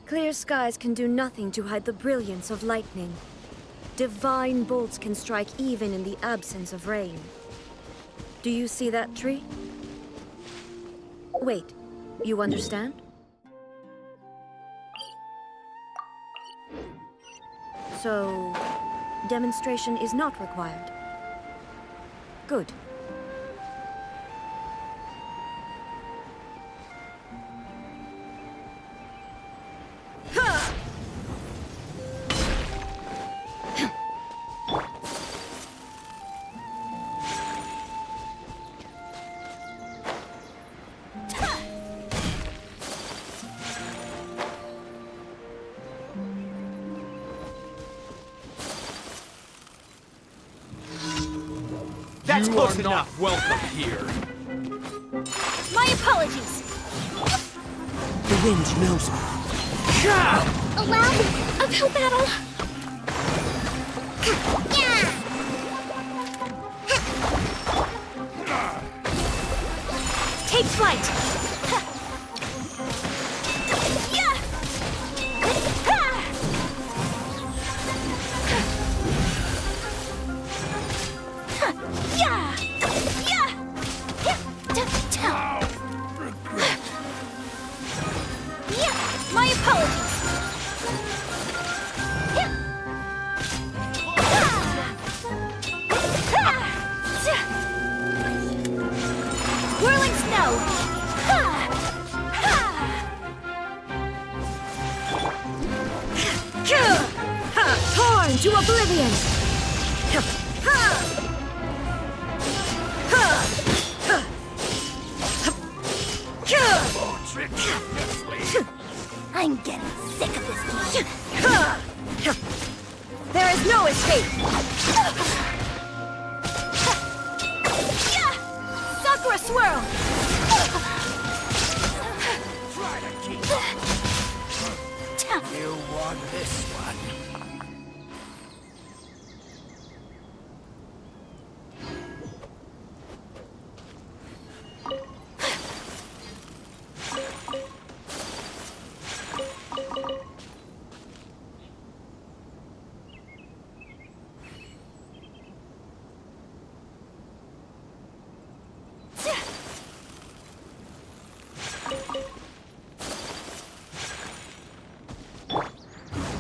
Clear skies can do nothing to hide the brilliance of lightning. Divine bolts can strike even in the absence of rain. Do you see that tree? Wait, you understand? So, demonstration is not required. Good. That's close enough. Welcome here. My apologies. The wind knows me. Allow uphill battle. Yeah. Take flight. Yeah. Yeah. Yeah. Yeah. My apologies. Whirling snow. Torn to oblivion! I'm getting sick of this game. There is no escape! Sakura swirl! Try to keep You won this one.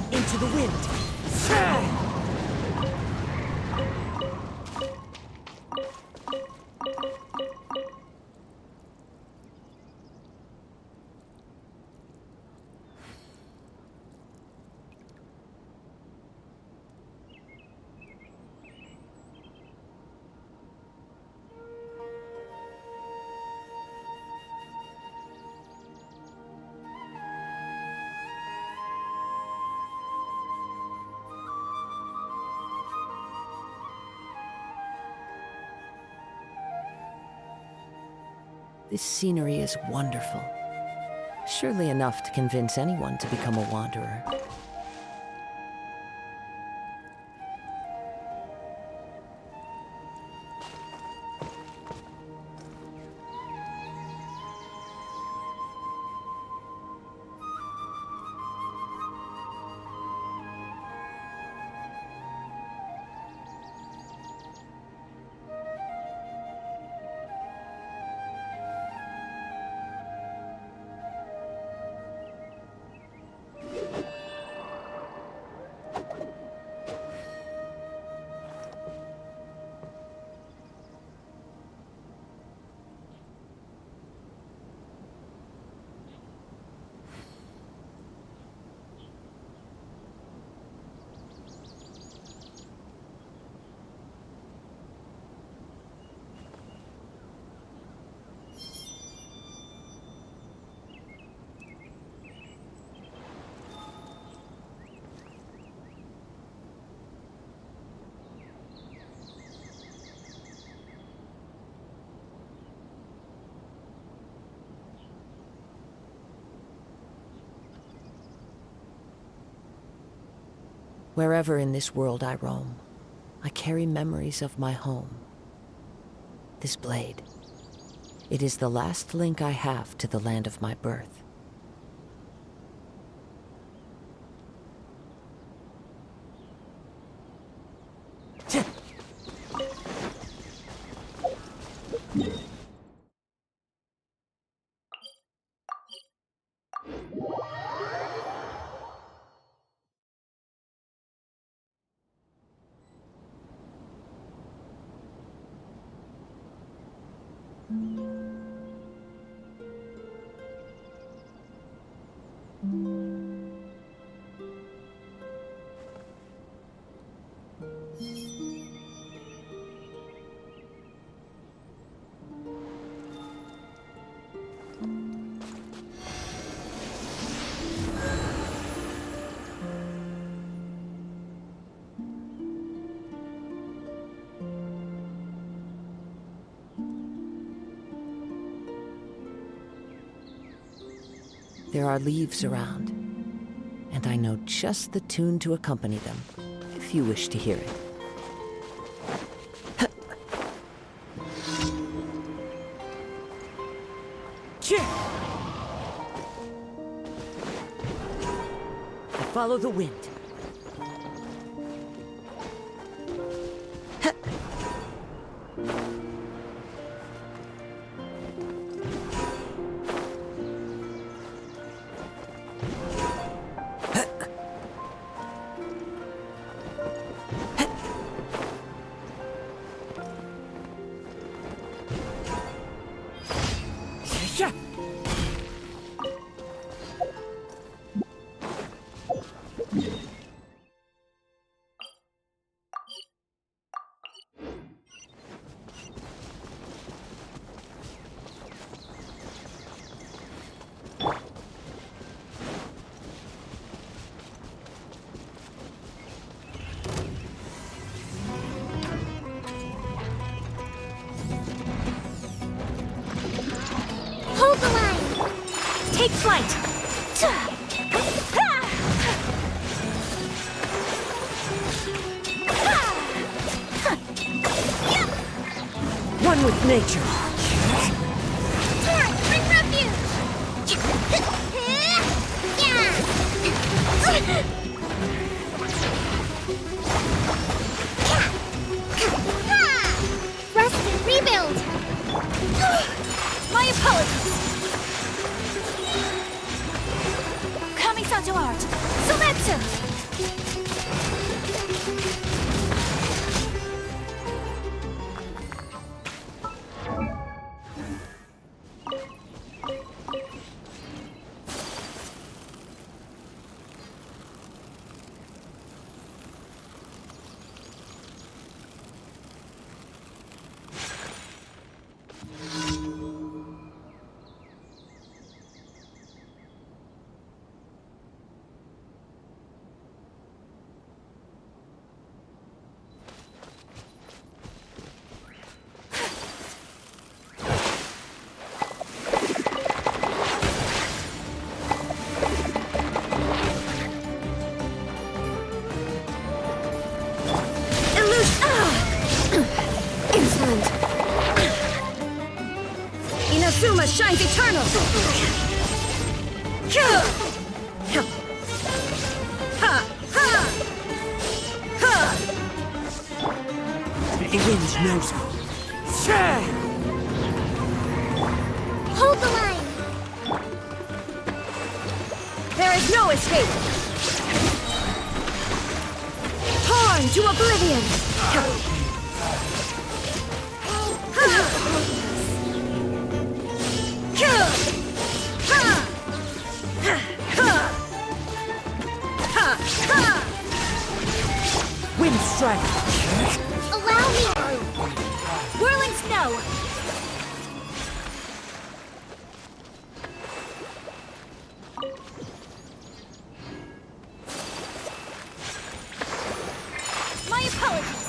Into the wind. This scenery is wonderful. Surely enough to convince anyone to become a wanderer. Wherever in this world I roam, I carry memories of my home. This blade, it is the last link I have to the land of my birth. There are leaves around, and I know just the tune to accompany them, if you wish to hear it. I follow the wind. Hold the line! Take flight! One with nature. Torrent, bring refuge! Rest and rebuild! My apologies! Coming to art! Sumeru! remains eternal! The wind knows me. Hold the line! There is no escape! Torn to oblivion! Wind strike. Allow me! Whirling snow! My apologies!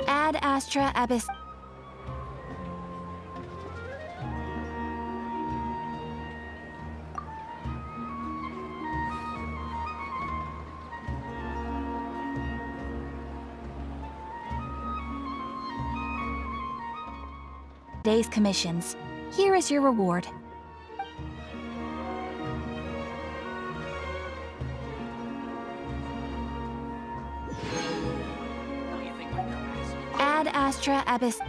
Ad Astra Abyss. Day's commissions. Here is your reward. Ad Astra Abyss.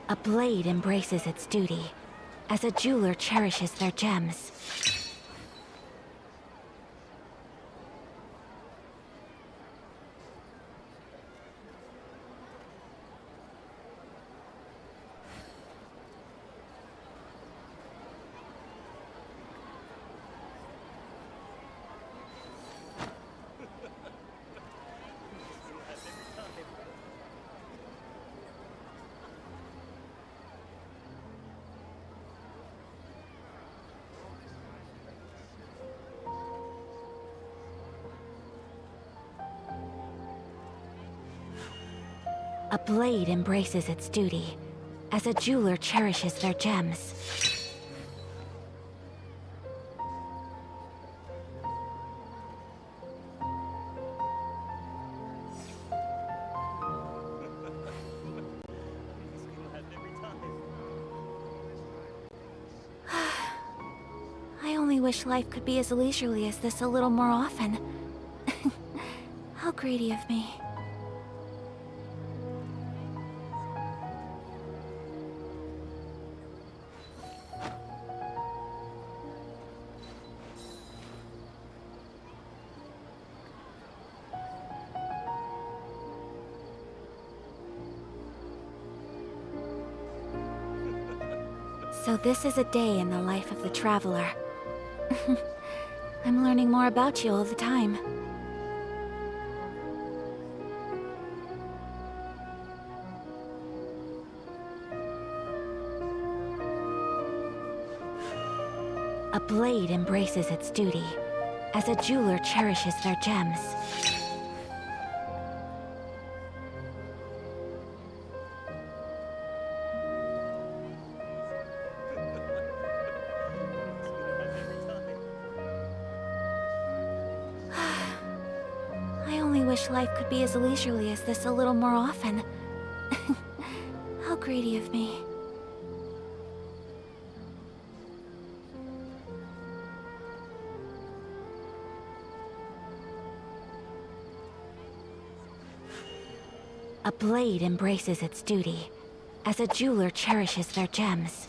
A blade embraces its duty, as a jeweler cherishes their gems. A blade embraces its duty, as a jeweler cherishes their gems. I only wish life could be as leisurely as this a little more often. How greedy of me. So this is a day in the life of the traveler. I'm learning more about you all the time. A blade embraces its duty, as a jeweler cherishes their gems. I only wish life could be as leisurely as this a little more often. How greedy of me. A blade embraces its duty, as a jeweler cherishes their gems.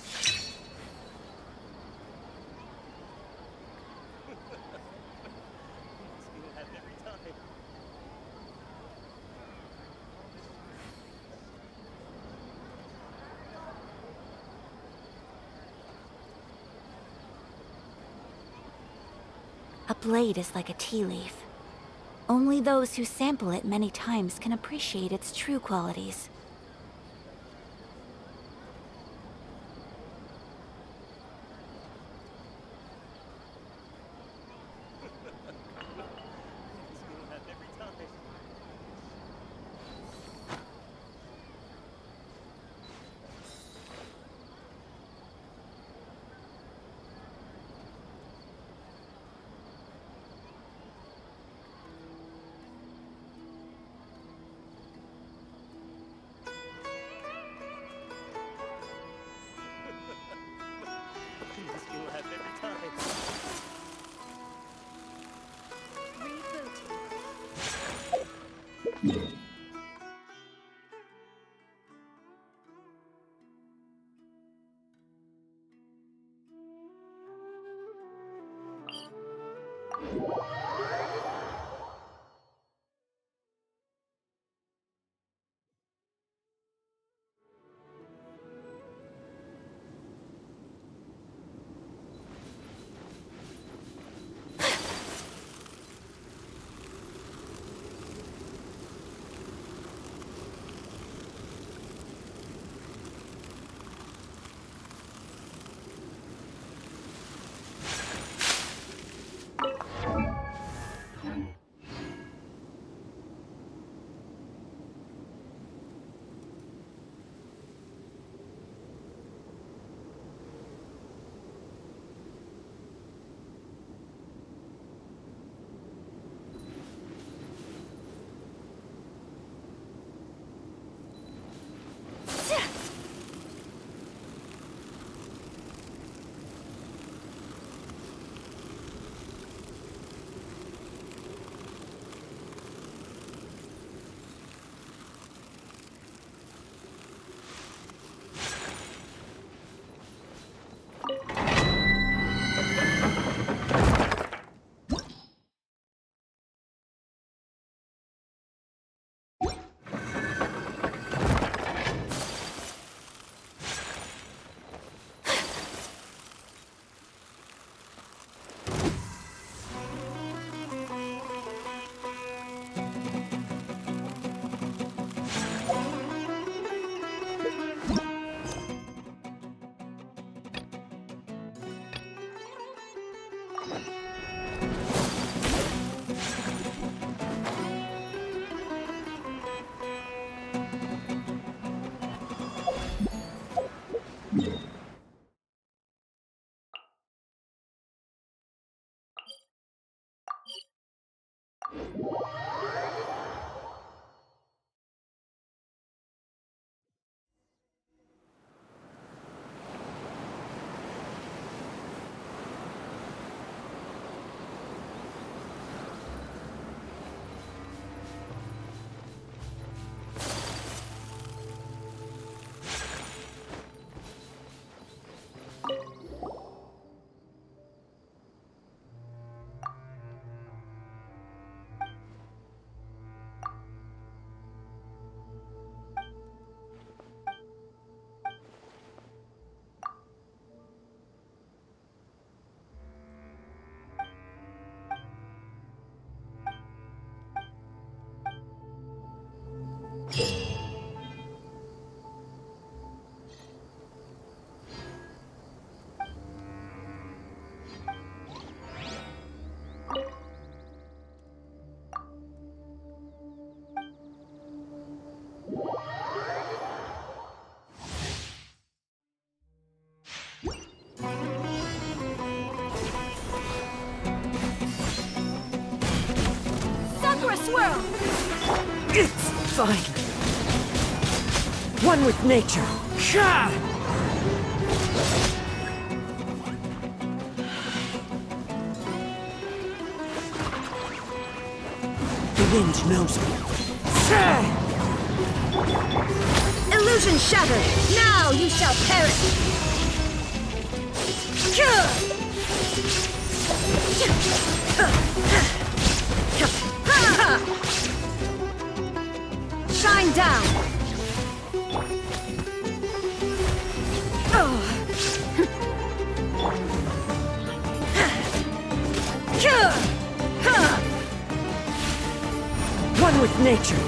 A blade is like a tea leaf. Only those who sample it many times can appreciate its true qualities. swirl! It's fine. One with nature. Sha! The wind knows me. Illusion shattered! Now you shall perish! Shine down! One with nature.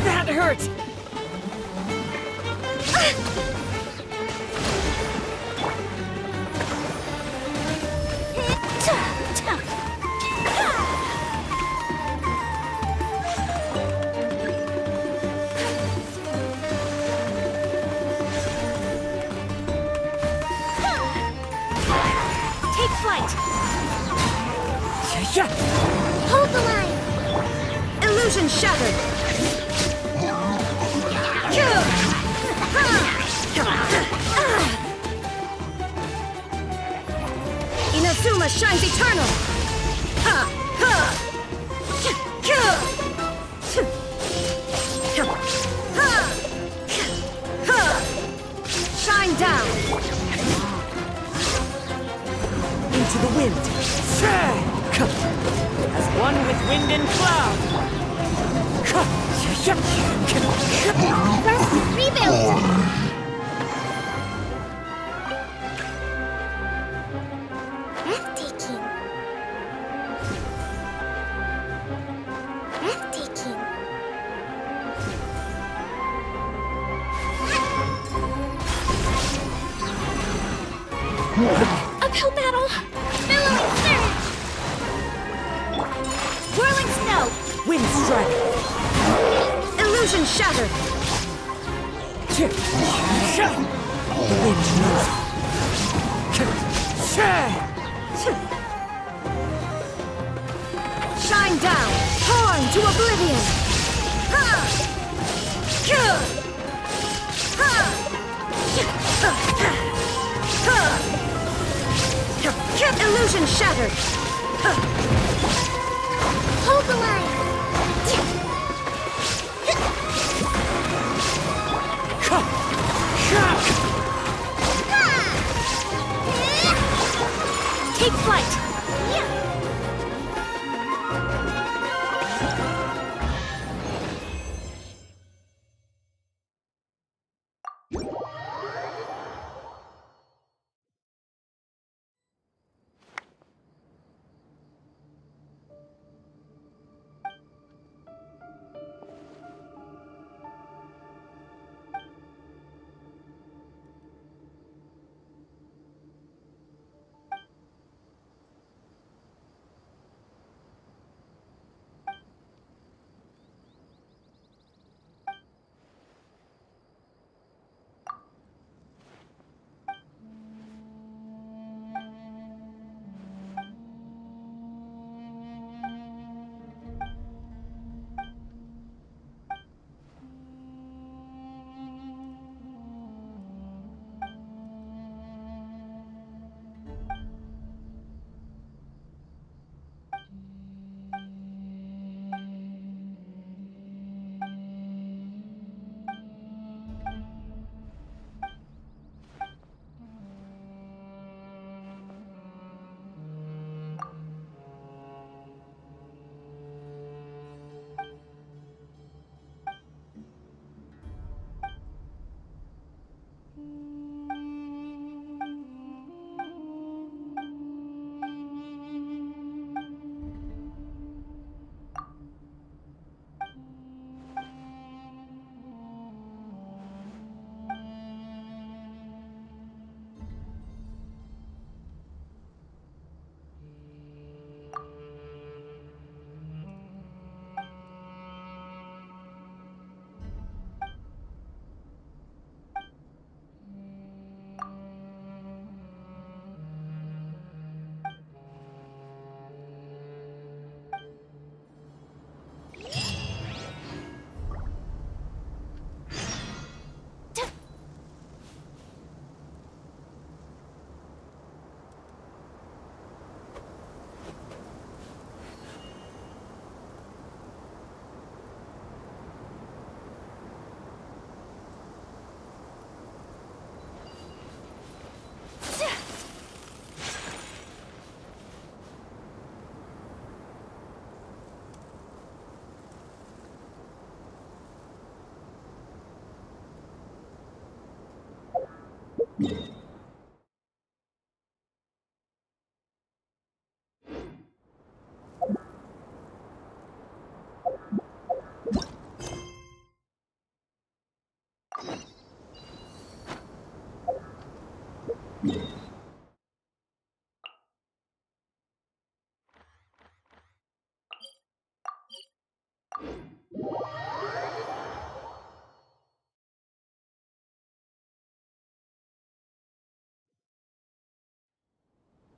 That hurt! Take flight! Hold the line! Illusion shattered! Inazuma shines eternal! Shine down! Into the wind. As one with wind and cloud. First, rebuild! Breathtaking. Breathtaking. Uphill battle! Billowing surge! Whirling snow! Wind strike. Illusion shattered! The wind knows me. Shine down! Torn to oblivion! Illusion shattered! Hold the line! Take flight!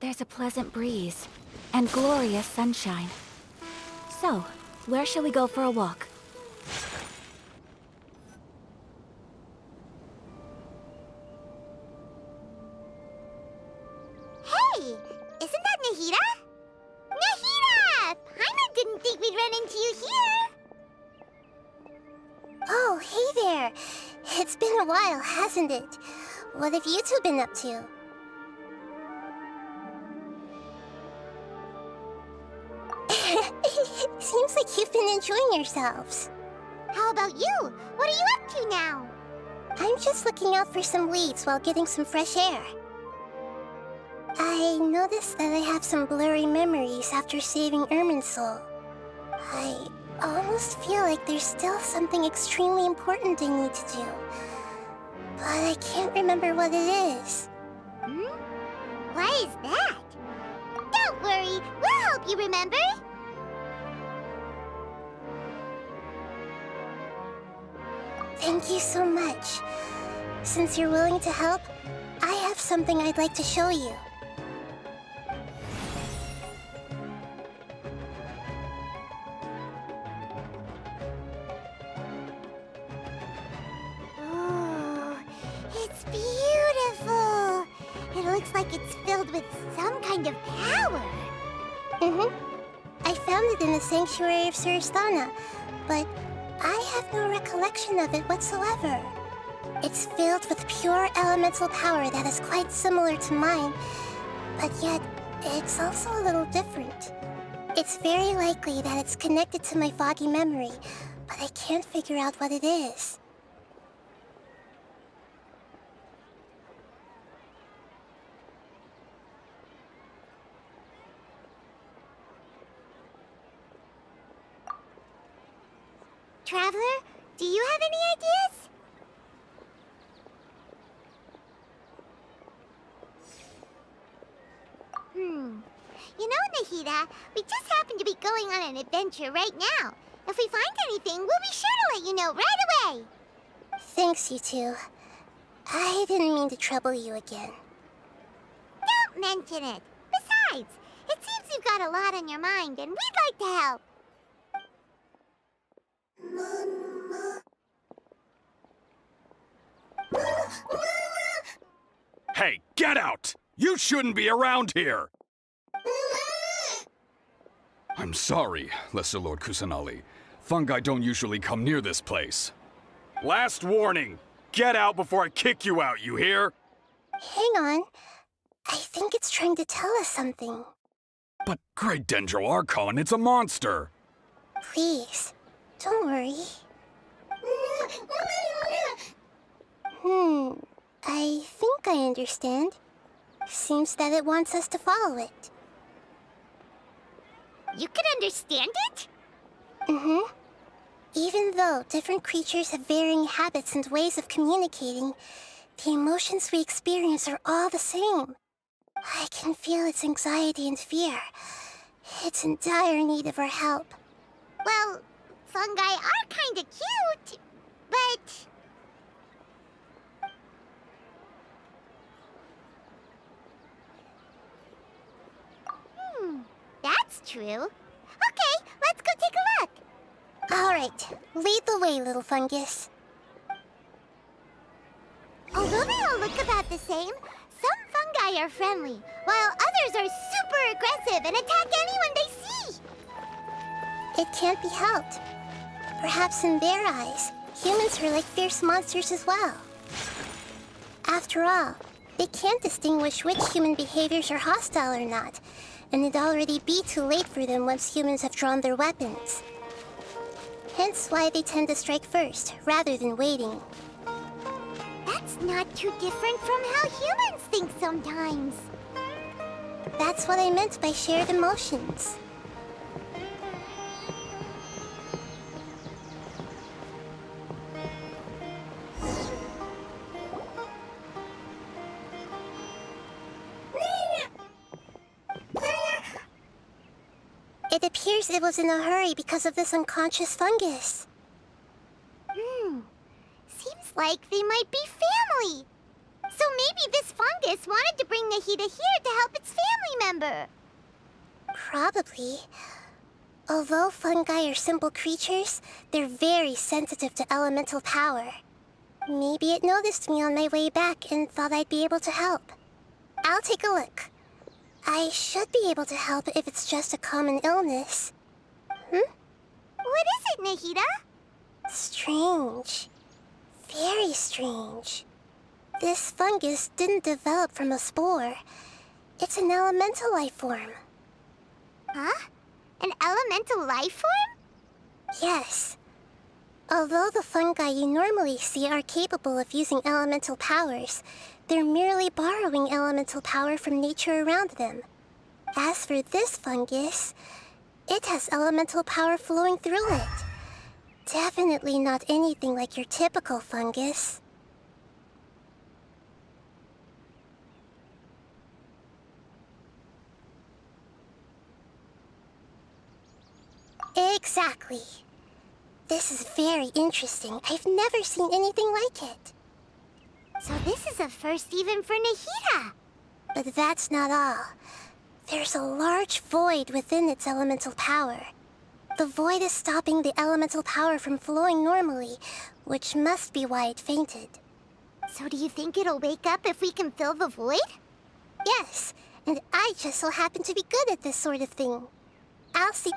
There's a pleasant breeze and glorious sunshine. So, where shall we go for a walk? Hey! Isn't that Nahida? Nahida! Paimon didn't think we'd run into you here! Oh, hey there. It's been a while, hasn't it? What have you two been up to? Seems like you've been enjoying yourselves. How about you? What are you up to now? I'm just looking out for some leads while getting some fresh air. I noticed that I have some blurry memories after saving Ermin's soul. I almost feel like there's still something extremely important I need to do. But I can't remember what it is. Why is that? Don't worry, we'll help you remember. Thank you so much. Since you're willing to help, I have something I'd like to show you. Oh, it's beautiful. It looks like it's filled with some kind of power. I found it in the sanctuary of Suristana, but I have no recollection of it whatsoever. It's filled with pure elemental power that is quite similar to mine, but yet it's also a little different. It's very likely that it's connected to my foggy memory, but I can't figure out what it is. Traveler, do you have any ideas? You know, Nahida, we just happen to be going on an adventure right now. If we find anything, we'll be sure to let you know right away. Thanks, you two. I didn't mean to trouble you again. Don't mention it. Besides, it seems you've got a lot on your mind, and we'd like to help. Hey, get out! You shouldn't be around here! I'm sorry, Lesser Lord Kusanali. Fungi don't usually come near this place. Last warning! Get out before I kick you out, you hear? Hang on. I think it's trying to tell us something. But Great Dendro Archon, it's a monster! Please, don't worry. I think I understand. Seems that it wants us to follow it. You can understand it? Even though different creatures have varying habits and ways of communicating, the emotions we experience are all the same. I can feel its anxiety and fear. It's in dire need of our help. Well, fungi are kinda cute, but... That's true. Okay, let's go take a look. All right, lead the way, little fungus. Although they all look about the same, some fungi are friendly, while others are super aggressive and attack anyone they see. It can't be helped. Perhaps in their eyes, humans are like fierce monsters as well. After all, they can't distinguish which human behaviors are hostile or not, and it'd already be too late for them once humans have drawn their weapons. Hence why they tend to strike first, rather than waiting. That's not too different from how humans think sometimes. That's what I meant by shared emotions. It appears it was in a hurry because of this unconscious fungus. Seems like they might be family. So maybe this fungus wanted to bring Nahida here to help its family member. Probably. Although fungi are simple creatures, they're very sensitive to elemental power. Maybe it noticed me on my way back and thought I'd be able to help. I'll take a look. I should be able to help if it's just a common illness. What is it, Nahida? Strange. Very strange. This fungus didn't develop from a spore. It's an elemental life form. Huh? An elemental life form? Yes. Although the fungi you normally see are capable of using elemental powers, they're merely borrowing elemental power from nature around them. As for this fungus, it has elemental power flowing through it. Definitely not anything like your typical fungus. Exactly. This is very interesting. I've never seen anything like it. So this is a first even for Nahida. But that's not all. There's a large void within its elemental power. The void is stopping the elemental power from flowing normally, which must be why it fainted. So do you think it'll wake up if we can fill the void? Yes, and I just so happen to be good at this sort of thing. I'll see.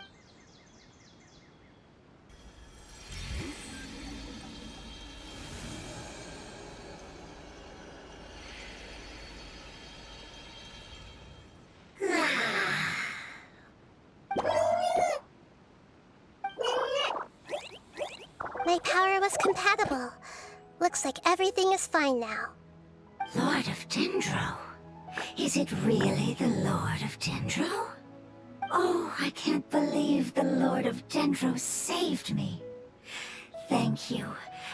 My power was compatible. Looks like everything is fine now. Lord of Dendro? Is it really the Lord of Dendro? Oh, I can't believe the Lord of Dendro saved me. Thank you,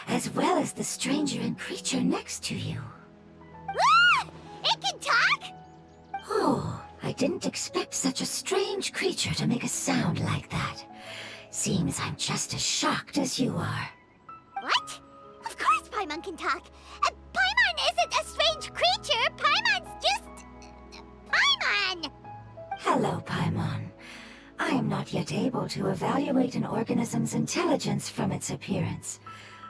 as well as the stranger and creature next to you. Ah! It can talk? Oh, I didn't expect such a strange creature to make a sound like that. Seems I'm just as shocked as you are. What? Of course Paimon can talk. Paimon isn't a strange creature. Paimon's just... Paimon! Hello, Paimon. I am not yet able to evaluate an organism's intelligence from its appearance.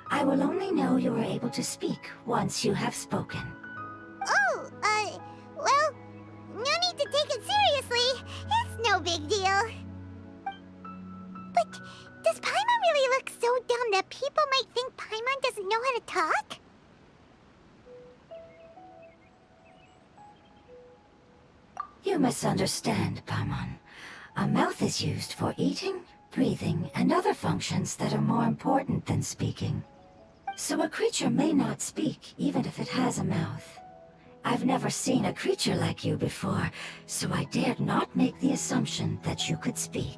I will only know you are able to speak once you have spoken. Oh, well, no need to take it seriously. It's no big deal. But does Paimon really look so dumb that people might think Paimon doesn't know how to talk? You misunderstand, Paimon. A mouth is used for eating, breathing, and other functions that are more important than speaking. So a creature may not speak, even if it has a mouth. I've never seen a creature like you before, so I dared not make the assumption that you could speak.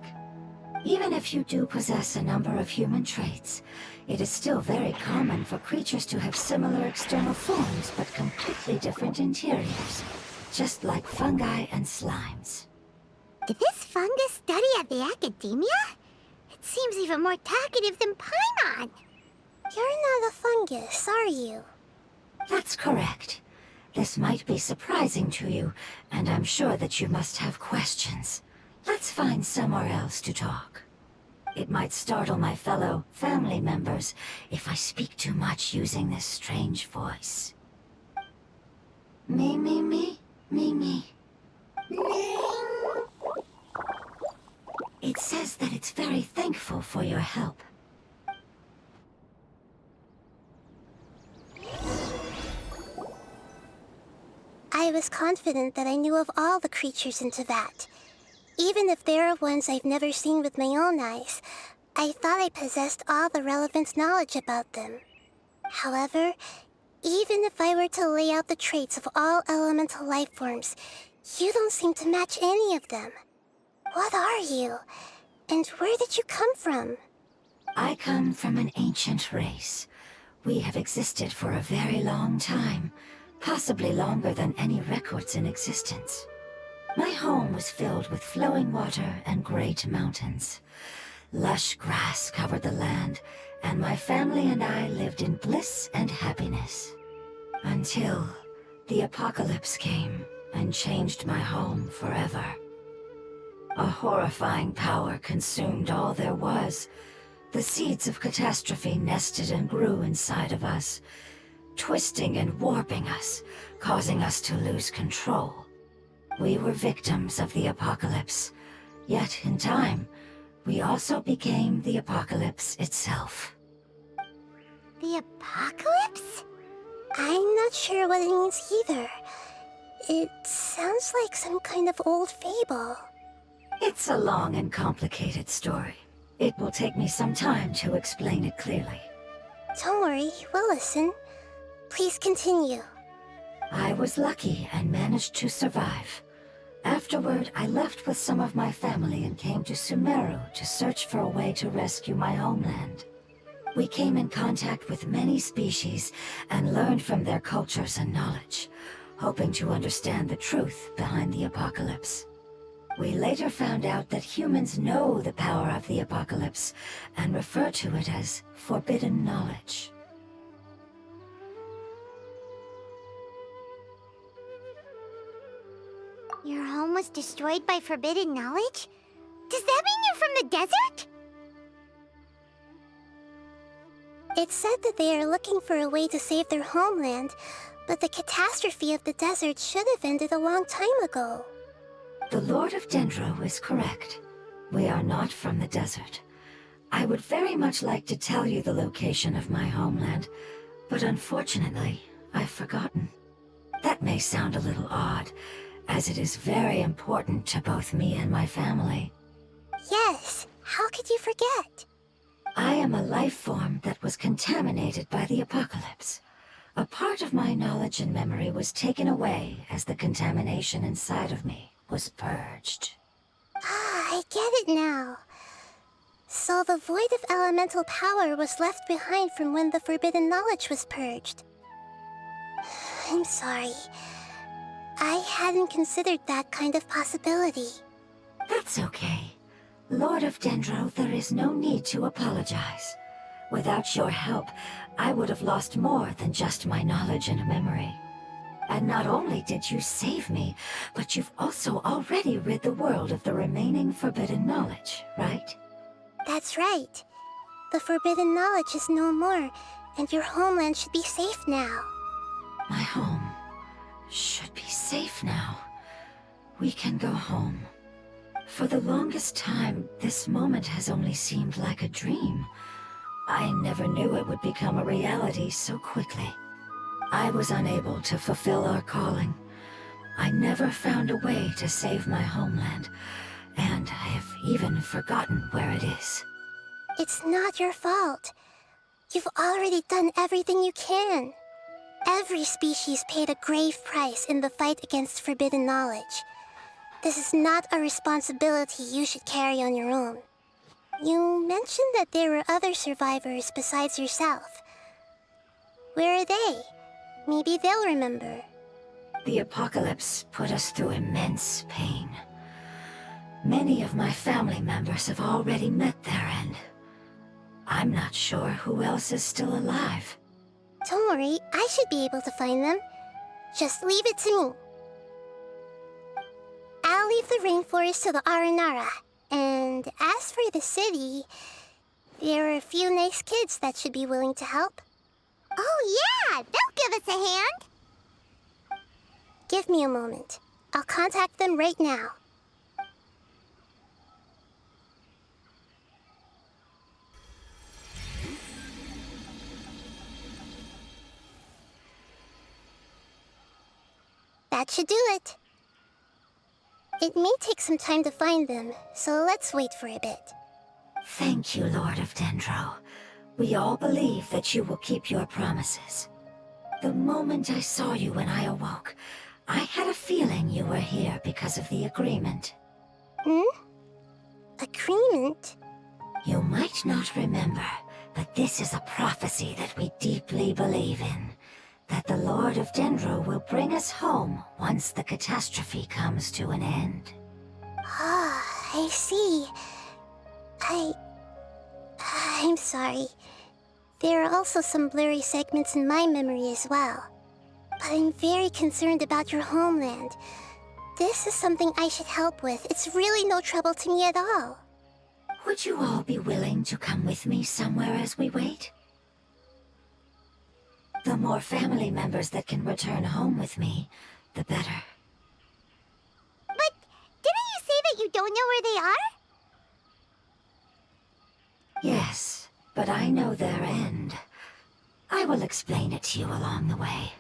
Even if you do possess a number of human traits, it is still very common for creatures to have similar external forms but completely different interiors, just like fungi and slimes. Did this fungus study at the academia? It seems even more talkative than Paimon. You're not a fungus, are you? That's correct. This might be surprising to you, and I'm sure that you must have questions. Let's find somewhere else to talk. It might startle my fellow family members if I speak too much using this strange voice. Me, me, me, me, me. It says that it's very thankful for your help. I was confident that I knew of all the creatures in Teyvat. Even if there are ones I've never seen with my own eyes, I thought I possessed all the relevant knowledge about them. However, even if I were to lay out the traits of all elemental life forms, you don't seem to match any of them. What are you? And where did you come from? I come from an ancient race. We have existed for a very long time, possibly longer than any records in existence. My home was filled with flowing water and great mountains. Lush grass covered the land, and my family and I lived in bliss and happiness. Until The apocalypse came and changed my home forever. A horrifying power consumed all there was. The seeds of catastrophe nested and grew inside of us, twisting and warping us, causing us to lose control. We were victims of the apocalypse, yet in time, we also became the apocalypse itself. The apocalypse? I'm not sure what it means either. It sounds like some kind of old fable. It's a long and complicated story. It will take me some time to explain it clearly. Don't worry, we'll listen. Please continue. I was lucky and managed to survive. Afterward, I left with some of my family and came to Sumeru to search for a way to rescue my homeland. We came in contact with many species and learned from their cultures and knowledge, hoping to understand the truth behind the apocalypse. We later found out that humans know the power of the apocalypse and refer to it as forbidden knowledge. Your home was destroyed by forbidden knowledge? Does that mean you're from the desert? It said that they are looking for a way to save their homeland, but the catastrophe of the desert should have ended a long time ago. The Lord of Dendro is correct. We are not from the desert. I would very much like to tell you the location of my homeland, but unfortunately, I've forgotten. That may sound a little odd, as it is very important to both me and my family. Yes, how could you forget? I am a life form that was contaminated by the apocalypse. A part of my knowledge and memory was taken away as the contamination inside of me was purged. Ah, I get it now. So the void of elemental power was left behind from when the forbidden knowledge was purged. I'm sorry. I hadn't considered that kind of possibility. That's okay. Lord of Dendro, there is no need to apologize. Without your help, I would have lost more than just my knowledge and memory. And not only did you save me, but you've also already rid the world of the remaining forbidden knowledge, right? That's right. The forbidden knowledge is no more, and your homeland should be safe now. My home should be safe now. We can go home. For the longest time, this moment has only seemed like a dream. I never knew it would become a reality so quickly. I was unable to fulfill our calling. I never found a way to save my homeland, and I have even forgotten where it is. It's not your fault. You've already done everything you can. Every species paid a grave price in the fight against forbidden knowledge. This is not a responsibility you should carry on your own. You mentioned that there were other survivors besides yourself. Where are they? Maybe they'll remember. The apocalypse put us through immense pain. Many of my family members have already met their end. I'm not sure who else is still alive. Don't worry, I should be able to find them. Just leave it to me. I'll leave the rainforest to the Aranara. And as for the city, there are a few nice kids that should be willing to help. Oh yeah, they'll give us a hand. Give me a moment. I'll contact them right now. That should do it. It may take some time to find them, so let's wait for a bit. Thank you, Lord of Dendro. We all believe that you will keep your promises. The moment I saw you when I awoke, I had a feeling you were here because of the agreement. Agreement? You might not remember, but this is a prophecy that we deeply believe in. That the Lord of Dendro will bring us home once the catastrophe comes to an end. Ah, I see. I'm sorry. There are also some blurry segments in my memory as well. but I'm very concerned about your homeland. This is something I should help with. It's really no trouble to me at all. Would you all be willing to come with me somewhere as we wait? The more family members that can return home with me, the better. But didn't you say that you don't know where they are? Yes, but I know their end. I will explain it to you along the way.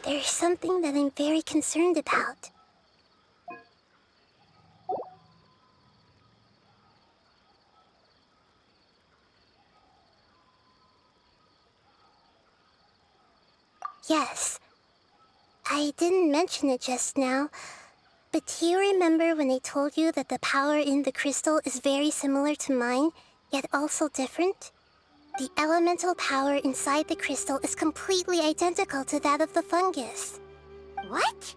There's something that I'm very concerned about. Yes. I didn't mention it just now, but do you remember when I told you that the power in the crystal is very similar to mine, yet also different? The elemental power inside the crystal is completely identical to that of the fungus. What?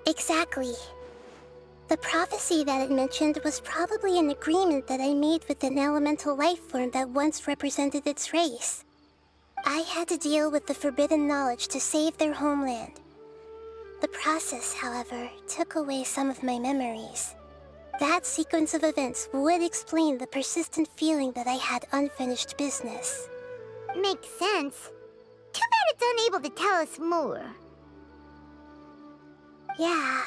Exactly. The prophecy that it mentioned was probably an agreement that I made with an elemental life form that once represented its race. I had to deal with the forbidden knowledge to save their homeland. The process, however, took away some of my memories. That sequence of events would explain the persistent feeling that I had unfinished business. Makes sense. Too bad it's unable to tell us more. Yeah,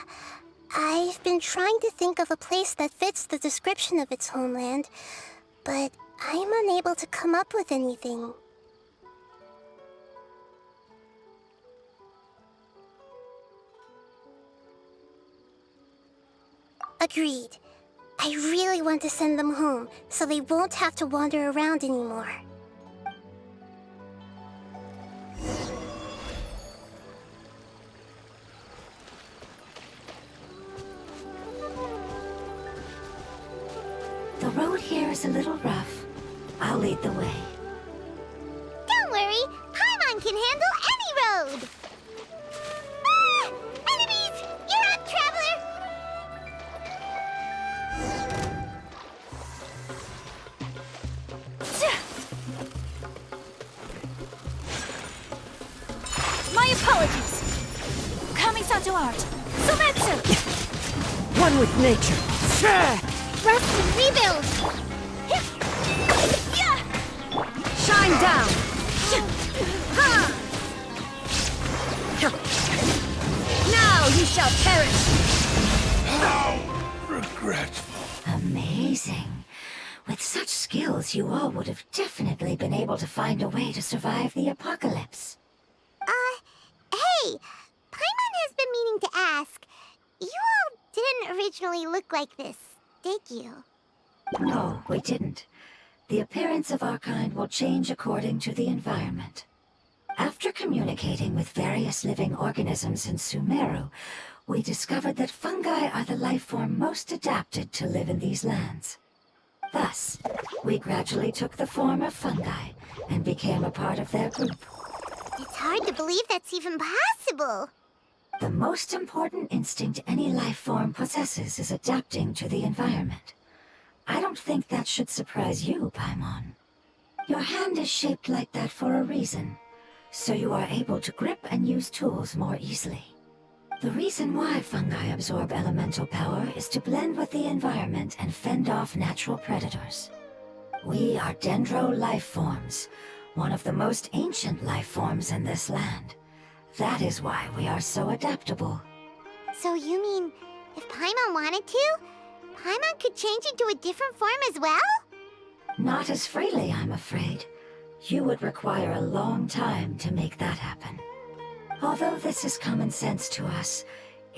I've been trying to think of a place that fits the description of its homeland, but I'm unable to come up with anything. Agreed. I really want to send them home, so they won't have to wander around anymore. The road here is a little rough. I'll lead the way. Don't worry, Paimon can handle any road! Ah! Enemies! You're up, traveler! My apologies! Kami-san to art! Sumetsu! One with nature. Rest and rebuild! Shine down! Now you shall perish! How regretful. Amazing. With such skills, you all would have definitely been able to find a way to survive the apocalypse. Hey! Paimon has been meaning to ask. You all didn't originally look like this, did you? No, we didn't. The appearance of our kind will change according to the environment. After communicating with various living organisms in Sumeru, we discovered that fungi are the life form most adapted to live in these lands. Thus, we gradually took the form of fungi and became a part of their group. It's hard to believe that's even possible. The most important instinct any life form possesses is adapting to the environment. I don't think that should surprise you, Paimon. Your hand is shaped like that for a reason, so you are able to grip and use tools more easily. The reason why fungi absorb elemental power is to blend with the environment and fend off natural predators. We are dendro life forms, one of the most ancient life forms in this land. That is why we are so adaptable. So you mean, if Paimon wanted to, Paimon could change into a different form as well? Not as freely, I'm afraid. You would require a long time to make that happen. Although this is common sense to us,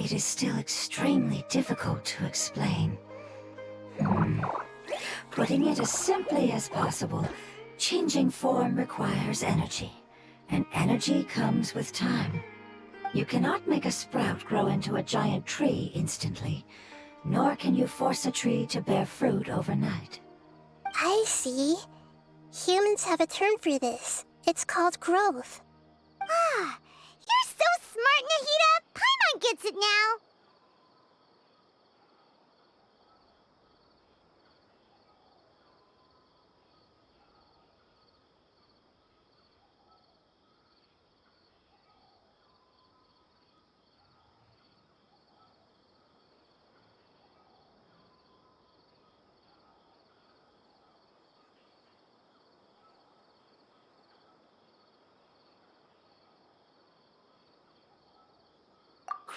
it is still extremely difficult to explain. Putting it as simply as possible, changing form requires energy, and energy comes with time. You cannot make a sprout grow into a giant tree instantly, nor can you force a tree to bear fruit overnight. I see. Humans have a term for this. It's called growth. Ah, you're so smart, Nahida! Paimon gets it now!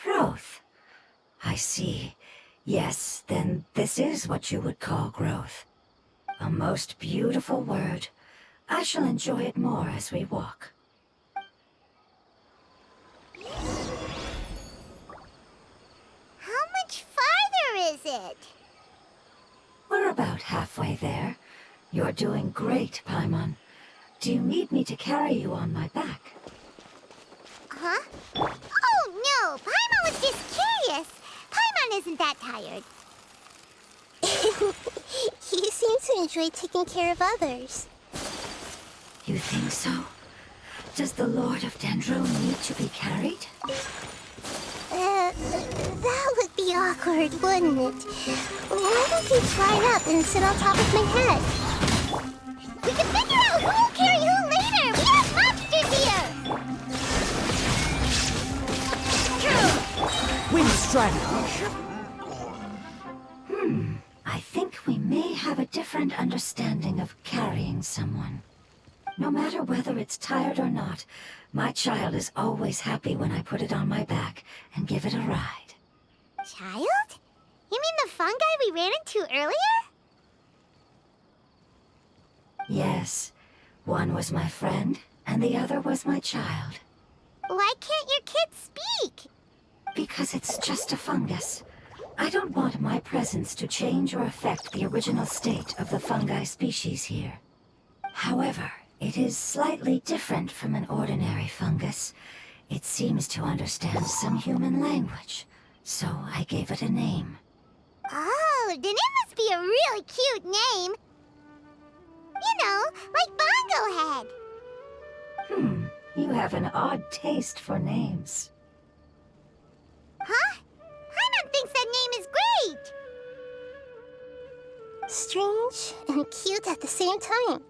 Growth. I see. Yes, then this is what you would call growth. A most beautiful word. I shall enjoy it more as we walk. How much farther is it? We're about halfway there. You're doing great, Paimon. Do you need me to carry you on my back? Huh? Oh no! Paimon was just curious! Paimon isn't that tired. You seem to enjoy taking care of others. You think so? Does the Lord of Dendro need to be carried? That would be awkward, wouldn't it? Why don't you fly up and sit on top of my head? We can figure out who will carry who later! We have monsters here! Wind strategy. I think we may have a different understanding of carrying someone. No matter whether it's tired or not, my child is always happy when I put it on my back and give it a ride. Child? You mean the fungi we ran into earlier? Yes, one was my friend, and the other was my child. Why can't your kid speak? Because it's just a fungus. I don't want my presence to change or affect the original state of the fungi species here. However, it is slightly different from an ordinary fungus. It seems to understand some human language, so I gave it a name. Oh, then it must be a really cute name. You know, like Bongo Head. You have an odd taste for names. Huh? Paimon thinks that name is great! Strange and cute at the same time.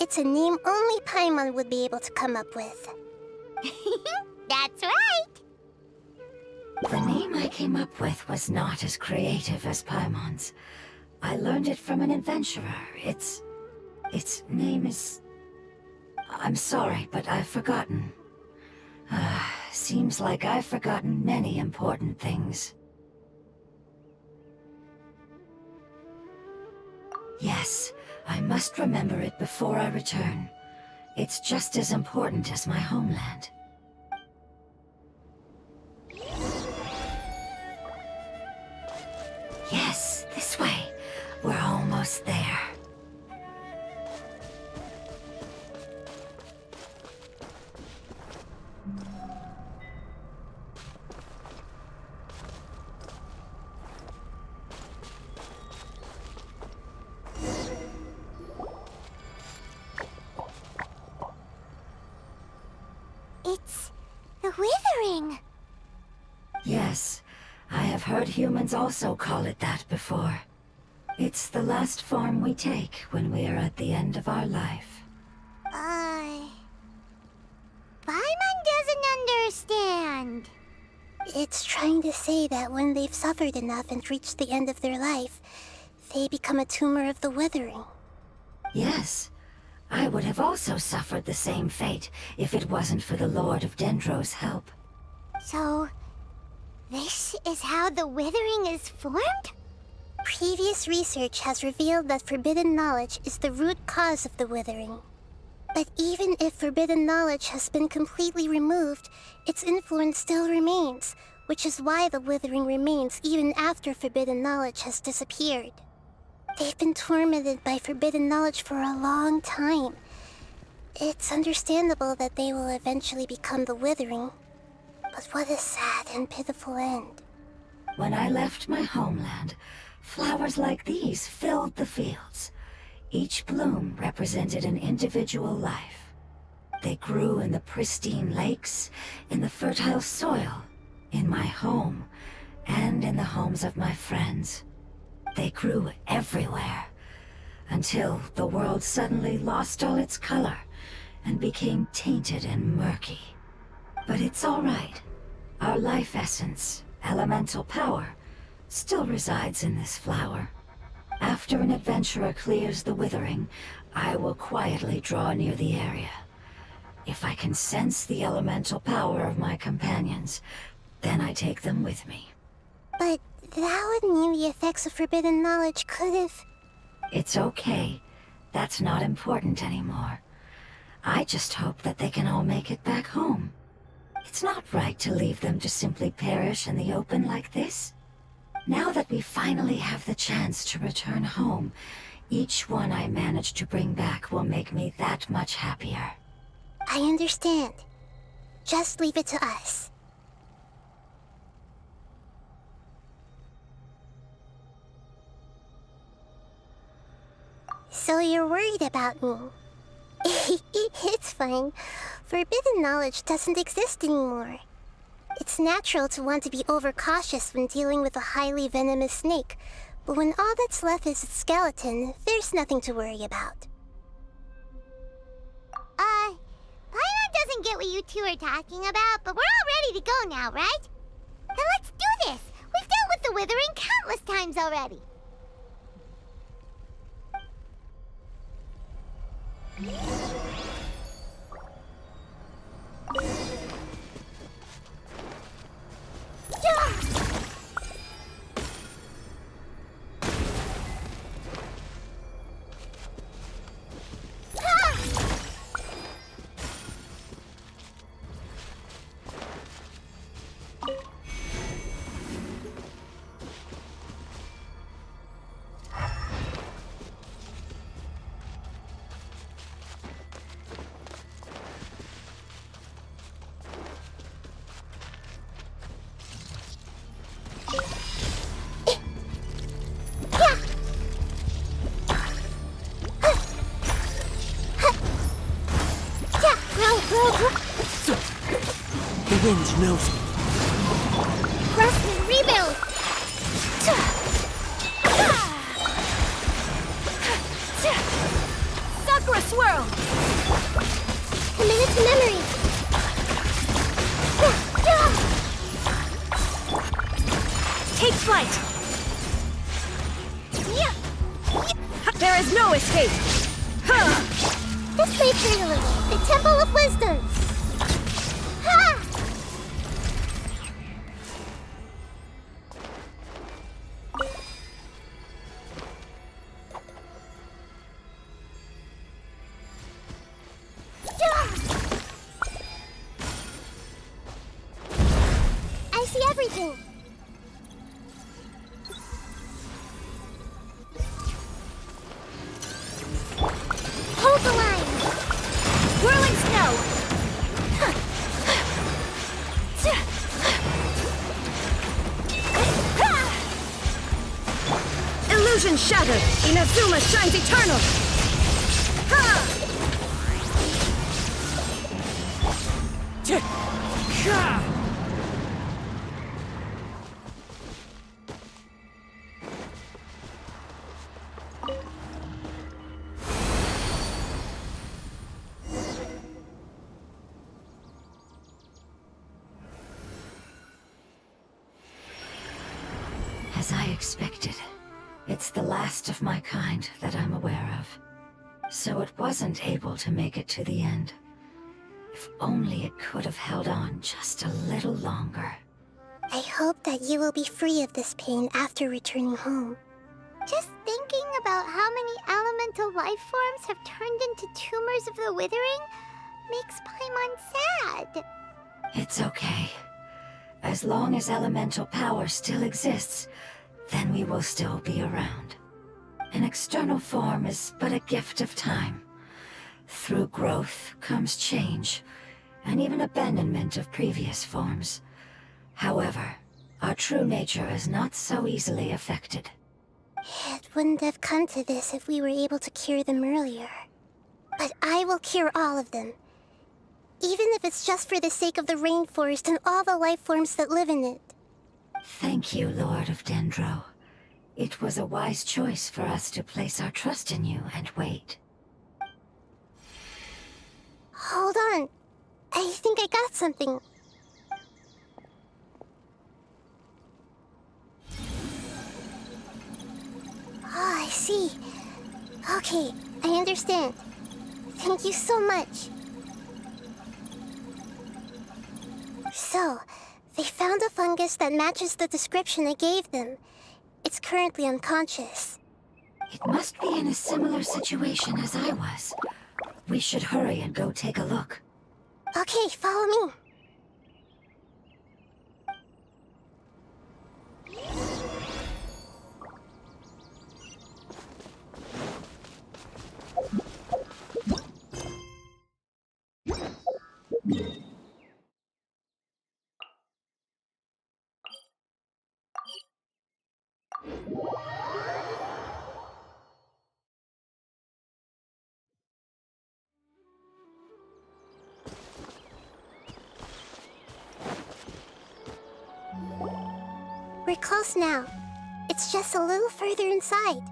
It's a name only Paimon would be able to come up with. That's right! The name I came up with was not as creative as Paimon's. I learned it from an adventurer. Its name is... I'm sorry, but I've forgotten. Seems like I've forgotten many important things. Yes, I must remember it before I return. It's just as important as my homeland. Yes, this way. We're almost there. It's the withering. Yes, I have heard humans also call it that before. It's the last form we take when we are at the end of our life. Paimon doesn't understand. It's trying to say that when they've suffered enough and reached the end of their life, they become a tumor of the withering. Yes, I would have also suffered the same fate if it wasn't for the Lord of Dendro's help. So, this is how the withering is formed? Previous research has revealed that forbidden knowledge is the root cause of the withering. But even if forbidden knowledge has been completely removed, its influence still remains, which is why the withering remains even after forbidden knowledge has disappeared. They've been tormented by forbidden knowledge for a long time. It's understandable that they will eventually become the withering. But what a sad and pitiful end. When I left my homeland, flowers like these filled the fields. Each bloom represented an individual life. They grew in the pristine lakes, in the fertile soil, in my home, and in the homes of my friends. They grew everywhere, until the world suddenly lost all its color and became tainted and murky. But it's all right. Our life essence, elemental power, still resides in this flower. After an adventurer clears the withering, I will quietly draw near the area. If I can sense the elemental power of my companions, then I take them with me. But that would mean the effects of forbidden knowledge could have... It's okay. That's not important anymore. I just hope that they can all make it back home. It's not right to leave them to simply perish in the open like this. Now that we finally have the chance to return home, each one I manage to bring back will make me that much happier. I understand. Just leave it to us. So you're worried about me? It's fine. Forbidden knowledge doesn't exist anymore. It's natural to want to be overcautious when dealing with a highly venomous snake, but when all that's left is its skeleton, there's nothing to worry about. Paimon doesn't get what you two are talking about, but we're all ready to go now, right? Then let's do this! We've dealt with the withering countless times already! The wind knows me. Craftsman, rebuild! Sakura swirl! Committed to memory! Take flight! There is no escape! This may hurt a little. The Temple of Wisdom! Ha! I see everything. Hold the line. Whirling snow! Illusion shattered! Inazuma shines eternal! As I expected, it's the last of my kind that I'm aware of. So it wasn't able to make it to the end. If only it could have held on just a little longer. I hope that you will be free of this pain after returning home. Just thinking about how many elemental life forms have turned into tumors of the withering makes Paimon sad. It's okay. As long as elemental power still exists, then we will still be around. An external form is but a gift of time. Through growth comes change, and even abandonment of previous forms. However, our true nature is not so easily affected. It wouldn't have come to this if we were able to cure them earlier. But I will cure all of them. Even if it's just for the sake of the rainforest and all the life forms that live in it. Thank you, Lord of Dendro. It was a wise choice for us to place our trust in you and wait. Hold on. I think I got something. Oh, I see. Okay, I understand. Thank you so much. So, they found a fungus that matches the description I gave them. It's currently unconscious. It must be in a similar situation as I was. We should hurry and go take a look. Okay, follow me. We're close now. It's just a little further inside.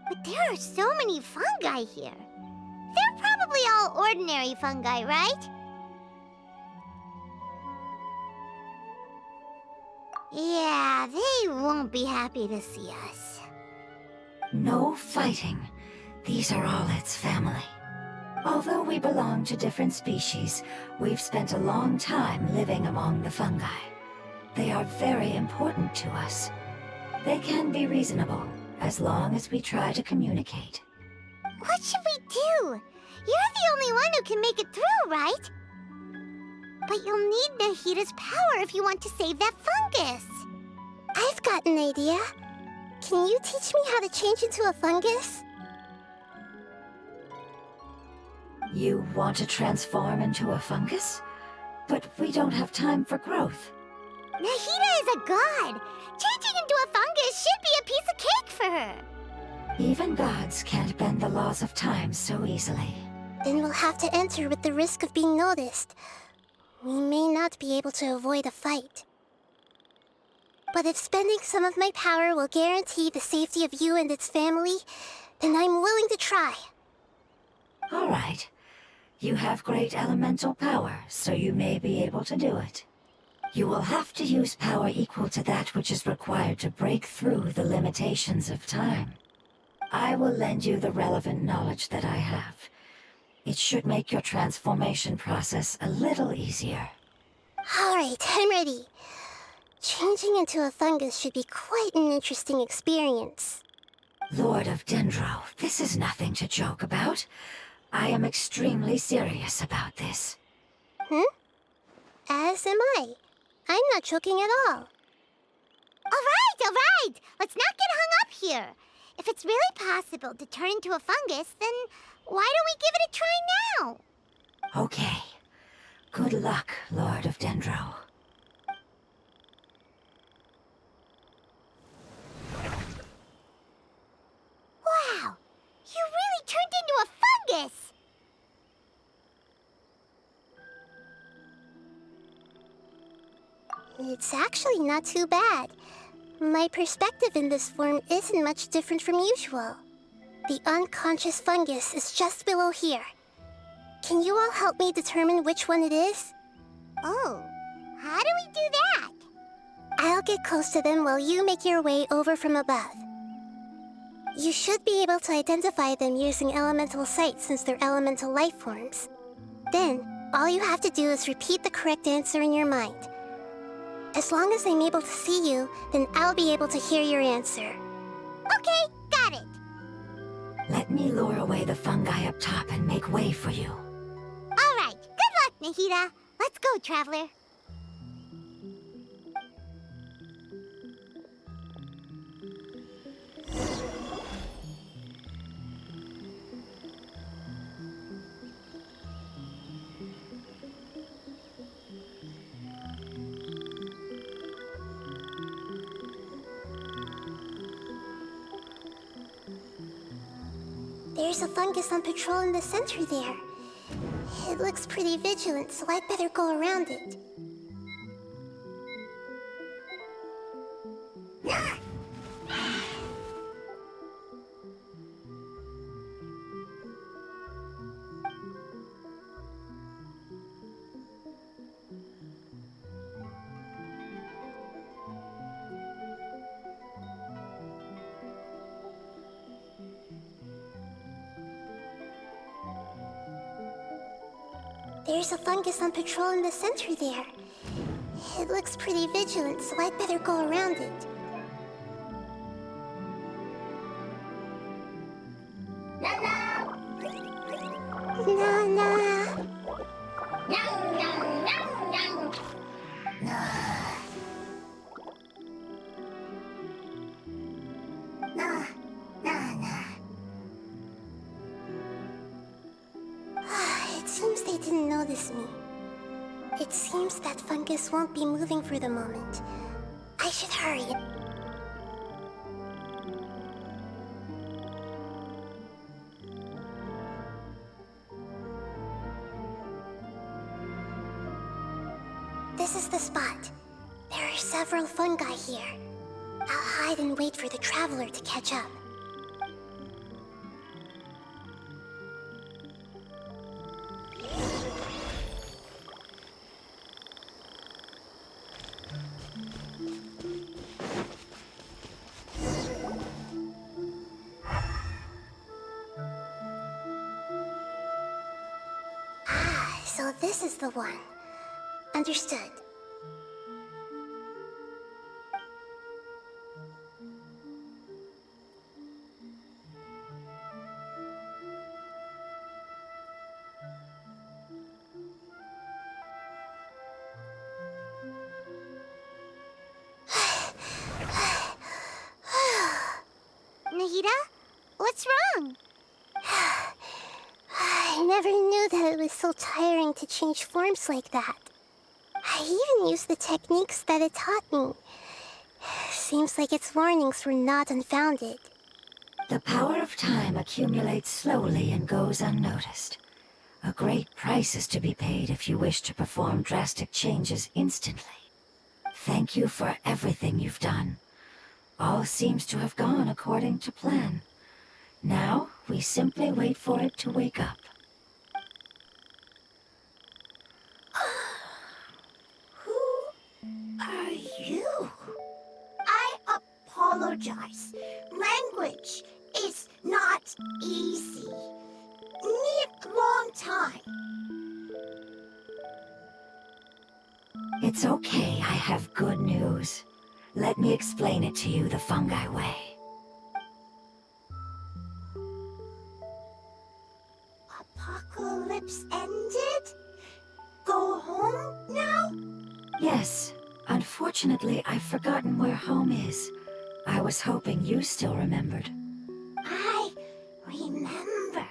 But there are so many fungi here. They're probably all ordinary fungi, right? Yeah, they won't be happy to see us. No fighting. These are all its family. Although we belong to different species, we've spent a long time living among the fungi. They are very important to us. They can be reasonable, as long as we try to communicate. What should we do? You're the only one who can make it through, right? But you'll need Nahida's power if you want to save that fungus. I've got an idea. Can you teach me how to change into a fungus? You want to transform into a fungus? But we don't have time for growth. Nahida is a god. Changing into a fungus should be a piece of cake for her. Even gods can't bend the laws of time so easily. Then we'll have to enter with the risk of being noticed. We may not be able to avoid a fight. But if spending some of my power will guarantee the safety of you and its family, then I'm willing to try. All right. You have great elemental power, so you may be able to do it. You will have to use power equal to that which is required to break through the limitations of time. I will lend you the relevant knowledge that I have. It should make your transformation process a little easier. Alright, I'm ready. Changing into a fungus should be quite an interesting experience. Lord of Dendro, this is nothing to joke about. I am extremely serious about this. As am I. I'm not joking at all. Alright! Let's not get hung up here. If it's really possible to turn into a fungus, then why don't we give it a try now? Okay. Good luck, Lord of Dendro. Wow! You really turned into a fungus! It's actually not too bad. My perspective in this form isn't much different from usual. The unconscious fungus is just below here. Can you all help me determine which one it is? Oh, how do we do that? I'll get close to them while you make your way over from above. You should be able to identify them using elemental sight since they're elemental life forms. Then, all you have to do is repeat the correct answer in your mind. As long as I'm able to see you, then I'll be able to hear your answer. Okay, got it. Let me lure away the fungi up top and make way for you. All right, good luck, Nahida. Let's go, Traveler. There's a fungus on patrol in the center there. It looks pretty vigilant, so I'd better go around it. There's a fungus on patrol in the center there. It looks pretty vigilant, so I'd better go around it. It seems they didn't notice me. It seems that fungus won't be moving for the moment. I should hurry. This is the spot. There are several fungi here. I'll hide and wait for the traveler to catch up. So this is the one. Understood. Nahida? What's wrong? I never knew that it was so tiring to change forms like that. I even used the techniques that it taught me. Seems like its warnings were not unfounded. The power of time accumulates slowly and goes unnoticed. A great price is to be paid if you wish to perform drastic changes instantly. Thank you for everything you've done. All seems to have gone according to plan. Now, we simply wait for it to wake up. Are you? I apologize. Language is not easy. Need long time. It's okay, I have good news. Let me explain it to you the fungi way. Apocalypse ended? Go home now? Yes. Unfortunately, I've forgotten where home is. I was hoping you still remembered. I remember.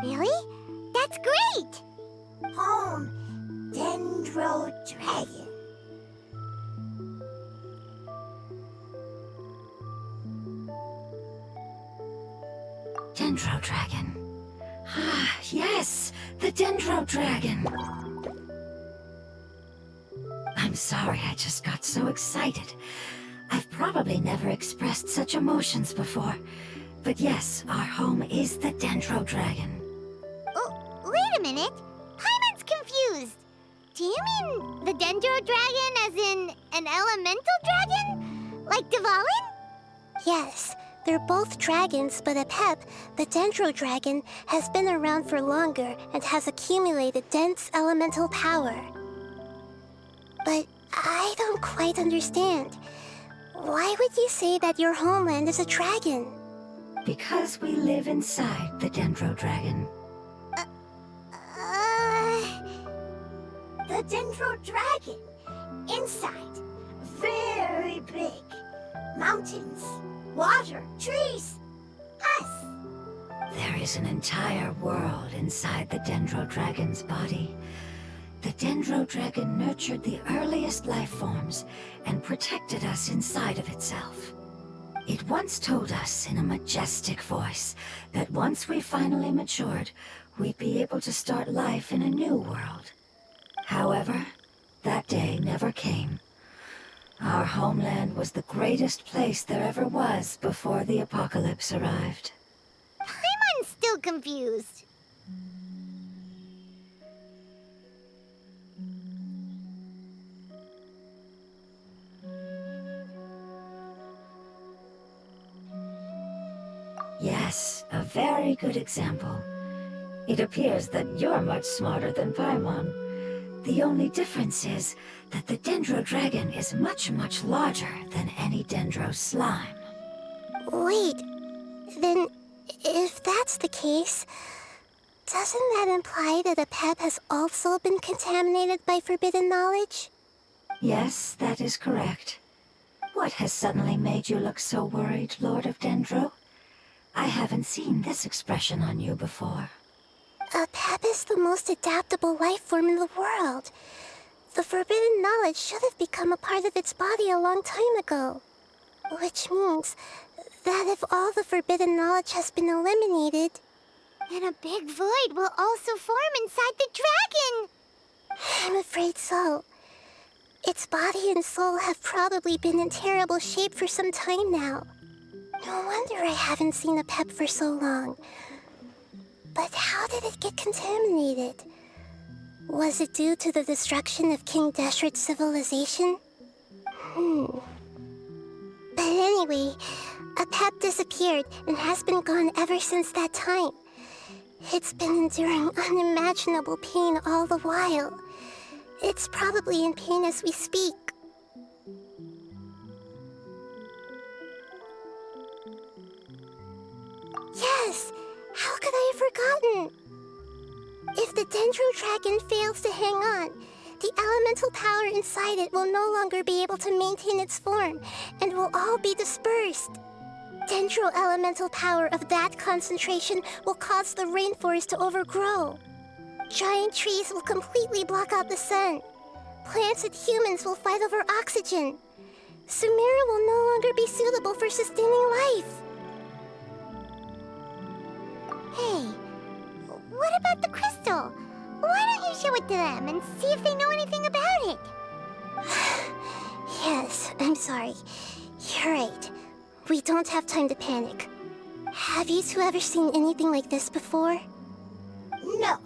Really? That's great! Home, Dendro Dragon. Dendro Dragon. Ah, yes! The Dendro Dragon! I'm sorry, I just got so excited. I've probably never expressed such emotions before. But yes, our home is the Dendro Dragon. Oh, wait a minute. Paimon's confused. Do you mean the Dendro Dragon as in an elemental dragon? Like Dvalin? Yes, they're both dragons, but Apep, the Dendro Dragon, has been around for longer and has accumulated dense elemental power. But I don't quite understand. Why would you say that your homeland is a dragon? Because we live inside the Dendro Dragon. The Dendro Dragon. Inside. Very big. Mountains, water, trees. Us. There is an entire world inside the Dendro Dragon's body. The Dendro Dragon nurtured the earliest life forms and protected us inside of itself. It once told us in a majestic voice that once we finally matured, we'd be able to start life in a new world. However, that day never came. Our homeland was the greatest place there ever was before the apocalypse arrived. I'm still confused. Yes, a very good example. It appears that you're much smarter than Paimon. The only difference is that the Dendro Dragon is much, much larger than any Dendro slime. Wait, then if that's the case, doesn't that imply that a pep has also been contaminated by forbidden knowledge? Yes, that is correct. What has suddenly made you look so worried, Lord of Dendro? I haven't seen this expression on you before. A pep is the most adaptable life form in the world. The forbidden knowledge should have become a part of its body a long time ago. Which means that if all the forbidden knowledge has been eliminated, then a big void will also form inside the dragon! I'm afraid so. Its body and soul have probably been in terrible shape for some time now. No wonder I haven't seen a pep for so long. But how did it get contaminated? Was it due to the destruction of King Deshret's civilization? But anyway, a pep disappeared and has been gone ever since that time. It's been enduring unimaginable pain all the while. It's probably in pain as we speak. Yes! How could I have forgotten? If the Dendro Dragon fails to hang on, the elemental power inside it will no longer be able to maintain its form, and will all be dispersed. Dendro elemental power of that concentration will cause the rainforest to overgrow. Giant trees will completely block out the sun. Plants and humans will fight over oxygen. Sumeru will no longer be suitable for sustaining life. Hey, what about the crystal? Why don't you show it to them and see if they know anything about it? Yes, I'm sorry. You're right. We don't have time to panic. Have you two ever seen anything like this before? No.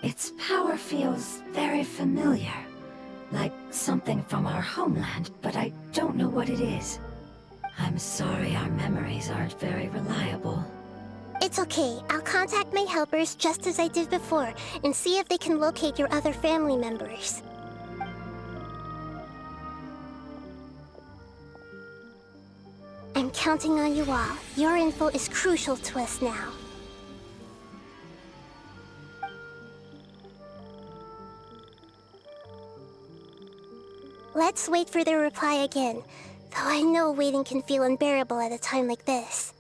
Its power feels very familiar. Like something from our homeland, but I don't know what it is. I'm sorry our memories aren't very reliable. It's okay. I'll contact my helpers just as I did before and see if they can locate your other family members. I'm counting on you all. Your info is crucial to us now. Let's wait for their reply again, though I know waiting can feel unbearable at a time like this.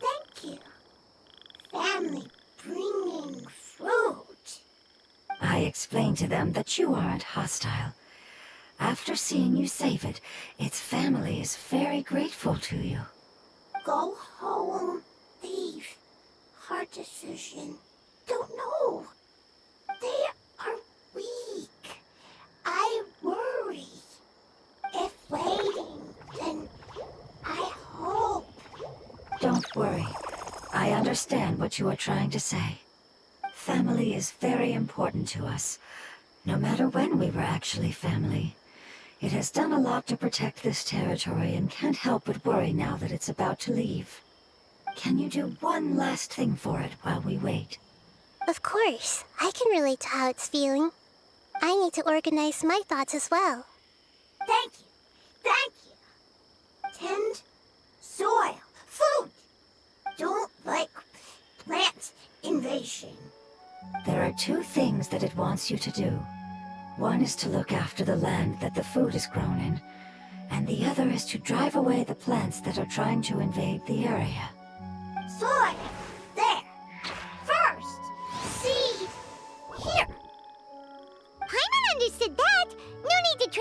Thank you. Family bringing fruit. I explained to them that you aren't hostile. After seeing you save it, its family is very grateful to you. Go home. Leave. Hard decision. Don't know. They are weak. I worry. If waiting, then I hope. Don't worry. I understand what you are trying to say. Family is very important to us, no matter when we were actually family. It has done a lot to protect this territory and can't help but worry now that it's about to leave. Can you do one last thing for it while we wait? Of course. I can relate to how it's feeling. I need to organize my thoughts as well. Thank you. Thank you. Tend soil. Food. Don't like plant invasion. There are two things that it wants you to do. One is to look after the land that the food is grown in, and the other is to drive away the plants that are trying to invade the area. Soil.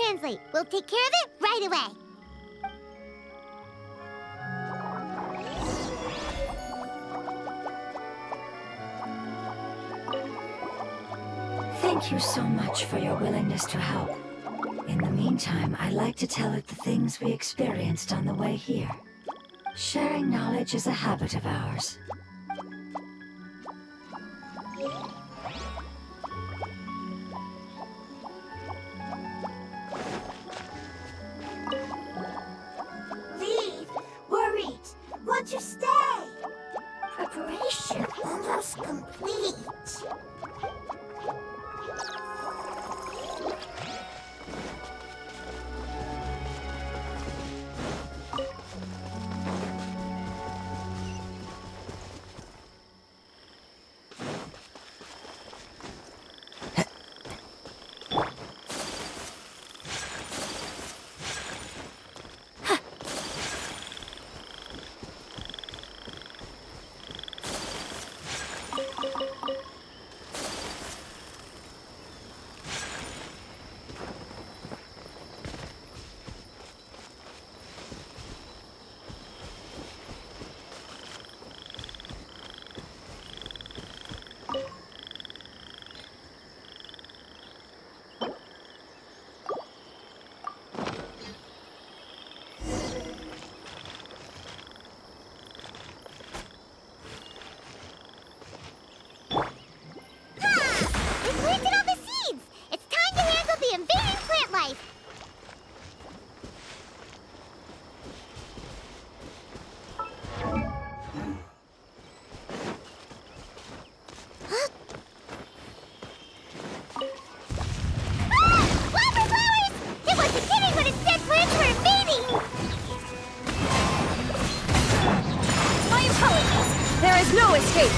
translate. We'll take care of it right away. Thank you so much for your willingness to help. In the meantime, I'd like to tell it the things we experienced on the way here. Sharing knowledge is a habit of ours. Leave. Worried. Want to stay. Preparation almost complete. No escape!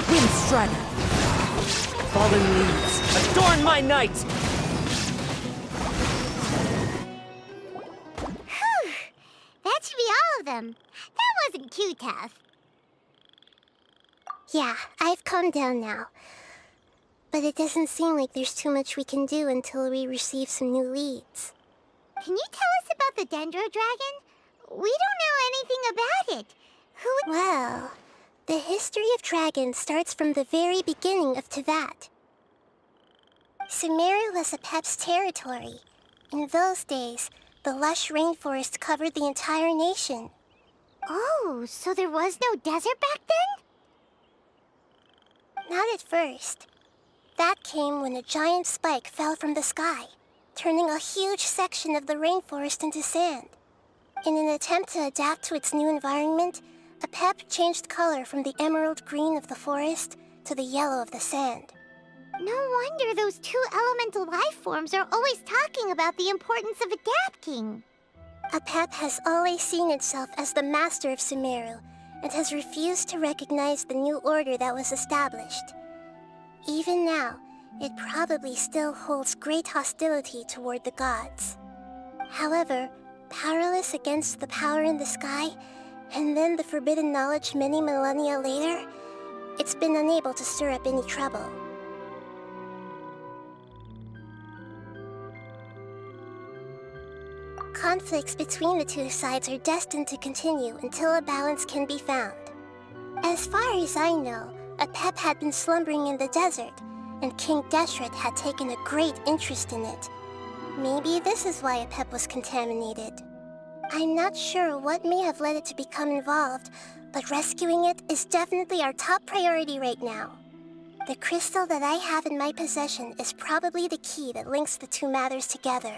Wind Strider! Fallen leaves, adorn my night! Whew! That should be all of them. That wasn't too tough. Yeah, I've calmed down now. But it doesn't seem like there's too much we can do until we receive some new leads. Can you tell us about the Dendro Dragon? We don't know anything about it. Well, the history of dragons starts from the very beginning of Teyvat. Sumeru was Apep's territory. In those days, the lush rainforest covered the entire nation. Oh, so there was no desert back then? Not at first. That came when a giant spike fell from the sky, turning a huge section of the rainforest into sand. In an attempt to adapt to its new environment, Apep changed color from the emerald green of the forest to the yellow of the sand. No wonder those two elemental life forms are always talking about the importance of adapting. Apep has always seen itself as the master of Sumeru and has refused to recognize the new order that was established. Even now, it probably still holds great hostility toward the gods. However, powerless against the power in the sky, and then the forbidden knowledge many millennia later, it's been unable to stir up any trouble. Conflicts between the two sides are destined to continue until a balance can be found. As far as I know, Apep had been slumbering in the desert, and King Deshret had taken a great interest in it. Maybe this is why Apep was contaminated. I'm not sure what may have led it to become involved, but rescuing it is definitely our top priority right now. The crystal that I have in my possession is probably the key that links the two matters together.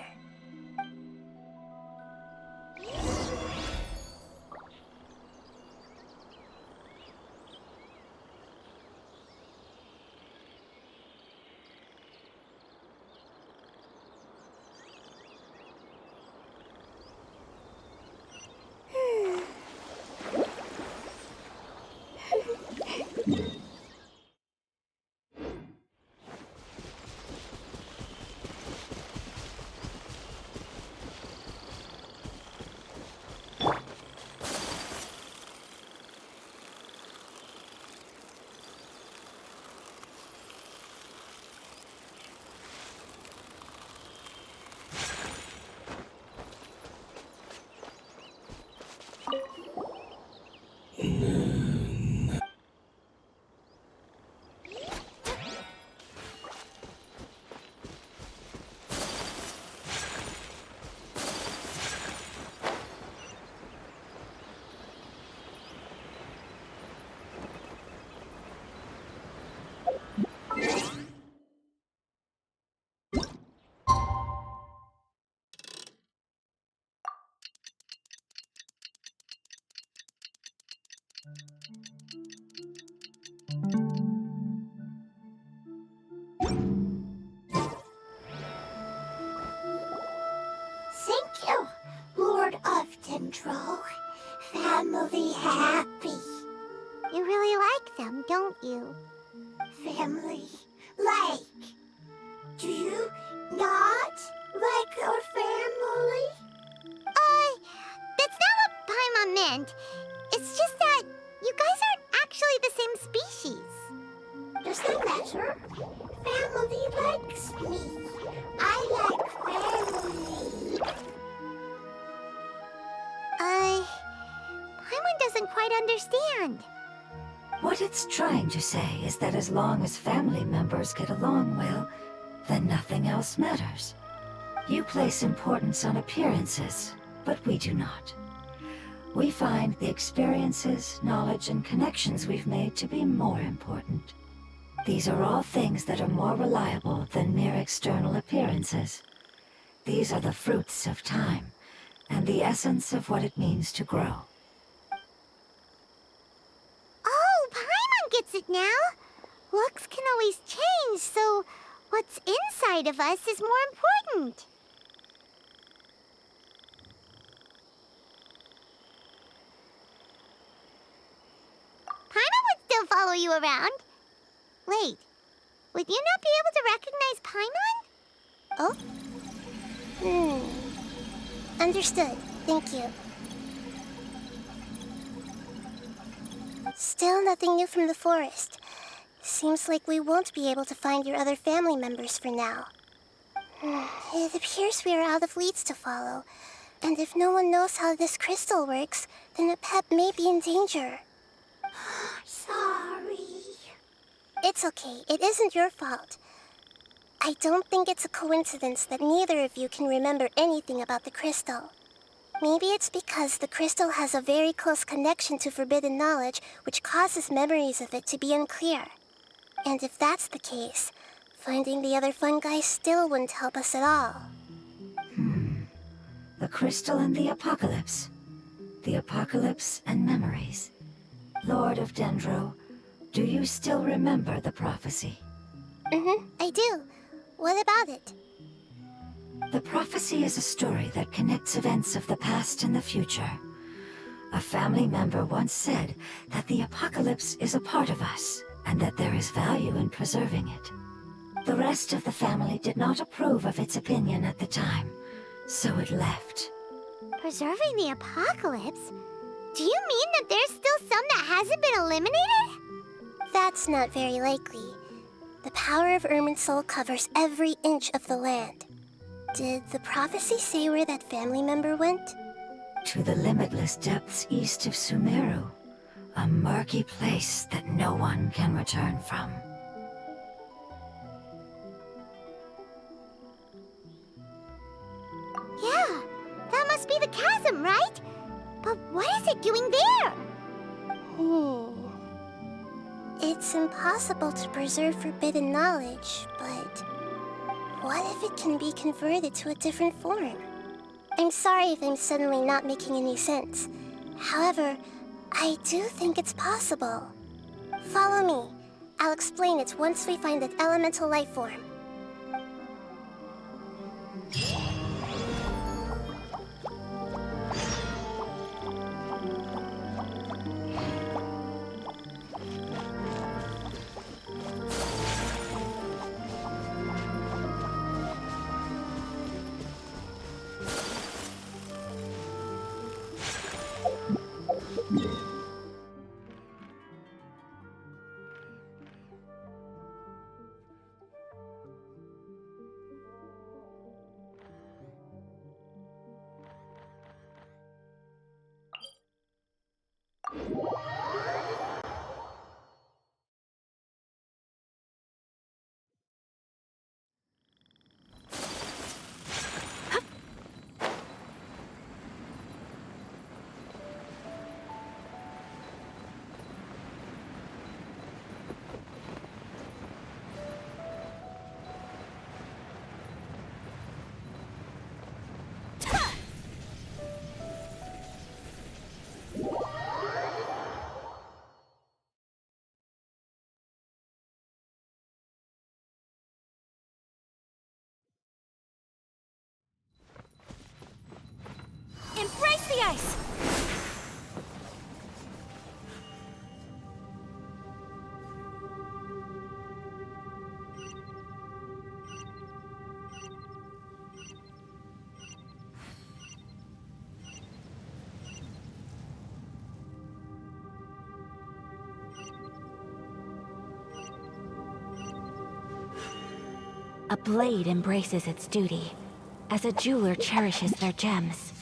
Thank you, Lord of Dendro. Family happy. You really like them, don't you? Family like. Do you not like your family? That's not what Paimon meant. It's just that you guys aren't actually the same species. Does that matter? Family likes me. I like family. Paimon doesn't quite understand. What it's trying to say is that as long as family members get along well, then nothing else matters. You place importance on appearances, but we do not. We find the experiences, knowledge, and connections we've made to be more important. These are all things that are more reliable than mere external appearances. These are the fruits of time, and the essence of what it means to grow. Oh, Paimon gets it now. Looks can always change, so what's inside of us is more important. Paimon would still follow you around. Wait, would you not be able to recognize Paimon? Oh? Understood. Thank you. Still nothing new from the forest. Seems like we won't be able to find your other family members for now. It appears we are out of leads to follow. And if no one knows how this crystal works, then a pet may be in danger. Sorry. It's okay. It isn't your fault. I don't think it's a coincidence that neither of you can remember anything about the crystal. Maybe it's because the crystal has a very close connection to forbidden knowledge, which causes memories of it to be unclear. And if that's the case, finding the other fungi still wouldn't help us at all. The crystal and the apocalypse. The apocalypse and memories. Lord of Dendro, do you still remember the prophecy? I do. What about it? The prophecy is a story that connects events of the past and the future. A family member once said that the apocalypse is a part of us, and that there is value in preserving it. The rest of the family did not approve of its opinion at the time, so it left. Preserving the apocalypse? Do you mean that there's still some that hasn't been eliminated? That's not very likely. The power of Irminsul covers every inch of the land. Did the prophecy say where that family member went? To the limitless depths east of Sumeru, a murky place that no one can return from. Yeah, that must be the chasm, right? But what is it doing there? It's impossible to preserve forbidden knowledge, but what if it can be converted to a different form? I'm sorry if I'm suddenly not making any sense. However, I do think it's possible. Follow me. I'll explain it once we find that elemental life form. A blade embraces its duty, as a jeweler cherishes their gems.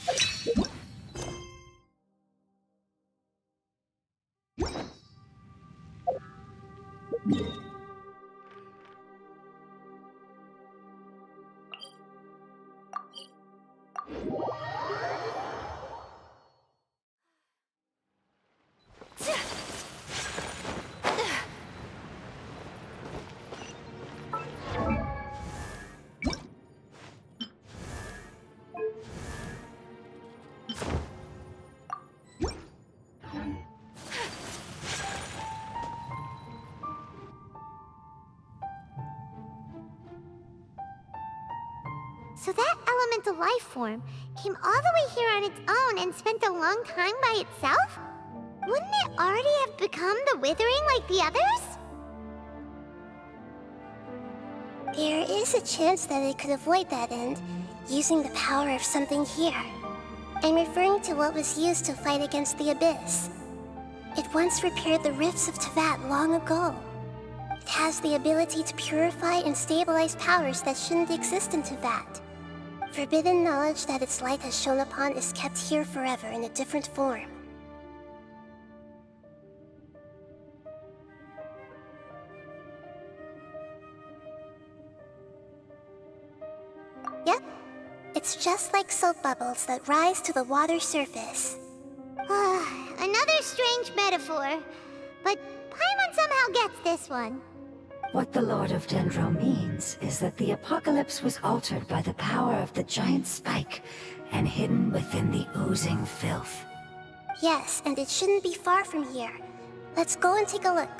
So that elemental life form came all the way here on its own and spent a long time by itself? Wouldn't it already have become the Withering like the others? There is a chance that it could avoid that end, using the power of something here. I'm referring to what was used to fight against the Abyss. It once repaired the rifts of Teyvat long ago. It has the ability to purify and stabilize powers that shouldn't exist in Teyvat. Forbidden knowledge that its light has shone upon is kept here forever in a different form. Yep. It's just like soap bubbles that rise to the water surface. Another strange metaphor. But Paimon somehow gets this one. What the Lord of Dendro means is that the apocalypse was altered by the power of the giant spike and hidden within the oozing filth. Yes, and it shouldn't be far from here. Let's go and take a look.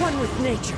One with nature.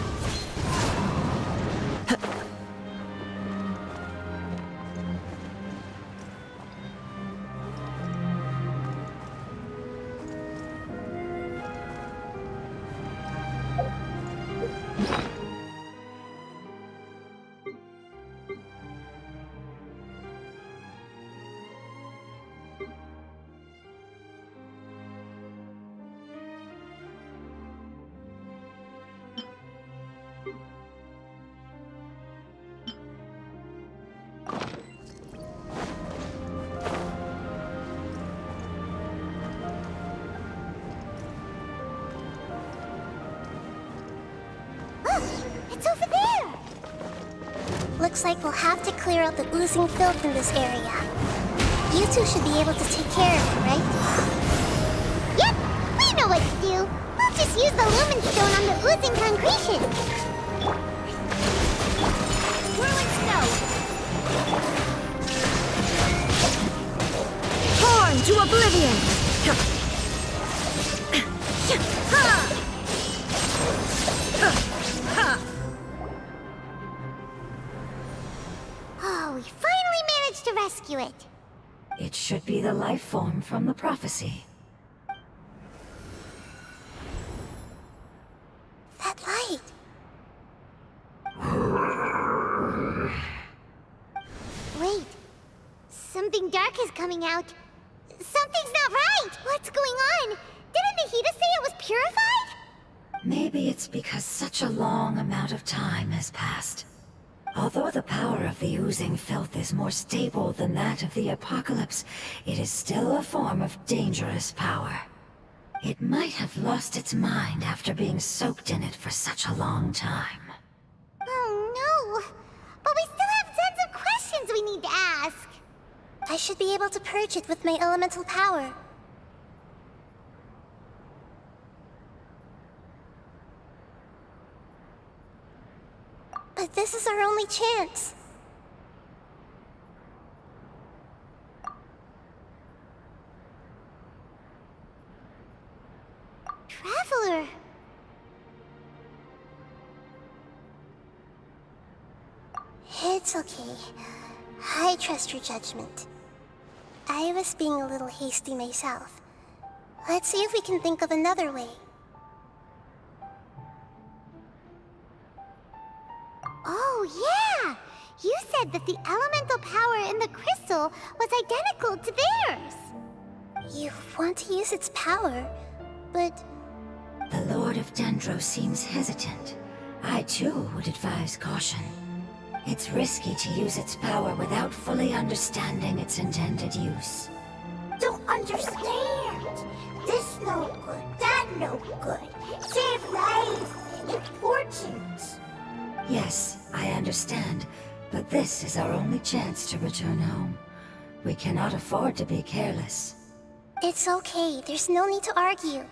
It's over there! Looks like we'll have to clear out the oozing filth in this area. You two should be able to take care of it, right? Yep, we know what to do. We'll just use the lumen stone on the oozing concretion. Whirling snow! Torn to oblivion! Oh, we finally managed to rescue it. It should be the life form from the prophecy. That light! Wait, something dark is coming out. Something's not right! What's going on? Didn't Nahida say it was purified? Maybe it's because such a long amount of time has passed. Although the power of the oozing filth is more stable than that of the apocalypse, it is still a form of dangerous power. It might have lost its mind after being soaked in it for such a long time. Oh no! But we still have tons of questions we need to ask! I should be able to purge it with my elemental power. But this is our only chance. Traveler! It's okay. I trust your judgment. I was being a little hasty myself. Let's see if we can think of another way. Oh yeah! You said that the elemental power in the crystal was identical to theirs! You want to use its power, but... The Lord of Dendro seems hesitant. I too would advise caution. It's risky to use its power without fully understanding its intended use. Don't understand. This no good, that no good. Save lives, important. Yes, I understand, but this is our only chance to return home. We cannot afford to be careless. It's okay, there's no need to argue.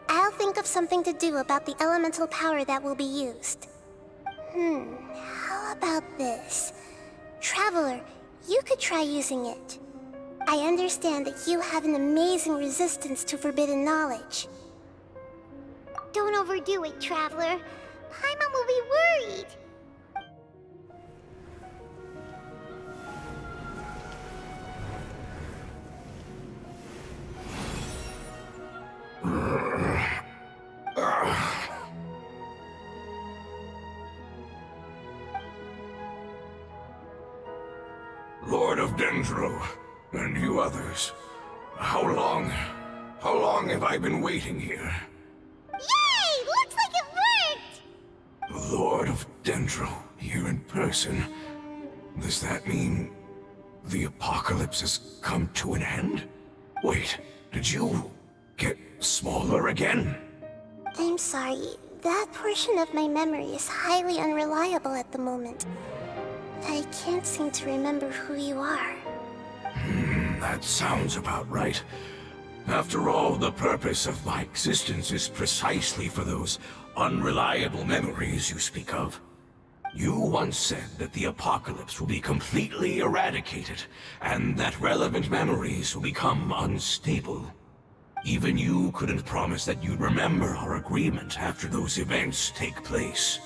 I'll think of something to do about the elemental power that will be used. How about this? Traveler, you could try using it. I understand that you have an amazing resistance to forbidden knowledge. Don't overdo it, Traveler. Paimon will be worried. Lord of Dendro, and you others, how long have I been waiting here? Yay! Looks like it worked! Lord of Dendro, here in person. Does that mean the apocalypse has come to an end? Wait, did you get smaller again? I'm sorry, that portion of my memory is highly unreliable at the moment. I can't seem to remember who you are. That sounds about right. After all, the purpose of my existence is precisely for those unreliable memories you speak of. You once said that the apocalypse will be completely eradicated, and that relevant memories will become unstable. Even you couldn't promise that you'd remember our agreement after those events take place.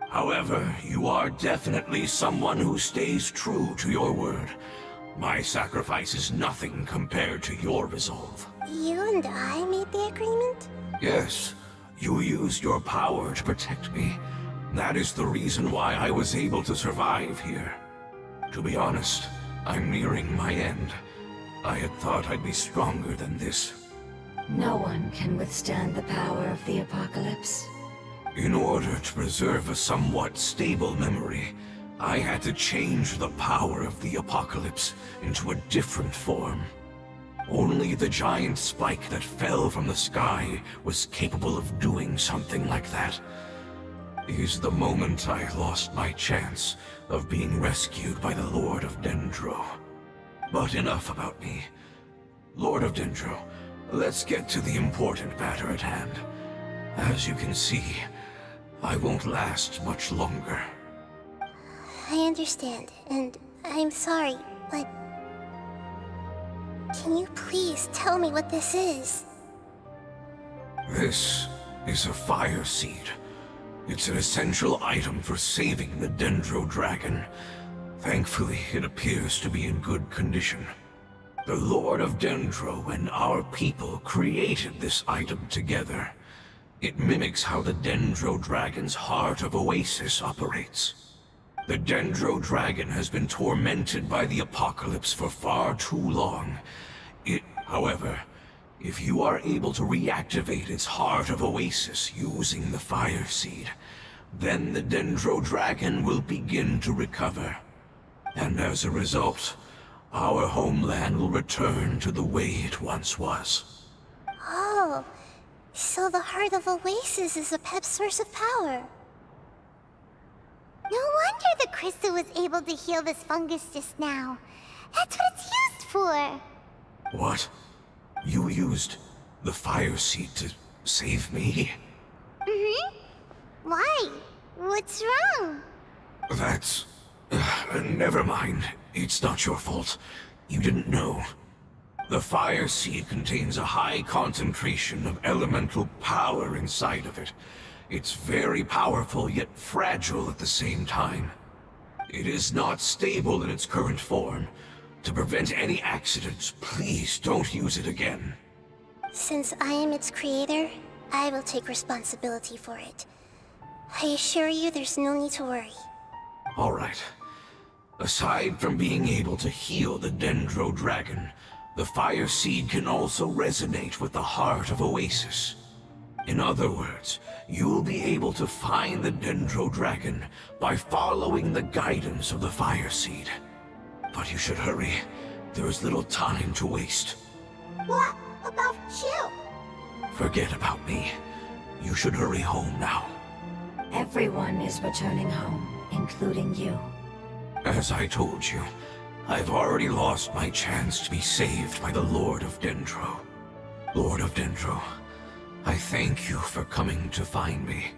However, you are definitely someone who stays true to your word. My sacrifice is nothing compared to your resolve. You and I made the agreement? Yes, you used your power to protect me. That is the reason why I was able to survive here. To be honest, I'm nearing my end. I had thought I'd be stronger than this. No one can withstand the power of the apocalypse. In order to preserve a somewhat stable memory, I had to change the power of the apocalypse into a different form. Only the giant spike that fell from the sky was capable of doing something like that. Is the moment I lost my chance of being rescued by the Lord of Dendro. But enough about me. Lord of Dendro, let's get to the important matter at hand. As you can see, I won't last much longer. I understand, and I'm sorry, but... Can you please tell me what this is? This is a fire seed. It's an essential item for saving the Dendro Dragon. Thankfully, it appears to be in good condition. The Lord of Dendro and our people created this item together. It mimics how the Dendro Dragon's Heart of Oasis operates. The Dendro Dragon has been tormented by the apocalypse for far too long. However, if you are able to reactivate its Heart of Oasis using the Fire Seed, then the Dendro Dragon will begin to recover. And as a result, our homeland will return to the way it once was. Oh, so the heart of Oasis is a pep source of power. No wonder the crystal was able to heal this fungus just now. That's what it's used for. What? You used the fire seed to save me? Mm-hmm. Why? What's wrong? That's... never mind. It's not your fault. You didn't know. The fire seed contains a high concentration of elemental power inside of it. It's very powerful, yet fragile at the same time. It is not stable in its current form. To prevent any accidents, please don't use it again. Since I am its creator, I will take responsibility for it. I assure you there's no need to worry. All right. Aside from being able to heal the Dendro Dragon, the fire seed can also resonate with the heart of Oasis. In other words, you'll be able to find the Dendro Dragon by following the guidance of the fire seed. But you should hurry. There is little time to waste. What about you? Forget about me. You should hurry home now. Everyone is returning home, including you. As I told you, I've already lost my chance to be saved by the Lord of Dendro. Lord of Dendro, I thank you for coming to find me,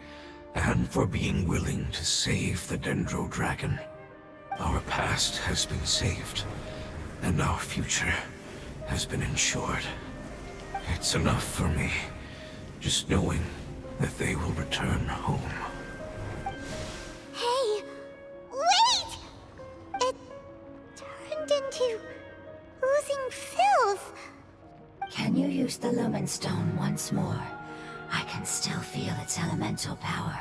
and for being willing to save the Dendro Dragon. Our past has been saved, and our future has been ensured. It's enough for me, just knowing that they will return home. Hey, wait! It turned into oozing filth. Can you use the Lumen Stone once more? I can still feel its elemental power.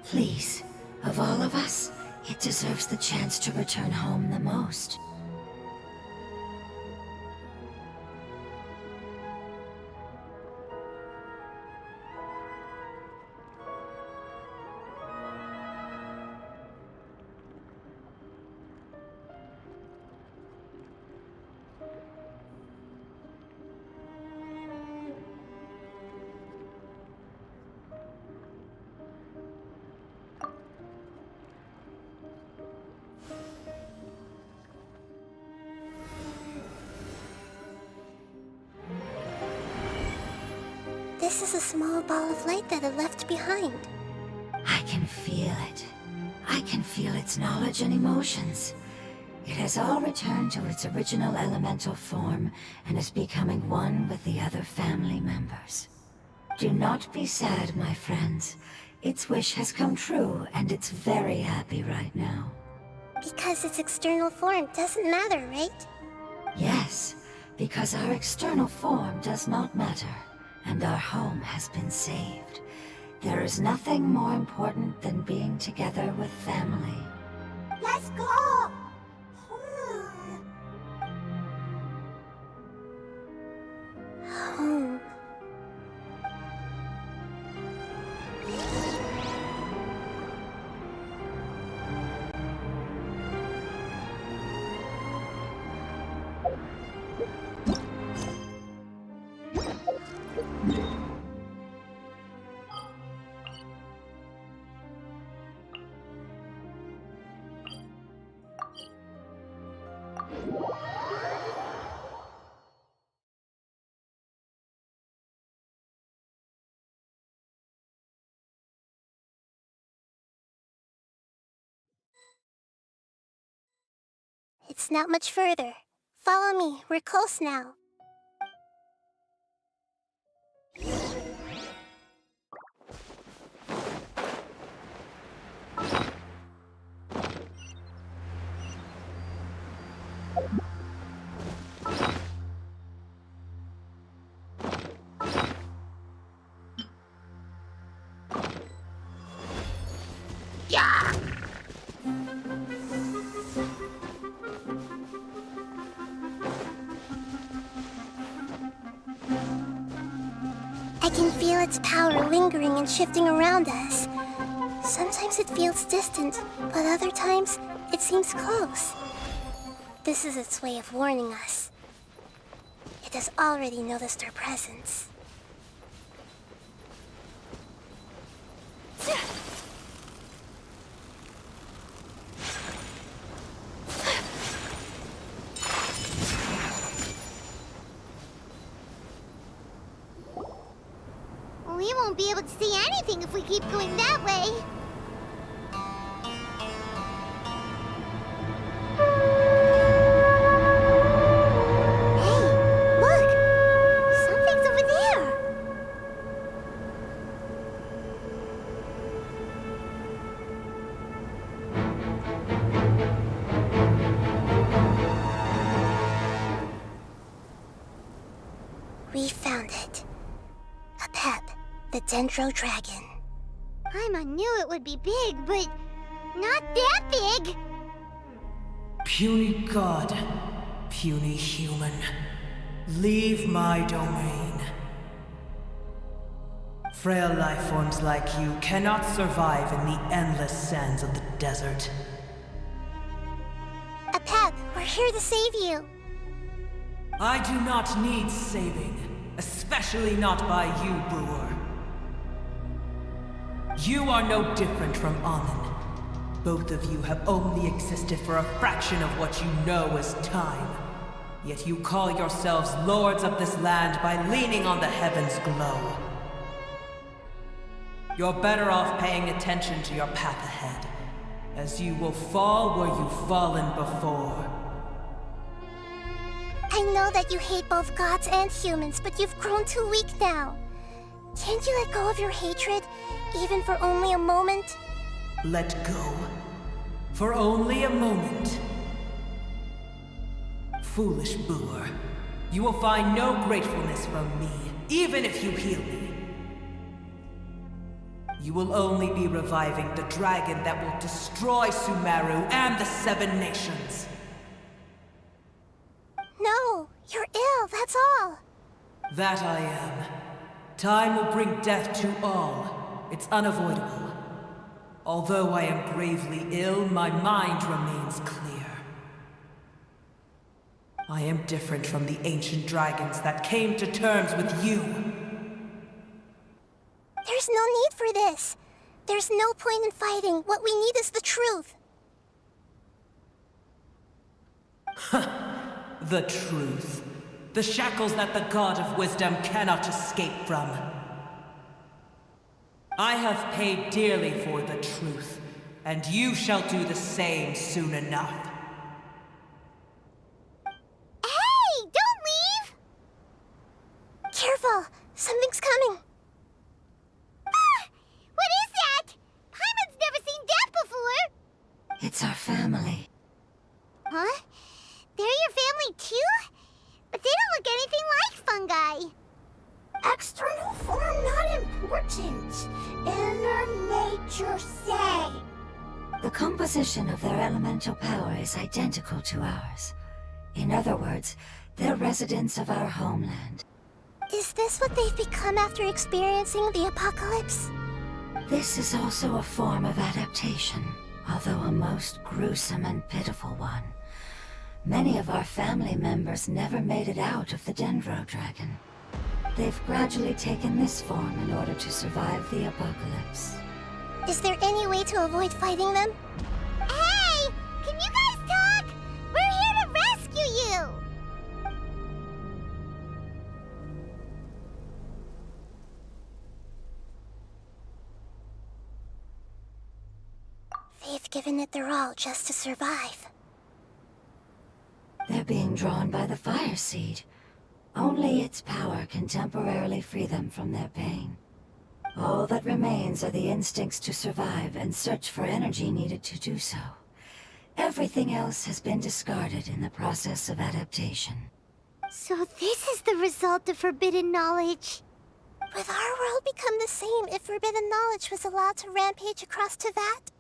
Please, of all of us, it deserves the chance to return home the most. This is a small ball of light that it left behind. I can feel it. I can feel its knowledge and emotions. It has all returned to its original elemental form and is becoming one with the other family members. Do not be sad, my friends. Its wish has come true, and it's very happy right now. Because its external form doesn't matter, right? Yes, because our external form does not matter, and our home has been saved. There is nothing more important than being together with family. Let's go! Home. It's not much further. Follow me, we're close now. I can feel its power lingering and shifting around us. Sometimes Sometimes it feels distant, but other times it seems close. This is its way of warning us. It has already noticed our presence. We won't be able to see anything if we keep going that way. Hey, look! Something's over there! We found it. A pep, the Dendro Dragon. Paimon knew it would be big, but not that big! Puny god, puny human, leave my domain. Frail life forms like you cannot survive in the endless sands of the desert. A pep, we're here to save you. I do not need saving, especially not by you, brewer. You are no different from Amun. Both of you have only existed for a fraction of what you know as time. Yet you call yourselves lords of this land by leaning on the heavens' glow. You're better off paying attention to your path ahead, as you will fall where you've fallen before. I know that you hate both gods and humans, but you've grown too weak now. Can't you let go of your hatred, even for only a moment? Let go? For only a moment? Foolish boor. You will find no gratefulness from me, even if you heal me. You will only be reviving the dragon that will destroy Sumeru and the Seven Nations. No, you're ill, that's all. That I am. Time will bring death to all. It's unavoidable. Although I am gravely ill, my mind remains clear. I am different from the ancient dragons that came to terms with you. There's no need for this. There's no point in fighting. What we need is the truth. The truth. The shackles that the God of Wisdom cannot escape from. I have paid dearly for the truth, and you shall do the same soon enough. Hey! Don't leave! Careful! Something's coming! Ah! What is that? Paimon's never seen that before! It's our family. Huh? They're your family too? But they don't look anything like fungi. External form not important. Inner nature say. The composition of their elemental power is identical to ours. In other words, they're residents of our homeland. Is this what they've become after experiencing the apocalypse? This is also a form of adaptation, although a most gruesome and pitiful one. Many of our family members never made it out of the Dendro Dragon. They've gradually taken this form in order to survive the apocalypse. Is there any way to avoid fighting them? Hey! Can you guys talk? We're here to rescue you! They've given it their all just to survive. They're being drawn by the fire seed. Only its power can temporarily free them from their pain. All that remains are the instincts to survive and search for energy needed to do so. Everything else has been discarded in the process of adaptation. So this is the result of forbidden knowledge. Would our world become the same if forbidden knowledge was allowed to rampage across Tevat?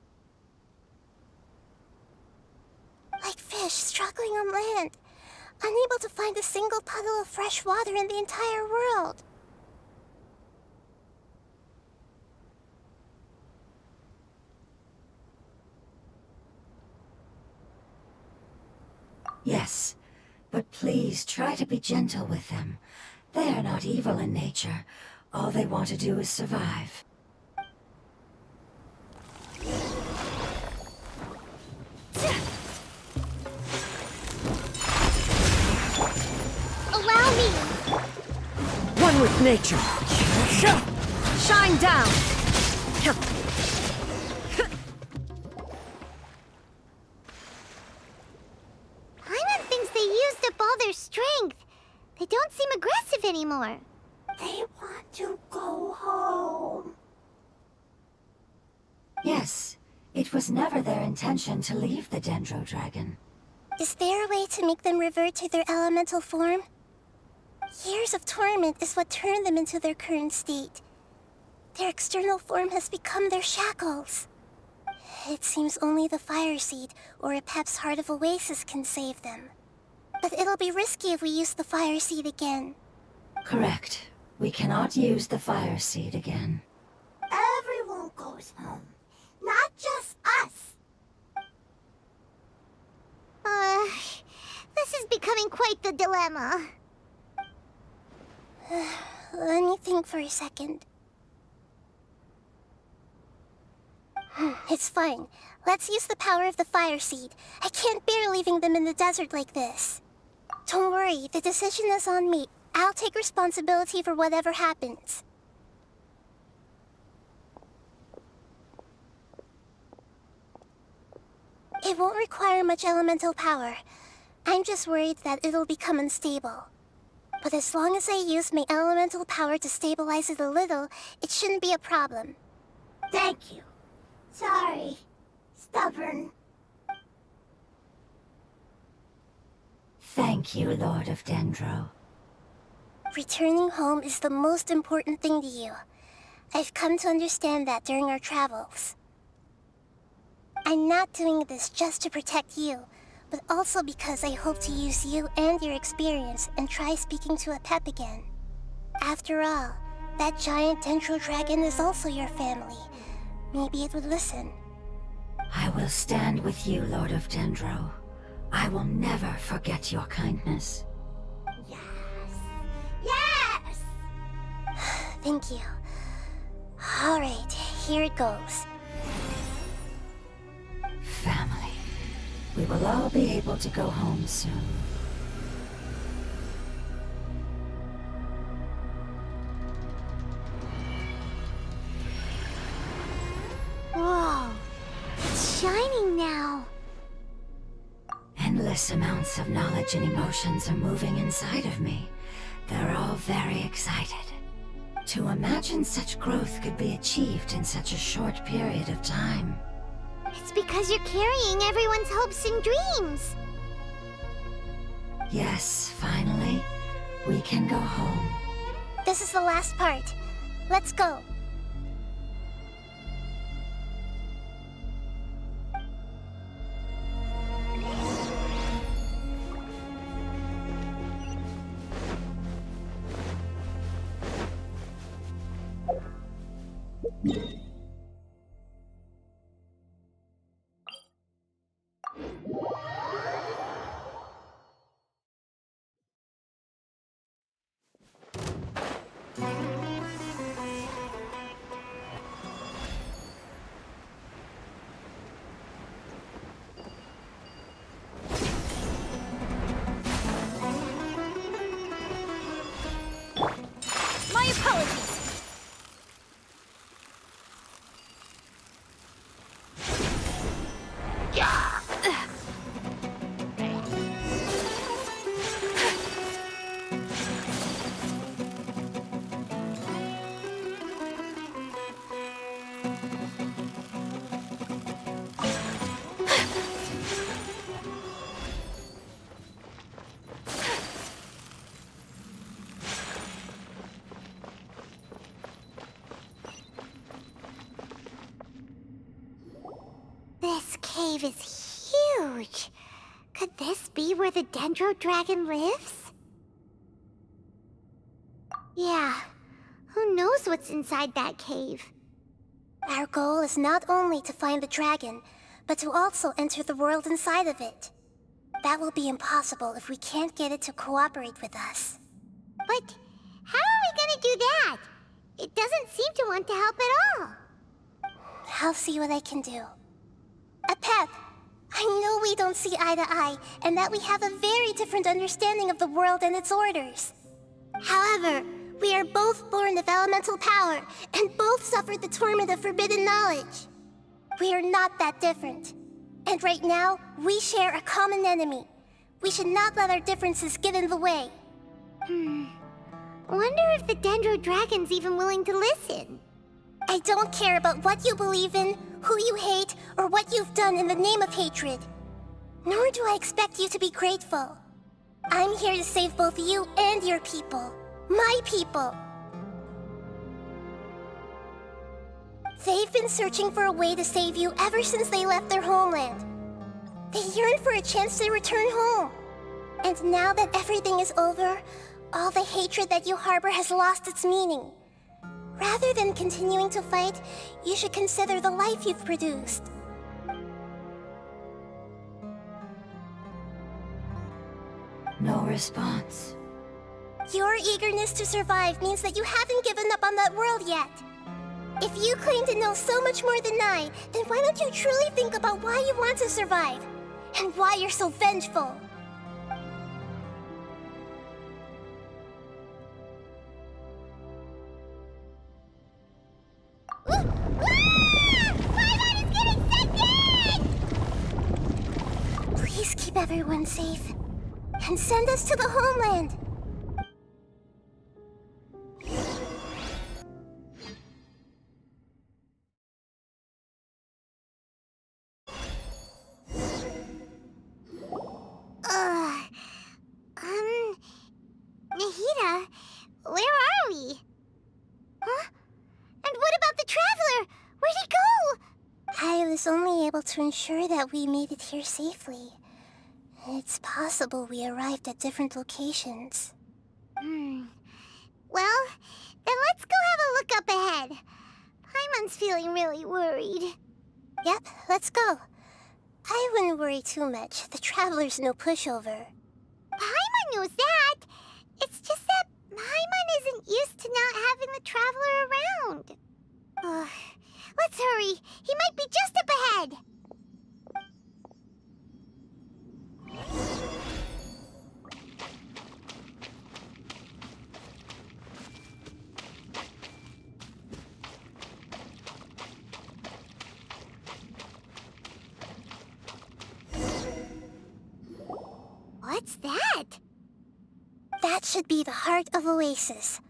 Like fish struggling on land, unable to find a single puddle of fresh water in the entire world. Yes, but please try to be gentle with them. They are not evil in nature. All they want to do is survive. Allow me! One with nature. Shine down! Paimon thinks they used up all their strength. They don't seem aggressive anymore. They want to go home. Yes, it was never their intention to leave the Dendro Dragon. Is there a way to make them revert to their elemental form? Years of torment is what turned them into their current state. Their external form has become their shackles. It seems only the Fire Seed or a Pep's Heart of Oasis can save them. But it'll be risky if we use the Fire Seed again. Correct. We cannot use the Fire Seed again. Everyone goes home, not just us. This is becoming quite the dilemma. Let me think for a second. It's fine. Let's use the power of the Fire Seed. I can't bear leaving them in the desert like this. Don't worry, the decision is on me. I'll take responsibility for whatever happens. It won't require much elemental power. I'm just worried that it'll become unstable. But as long as I use my elemental power to stabilize it a little, it shouldn't be a problem. Thank you. Sorry. Stubborn. Thank you, Lord of Dendro. Returning home is the most important thing to you. I've come to understand that during our travels. I'm not doing this just to protect you, but also because I hope to use you and your experience and try speaking to a Pep again. After all, that giant Dendro Dragon is also your family. Maybe it would listen. I will stand with you, Lord of Dendro. I will never forget your kindness. Yes! Thank you. Alright, here it goes. Family. We will all be able to go home soon. Whoa. It's shining now. Endless amounts of knowledge and emotions are moving inside of me. They're all very excited. To imagine such growth could be achieved in such a short period of time. It's because you're carrying everyone's hopes and dreams. Yes, finally, we can go home. This is the last part. Let's go. My apologies. This cave is huge. Could this be where the Dendro Dragon lives? Yeah. Who knows what's inside that cave? Our goal is not only to find the dragon, but to also enter the world inside of it. That will be impossible if we can't get it to cooperate with us. But how are we gonna do that? It doesn't seem to want to help at all. I'll see what I can do. Apep, I know we don't see eye to eye, and that we have a very different understanding of the world and its orders. However, we are both born of elemental power, and both suffered the torment of forbidden knowledge. We are not that different. And right now, we share a common enemy. We should not let our differences get in the way. Wonder if the Dendro Dragon's even willing to listen. I don't care about what you believe in, who you hate, or what you've done in the name of hatred. Nor do I expect you to be grateful. I'm here to save both you and your people. My people. They've been searching for a way to save you ever since they left their homeland. They yearn for a chance to return home. And now that everything is over, all the hatred that you harbor has lost its meaning. Rather than continuing to fight, you should consider the life you've produced. No response. Your eagerness to survive means that you haven't given up on that world yet. If you claim to know so much more than I, then why don't you truly think about why you want to survive? And why you're so vengeful? Please keep everyone safe. And send us to the homeland. Nahida, where are we? Huh? And what about the Traveler? Where'd he go? I was only able to ensure that we made it here safely. It's possible we arrived at different locations. Well, then let's go have a look up ahead. Paimon's feeling really worried. Yep, let's go. I wouldn't worry too much. The Traveler's no pushover. Paimon knows that. It's just that Paimon isn't used to not having the Traveler around. Let's hurry. He might be just up ahead. What's that? That should be the heart of Oasis.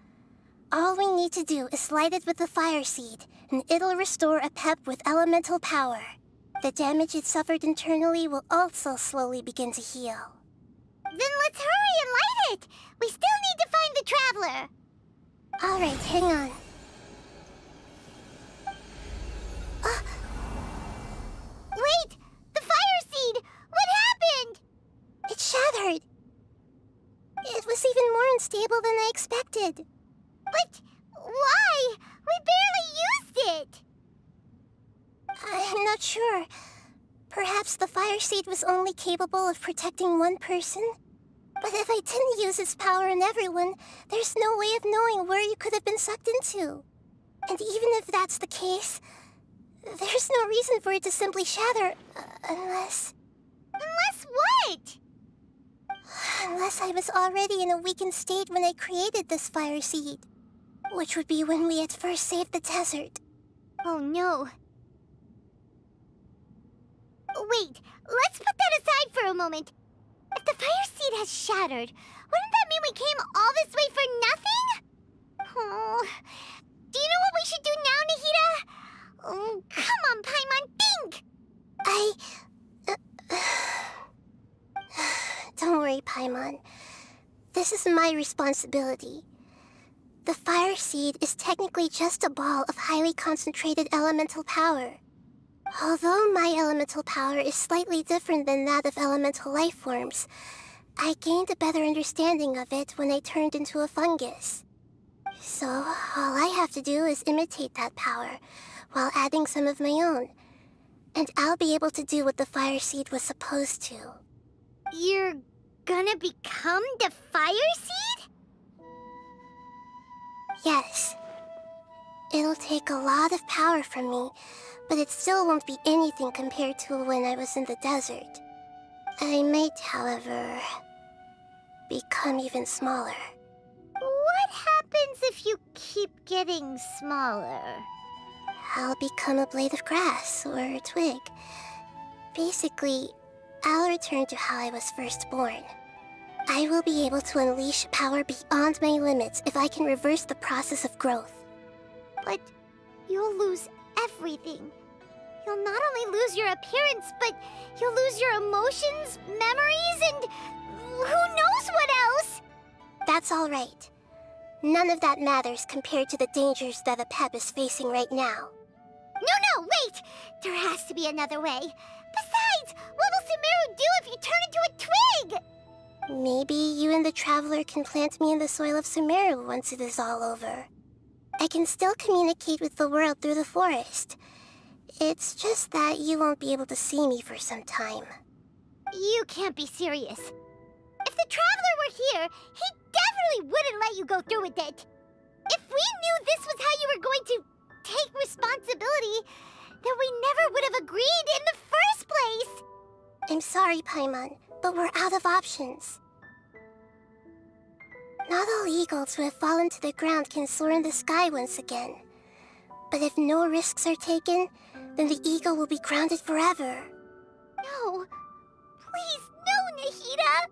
All we need to do is light it with the fire seed, and it'll restore Apep with elemental power. The damage it suffered internally will also slowly begin to heal. Then let's hurry and light it! We still need to find the Traveler! Alright, hang on. Wait! The fire seed! What happened? It shattered! It was even more unstable than I expected. But why? We barely used it! I'm not sure. Perhaps the fire seed was only capable of protecting one person? But if I didn't use its power on everyone, there's no way of knowing where you could have been sucked into. And even if that's the case, there's no reason for it to simply shatter, unless... Unless what? Unless I was already in a weakened state when I created this fire seed. Which would be when we had first saved the desert. Oh no. Wait, let's put that aside for a moment. If the fire seed has shattered, wouldn't that mean we came all this way for nothing? Oh, do you know what we should do now, Nahida? Oh, come on, Paimon, think! Don't worry, Paimon. This is my responsibility. The fire seed is technically just a ball of highly concentrated elemental power. Although my elemental power is slightly different than that of elemental life forms, I gained a better understanding of it when I turned into a fungus. So, all I have to do is imitate that power, while adding some of my own. And I'll be able to do what the fire seed was supposed to. You're gonna become the Fire Seed? Yes. It'll take a lot of power from me, but it still won't be anything compared to when I was in the desert. I might, however, become even smaller. What happens if you keep getting smaller? I'll become a blade of grass or a twig. Basically, I'll return to how I was first born. I will be able to unleash power beyond my limits if I can reverse the process of growth. But you'll lose everything. You'll not only lose your appearance, but you'll lose your emotions, memories, and who knows what else? That's all right. None of that matters compared to the dangers that the Pep is facing right now. No, wait! There has to be another way. Besides, what will Sumeru do if you turn into a twig? Maybe you and the Traveler can plant me in the soil of Sumeru once it is all over. I can still communicate with the world through the forest. It's just that you won't be able to see me for some time. You can't be serious. If the Traveler were here, he definitely wouldn't let you go through with it. If we knew this was how you were going to take responsibility, then we never would have agreed in the first place. I'm sorry, Paimon, but we're out of options. Not all eagles who have fallen to the ground can soar in the sky once again. But if no risks are taken, then the eagle will be grounded forever. No. Please, no, Nahida!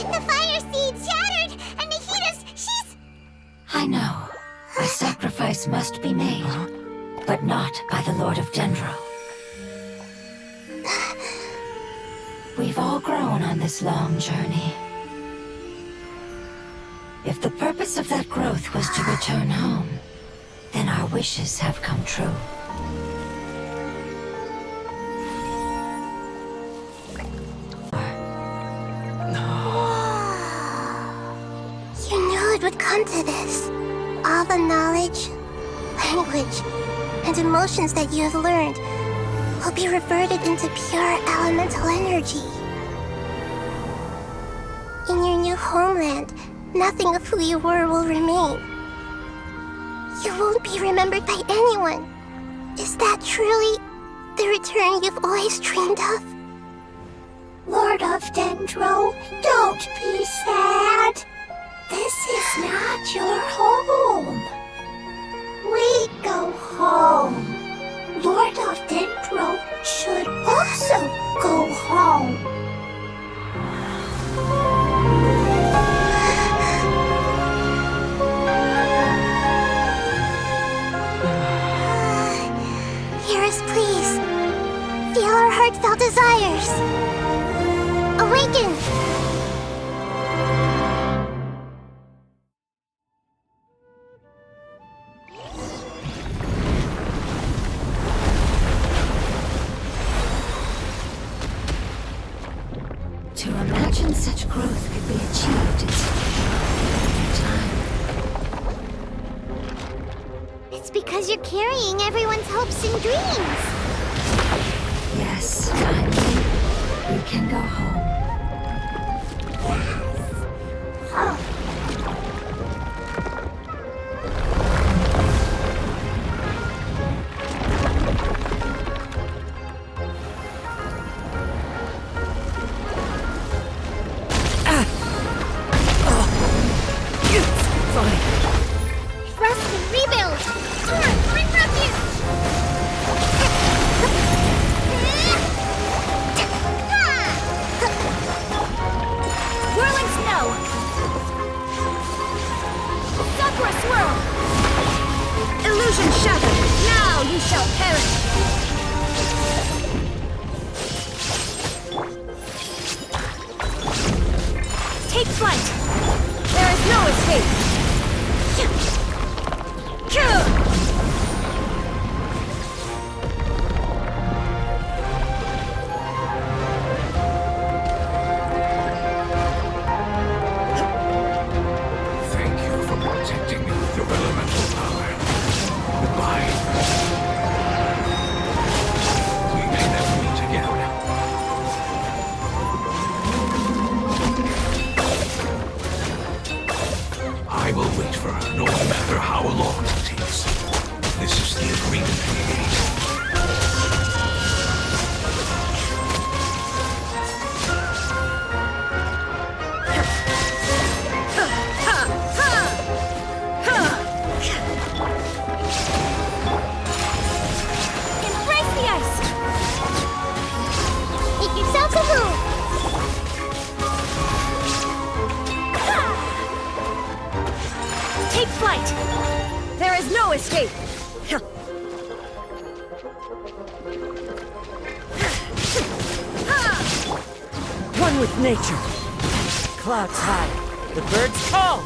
The Fire Seed shattered, and she's... I know. A sacrifice must be made, but not by the Lord of Dendro. We've all grown on this long journey. If the purpose of that growth was to return home, then our wishes have come true. You knew it would come to this. All the knowledge, language, and emotions that you have learned will be reverted into pure elemental energy. In your new homeland, nothing of who you were will remain. You won't be remembered by anyone. Is that truly the return you've always dreamed of? Lord of Dendro, don't be sad. This is not your home. We go home. Lord of Dendro should also go home. Hear us, please. Feel our heartfelt desires. Awaken! To imagine such growth could be achieved in such a short time. It's because you're carrying everyone's hopes and dreams. Yes, finally, we can go home. Rest and rebuild! Torrent, bring refuge! Whirling snow! Sakura swirl! Illusion shatter! Now you shall perish! Take flight! There is no escape! protecting me with your elemental power. Goodbye. We may never meet again. I will wait for her, no matter how long it takes. This is the agreement we made. Embrace the ice! Make yourself a move! Take flight! There is no escape! One with nature. Clouds high, the birds call.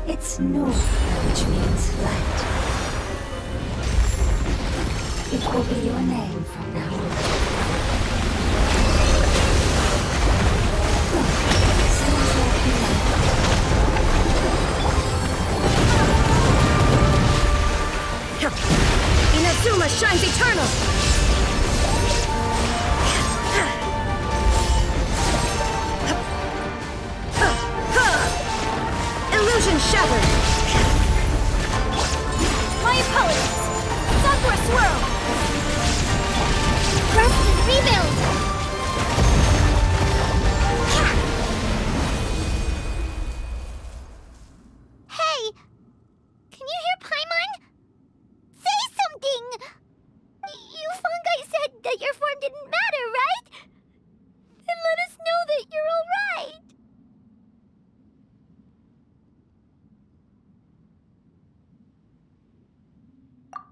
It's no, which means light. It will be your name from now on. Sounds like you Inazuma shines eternal! Illusion shattered! My apologies! Sakura swirl! Rest and rebuild! Hey! Can you hear Paimon? Say something! You fungi said that your form didn't matter, right? Then let us know that you're alright!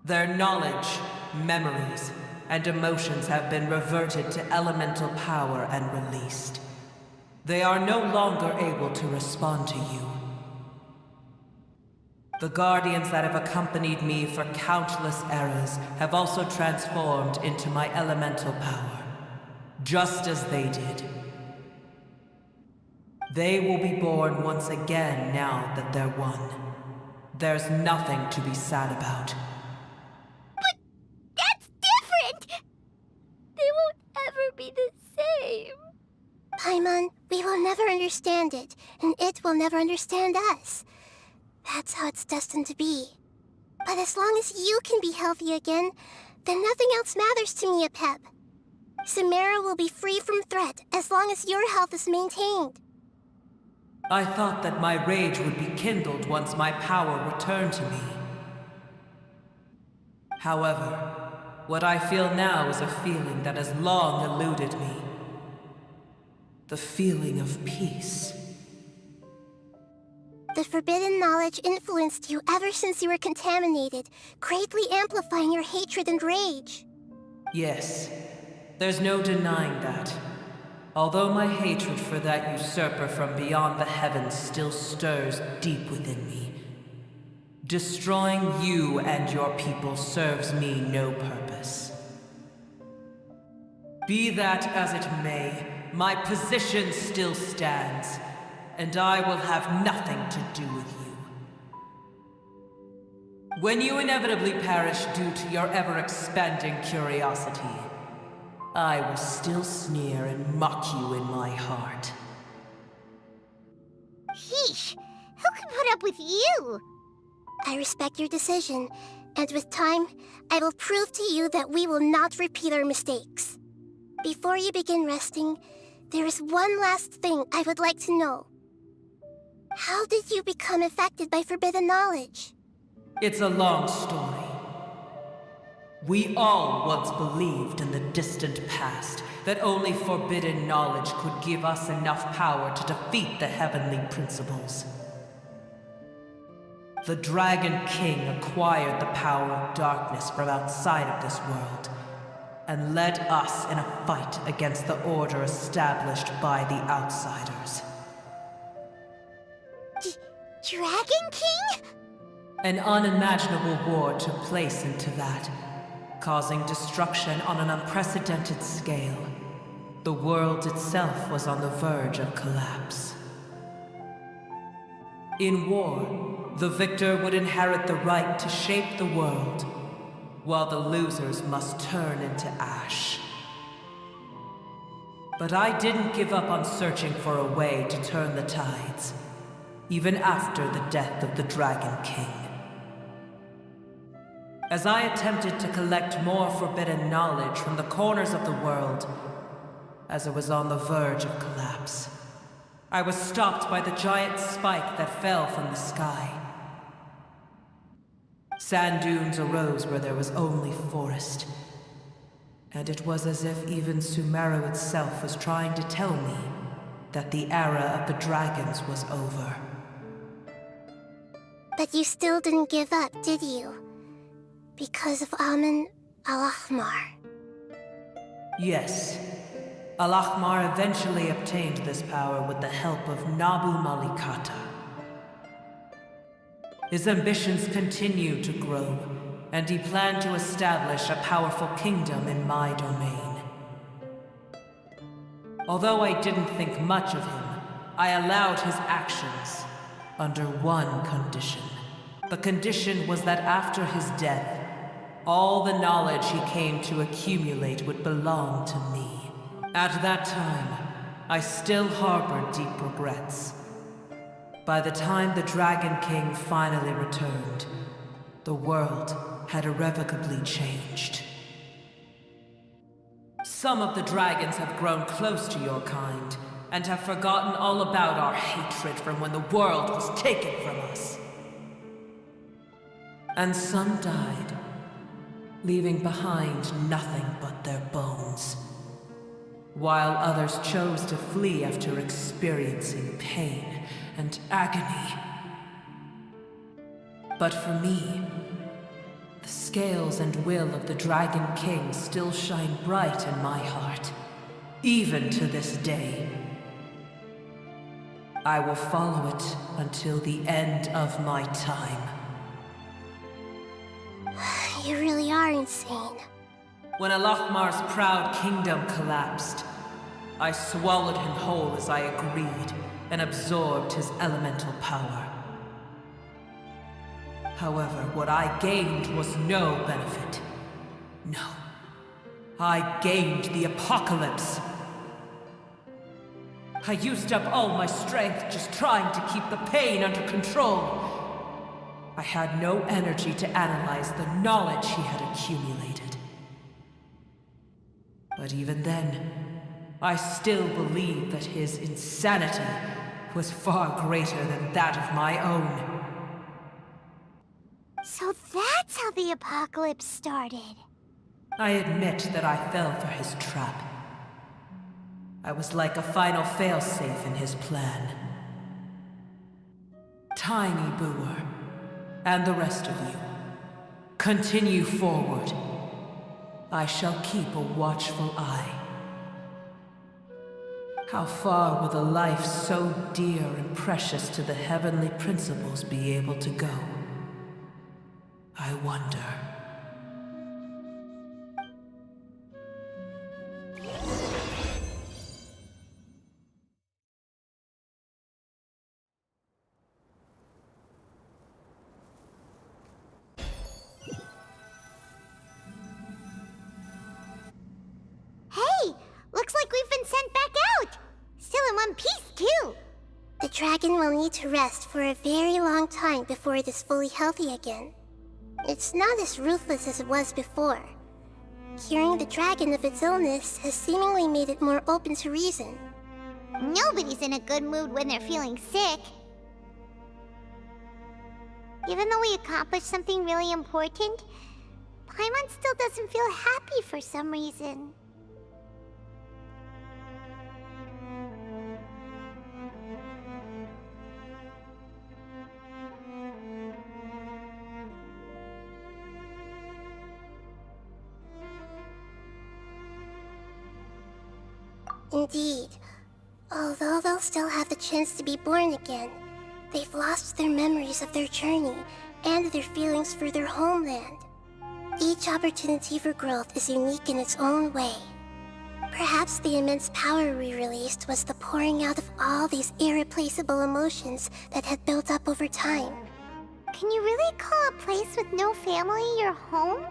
Their knowledge, memories, and emotions have been reverted to elemental power and released. They are no longer able to respond to you. The guardians that have accompanied me for countless eras have also transformed into my elemental power, just as they did. They will be born once again now that they're one. There's nothing to be sad about. They won't ever be the same. Paimon, we will never understand it, and it will never understand us. That's how it's destined to be. But as long as you can be healthy again, then nothing else matters to me, Apep. Sumeru will be free from threat as long as your health is maintained. I thought that my rage would be kindled once my power returned to me. However, what I feel now is a feeling that has long eluded me. The feeling of peace. The forbidden knowledge influenced you ever since you were contaminated, greatly amplifying your hatred and rage. Yes, there's no denying that. Although my hatred for that usurper from beyond the heavens still stirs deep within me, destroying you and your people serves me no purpose. Be that as it may, my position still stands, and I will have nothing to do with you. When you inevitably perish due to your ever-expanding curiosity, I will still sneer and mock you in my heart. Heesh! Who can put up with you? I respect your decision, and with time, I will prove to you that we will not repeat our mistakes. Before you begin resting, there is one last thing I would like to know. How did you become affected by forbidden knowledge? It's a long story. We all once believed in the distant past that only forbidden knowledge could give us enough power to defeat the heavenly principles. The Dragon King acquired the power of darkness from outside of this world, and led us in a fight against the order established by the outsiders. Dragon King? An unimaginable war took place into that, causing destruction on an unprecedented scale. The world itself was on the verge of collapse. In war, the victor would inherit the right to shape the world, while the losers must turn into ash. But I didn't give up on searching for a way to turn the tides, even after the death of the Dragon King. As I attempted to collect more forbidden knowledge from the corners of the world, as it was on the verge of collapse, I was stopped by the giant spike that fell from the sky. Sand dunes arose where there was only forest, and it was as if even Sumeru itself was trying to tell me that the era of the dragons was over. But you still didn't give up, did you? Because of Amun al-Ahmar. Yes. Al-Ahmar eventually obtained this power with the help of Nabu Malikata. His ambitions continued to grow, and he planned to establish a powerful kingdom in my domain. Although I didn't think much of him, I allowed his actions under one condition. The condition was that after his death, all the knowledge he came to accumulate would belong to me. At that time, I still harbored deep regrets. By the time the Dragon King finally returned, the world had irrevocably changed. Some of the dragons have grown close to your kind, and have forgotten all about our hatred from when the world was taken from us. And some died, leaving behind nothing but their bones, while others chose to flee after experiencing pain and agony. But for me, the scales and will of the Dragon King still shine bright in my heart, even to this day. I will follow it until the end of my time. You really are insane. When Al-Ahmar's proud kingdom collapsed, I swallowed him whole as I agreed, and absorbed his elemental power. However, what I gained was no benefit. No. I gained the apocalypse. I used up all my strength just trying to keep the pain under control. I had no energy to analyze the knowledge he had accumulated. But even then, I still believed that his insanity was far greater than that of my own. So that's how the apocalypse started. I admit that I fell for his trap. I was like a final failsafe in his plan. Tiny Booer, and the rest of you, continue forward. I shall keep a watchful eye. How far will a life so dear and precious to the heavenly principles be able to go? I wonder. Hey! Looks like we've been sent back out! Still in one piece, too! The dragon will need to rest for a very long time before it is fully healthy again. It's not as ruthless as it was before. Curing the dragon of its illness has seemingly made it more open to reason. Nobody's in a good mood when they're feeling sick. Even though we accomplished something really important, Paimon still doesn't feel happy for some reason. Indeed. Although they'll still have the chance to be born again, they've lost their memories of their journey and their feelings for their homeland. Each opportunity for growth is unique in its own way. Perhaps the immense power we released was the pouring out of all these irreplaceable emotions that had built up over time. Can you really call a place with no family your home?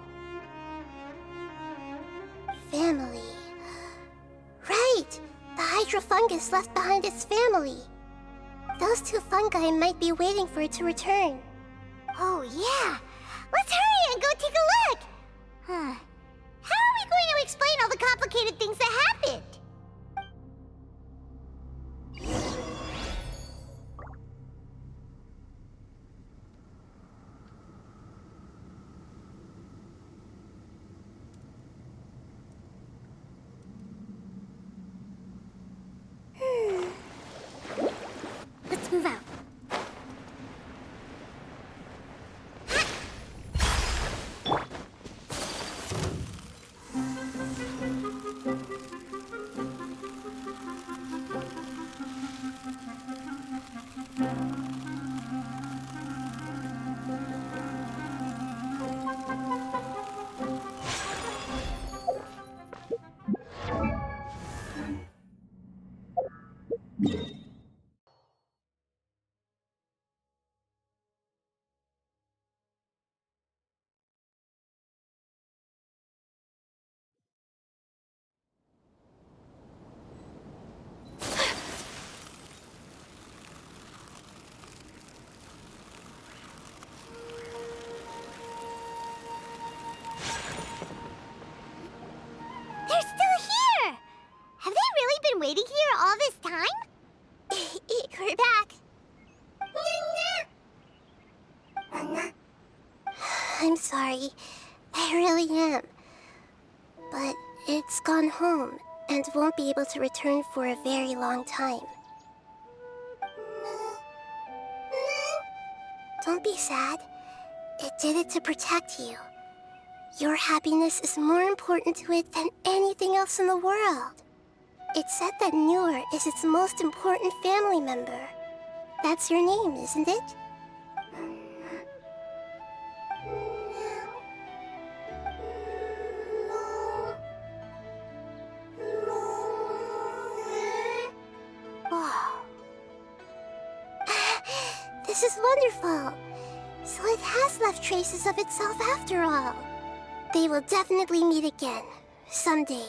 Family. Right! The hydrofungus left behind its family. Those two fungi might be waiting for it to return. Oh yeah! Let's hurry and go take a look! Huh. How are we going to explain all the complicated things that happened? Let's move out. They're still here! Have they really been waiting here all this time? We're back. I'm sorry. I really am. But it's gone home and won't be able to return for a very long time. Don't be sad. It did it to protect you. Your happiness is more important to it than anything else in the world. It's said that Noor is its most important family member. That's your name, isn't it? Wow. This is wonderful. So it has left traces of itself after all. They will definitely meet again, someday.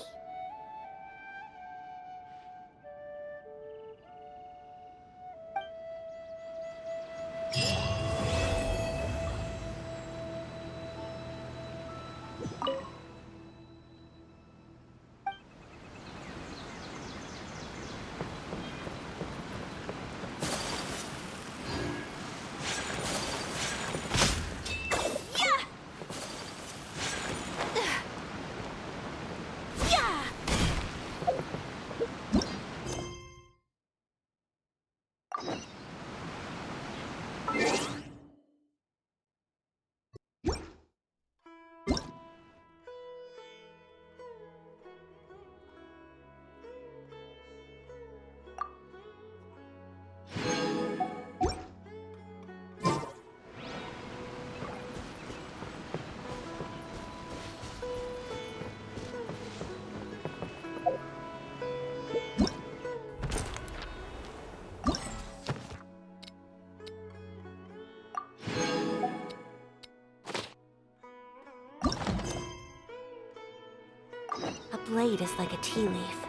A blade is like a tea leaf.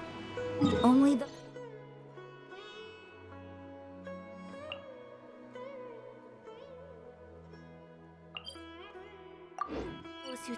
Only the... those who...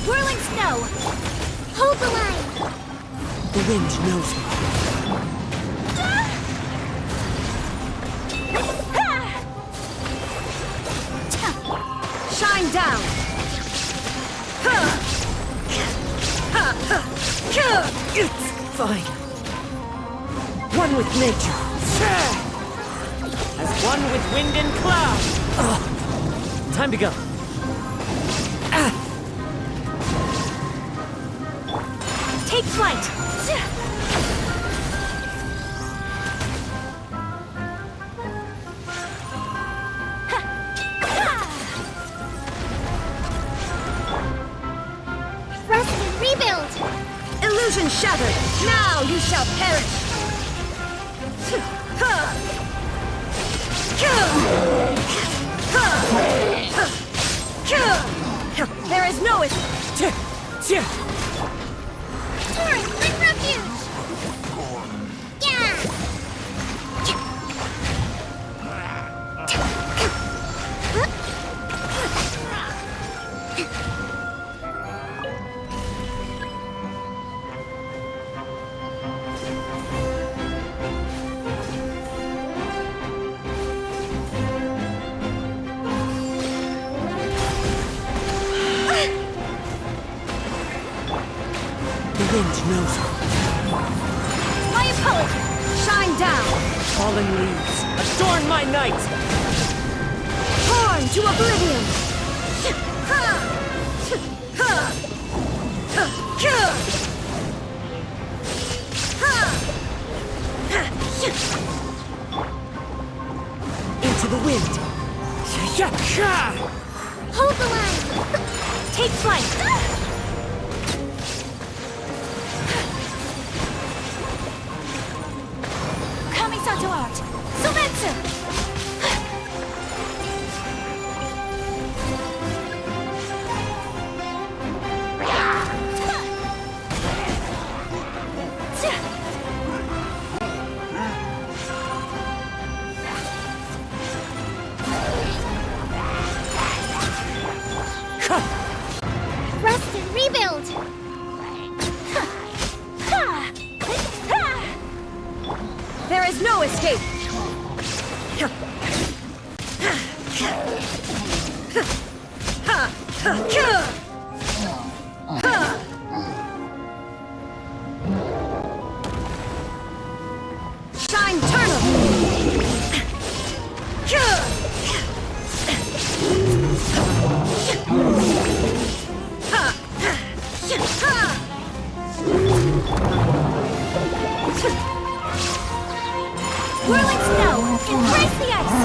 Whirling snow! Hold the line! The wind knows me. Shine down! It's fine. One with nature. As one with wind and cloud. Time to go. Take flight! Rest and rebuild! Illusion shattered! Now you shall perish! There is no escape! Quick refuge! Yeah! The wind knows me. My apology! Shine down! Fallen leaves, adorn my night! Torn to oblivion! Into the wind! Hold the line! Take flight! Kamisato art! Sumetsu! Rest and rebuild! There is no escape! Shine eternal! Whirling snow! Embrace the ice!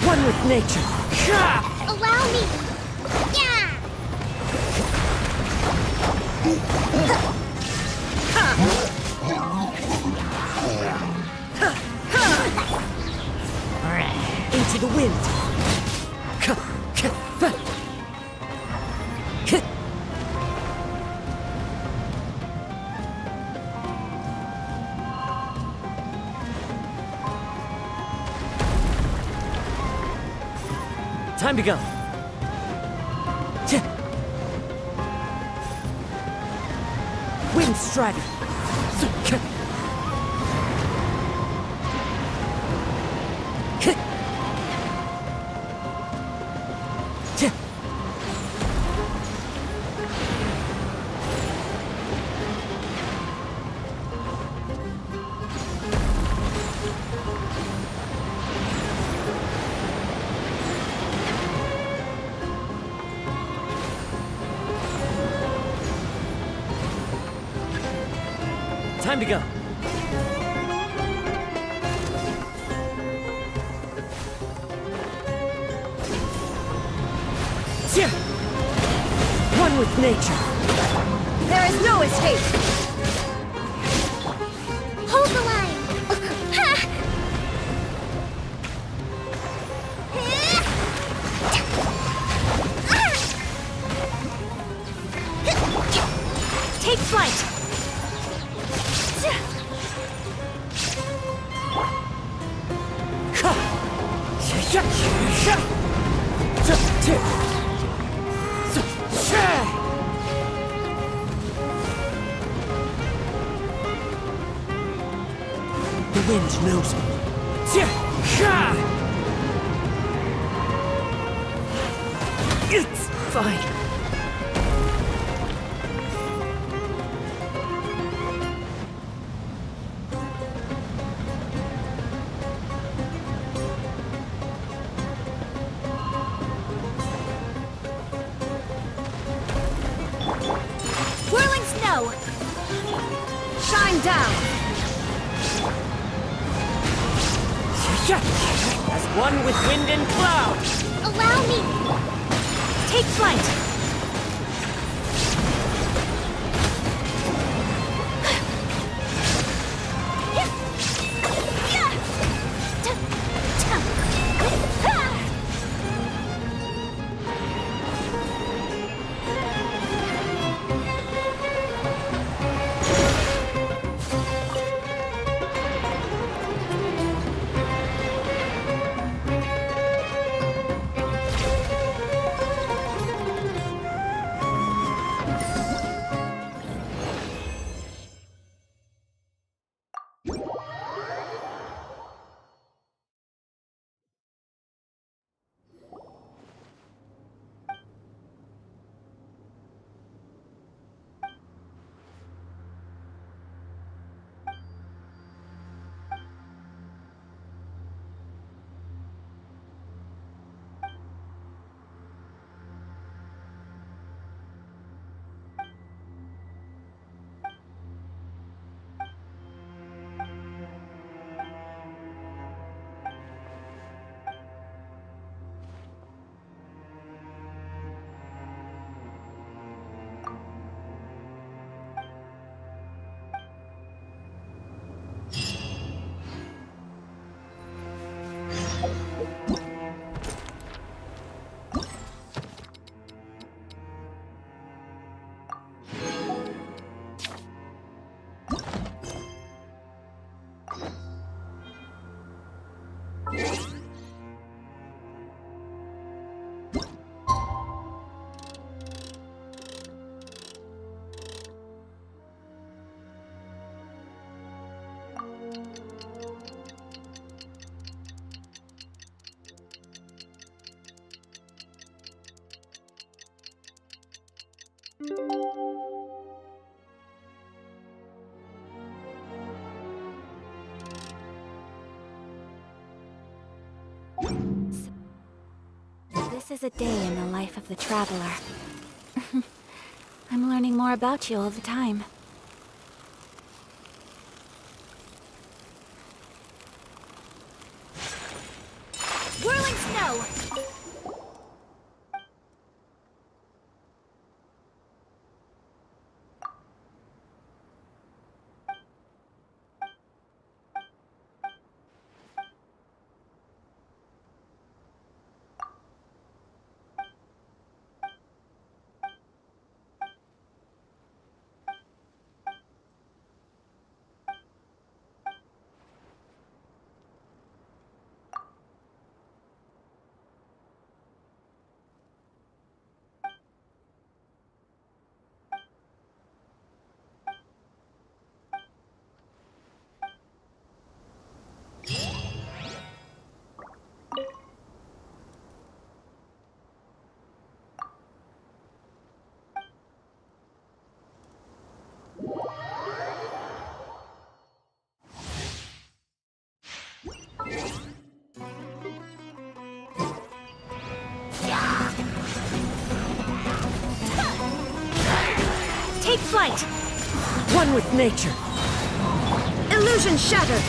One with nature. Allow me! Yeah! Into the wind. Time to go. Wind Strider. Time to go. One with nature. There is no escape. Hold the line! Take flight. The wind knows me. It's fine. Whirling snow. Shine down. As one with wind and cloud. Allow me! Take flight. This is a day in the life of the traveler. I'm learning more about you all the time. Whirling snow! Take flight! One with nature. Illusion shattered!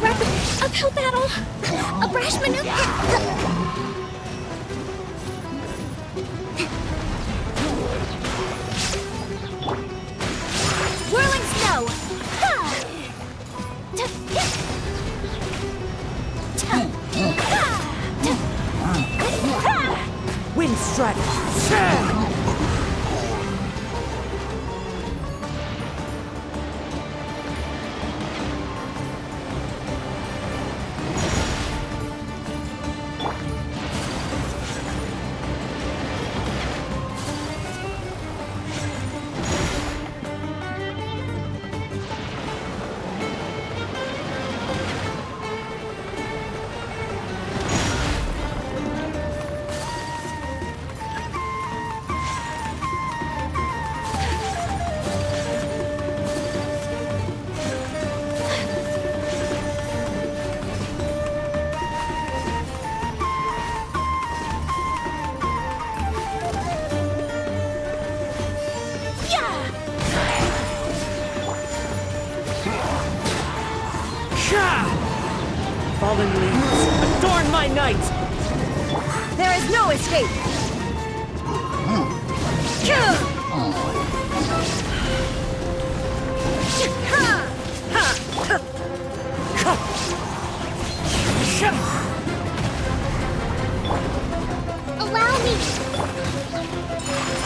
Rapid uphill battle! A brash maneuver! Whirling snow! Wind strike. Fallen leaves, adorn my night! There is no escape! Allow me!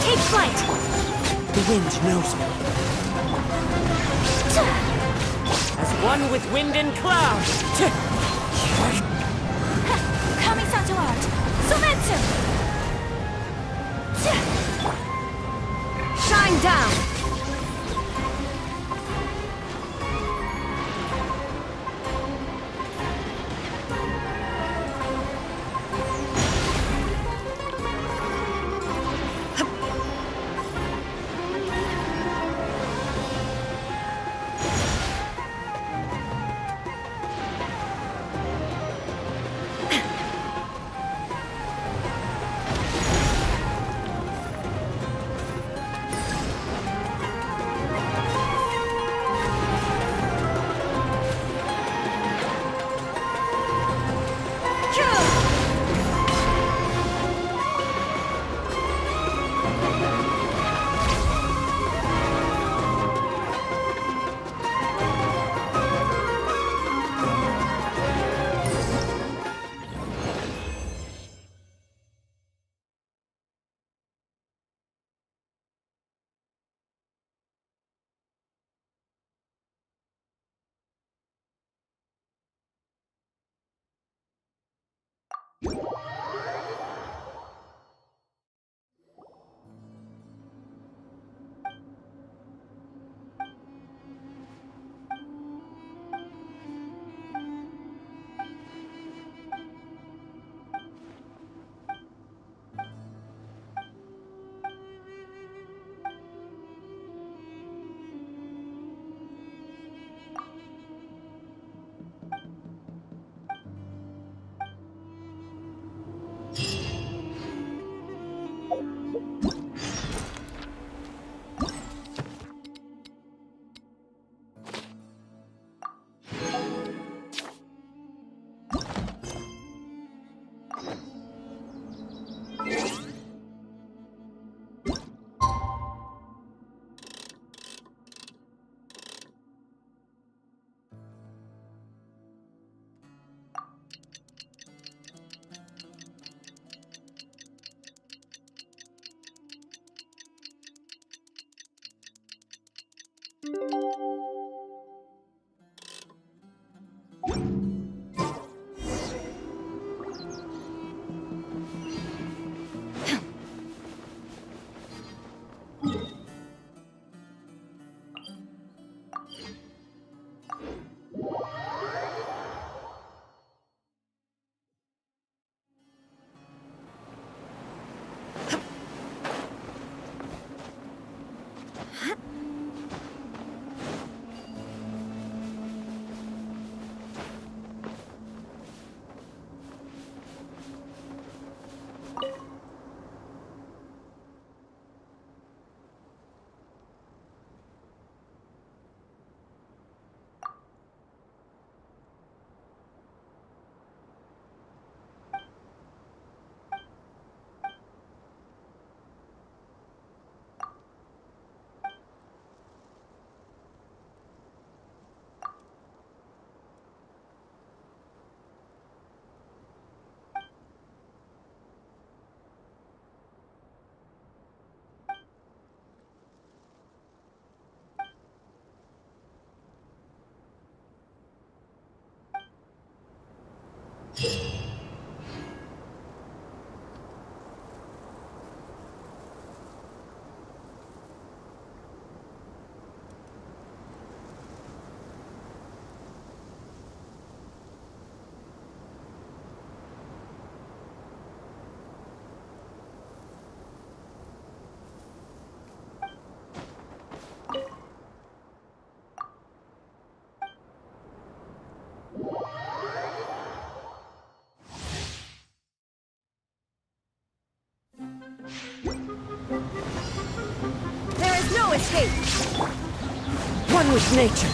Take flight! The wind knows me. As one with wind and cloud. Kami Santuart! Sumetsu! Shine down! There is no escape! One with nature.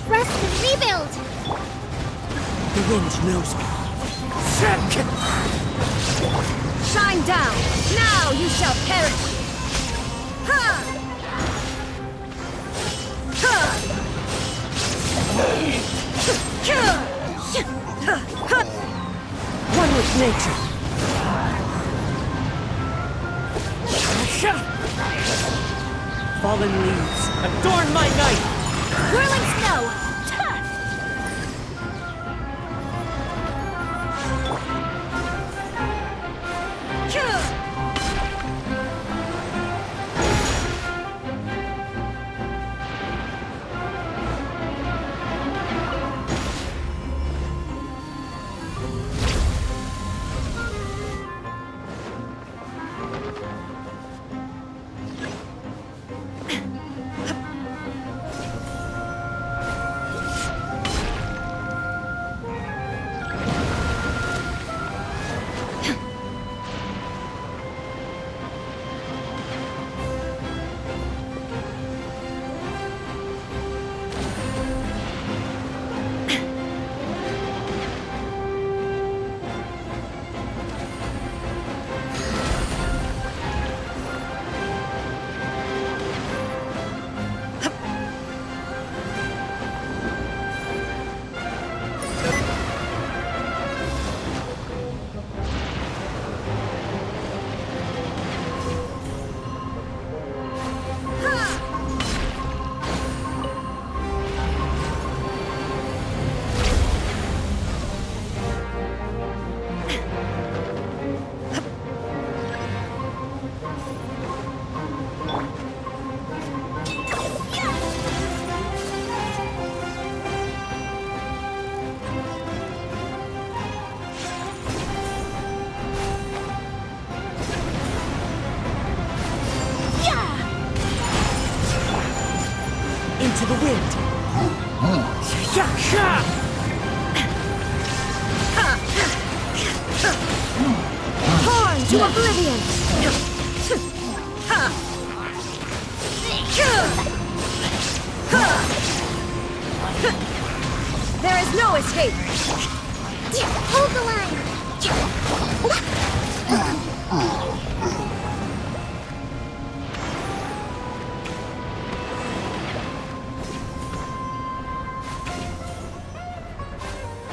Rest and rebuild! The wind knows me. Shine down! Now you shall perish! Ha! Ha! One with nature. Fallen leaves, adorn my night! Whirling snow! Into the wind. Horn to oblivion! There is no escape! Hold the line!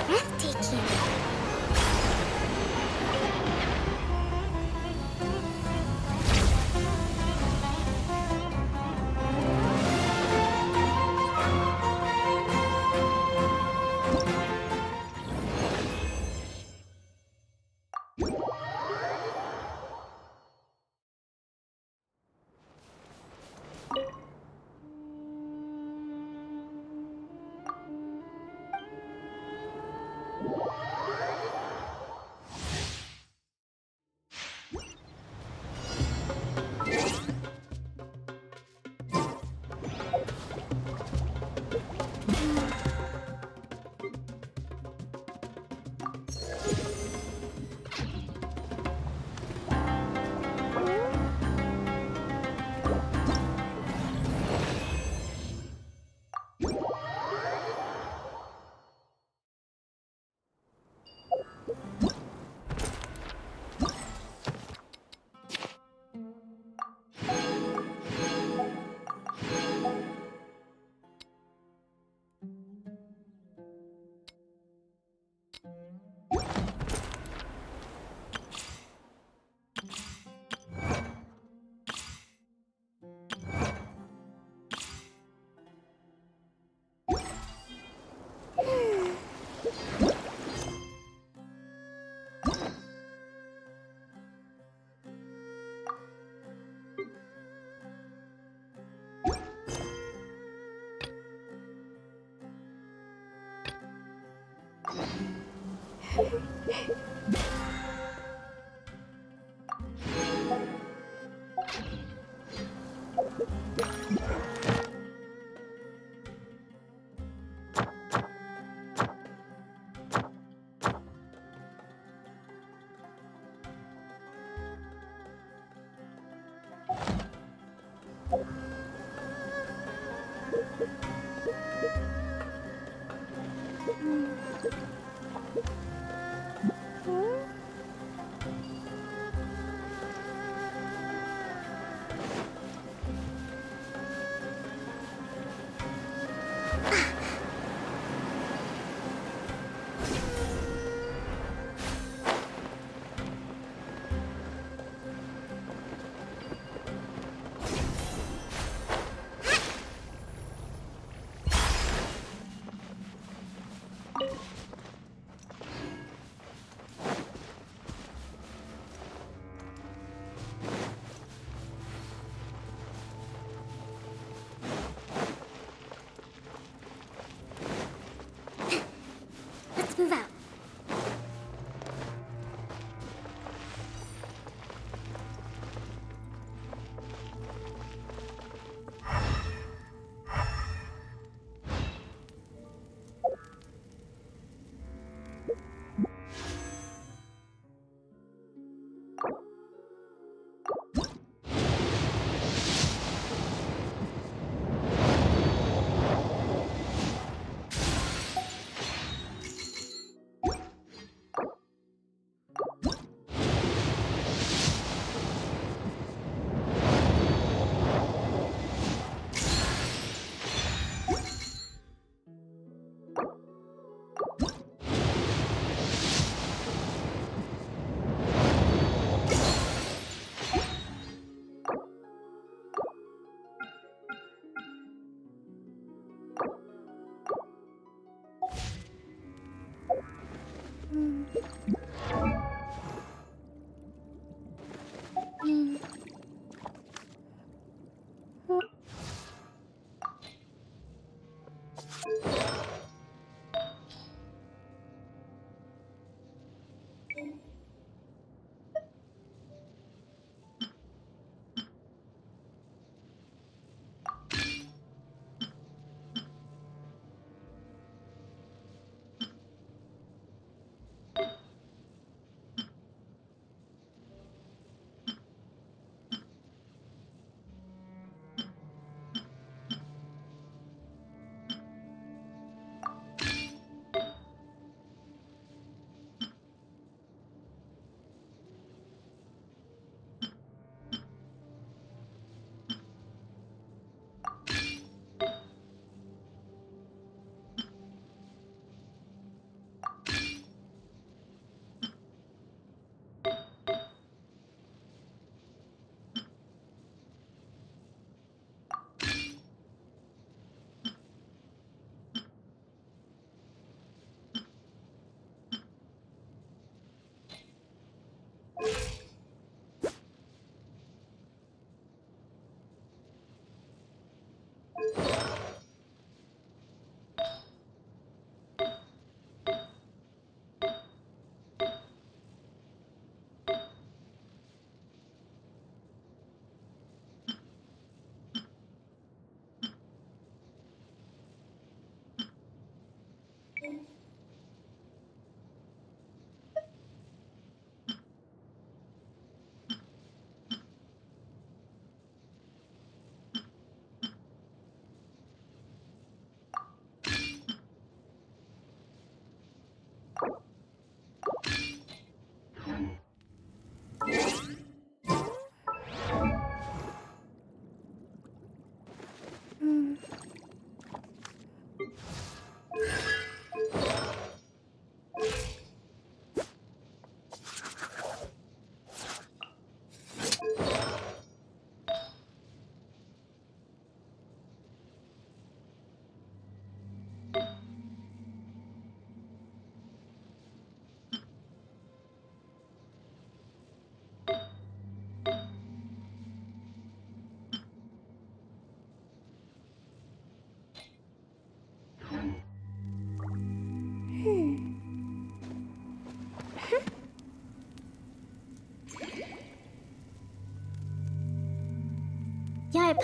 Breathtaking.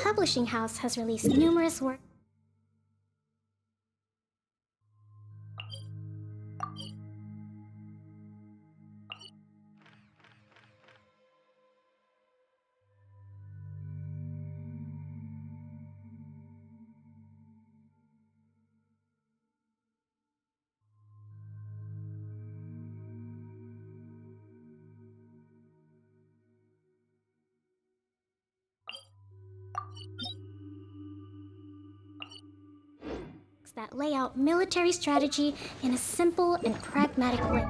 publishing house has released numerous works. That lay out military strategy in a simple and pragmatic way.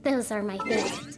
Those are my favorite.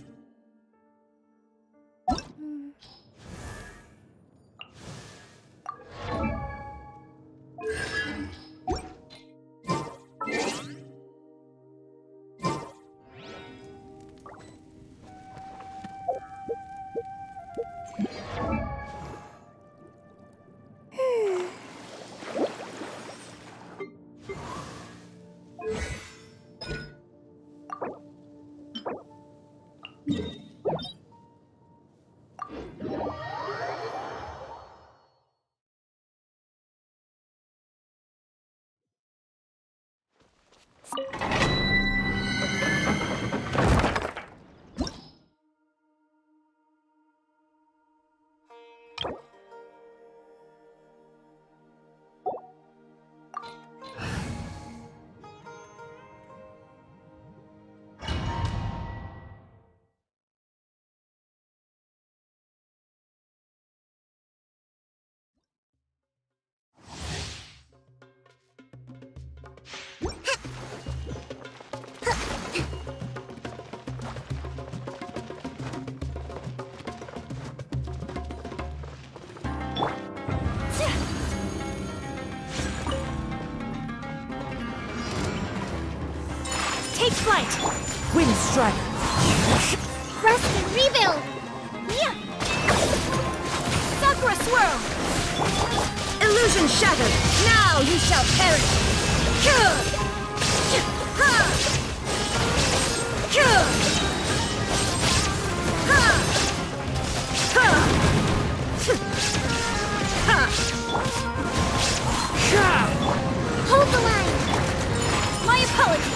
Take flight! Wind strike! Rest and rebuild! Yeah! Sakura swirl! Dimension shattered! Now you shall perish! Hold the line! My apologies.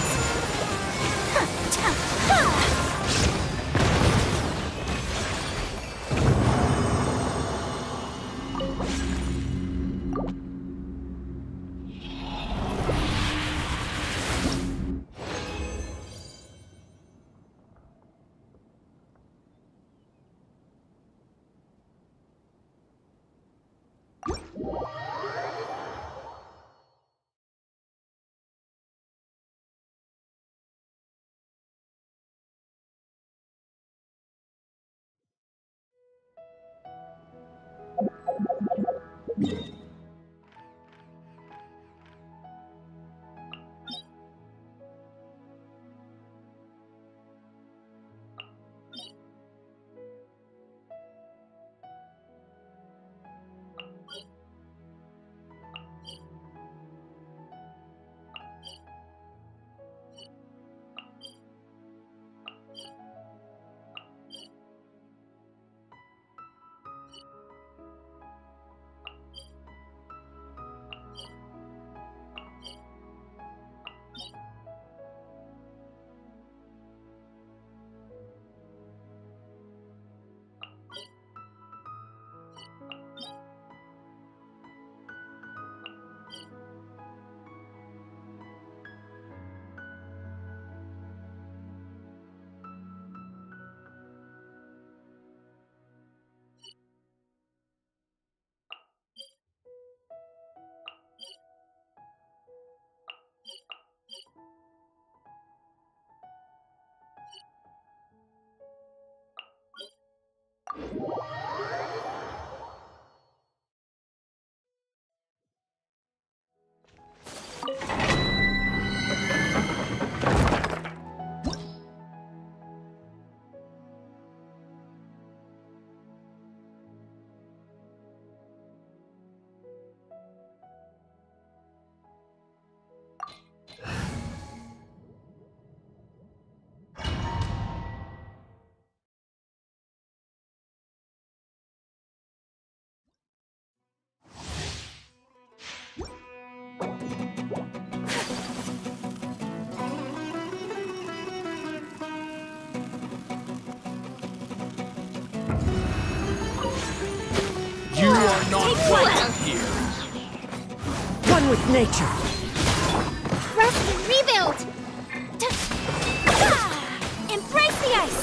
You are not welcome here. One with nature. Rest and rebuild! Embrace the ice!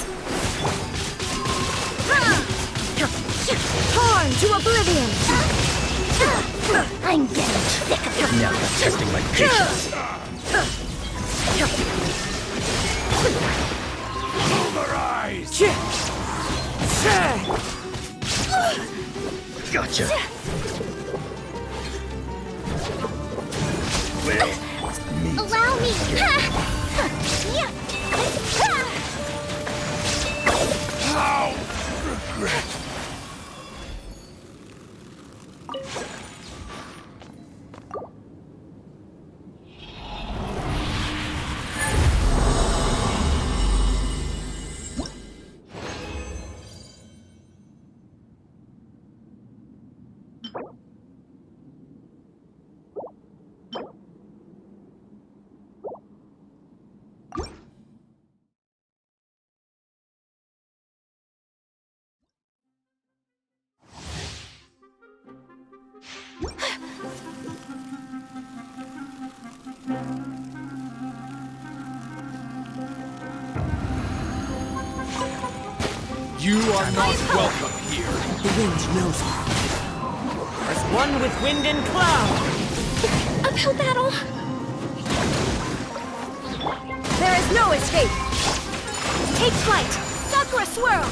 Torn to oblivion! I'm getting sick of it. Now you're testing my patience. Pulverize! Gotcha. Well, meat. Allow me! How? Regret. You are not welcome here. The wind knows me. As one with wind and cloud. Uphill battle! There is no escape! Take flight! Sakura swirl!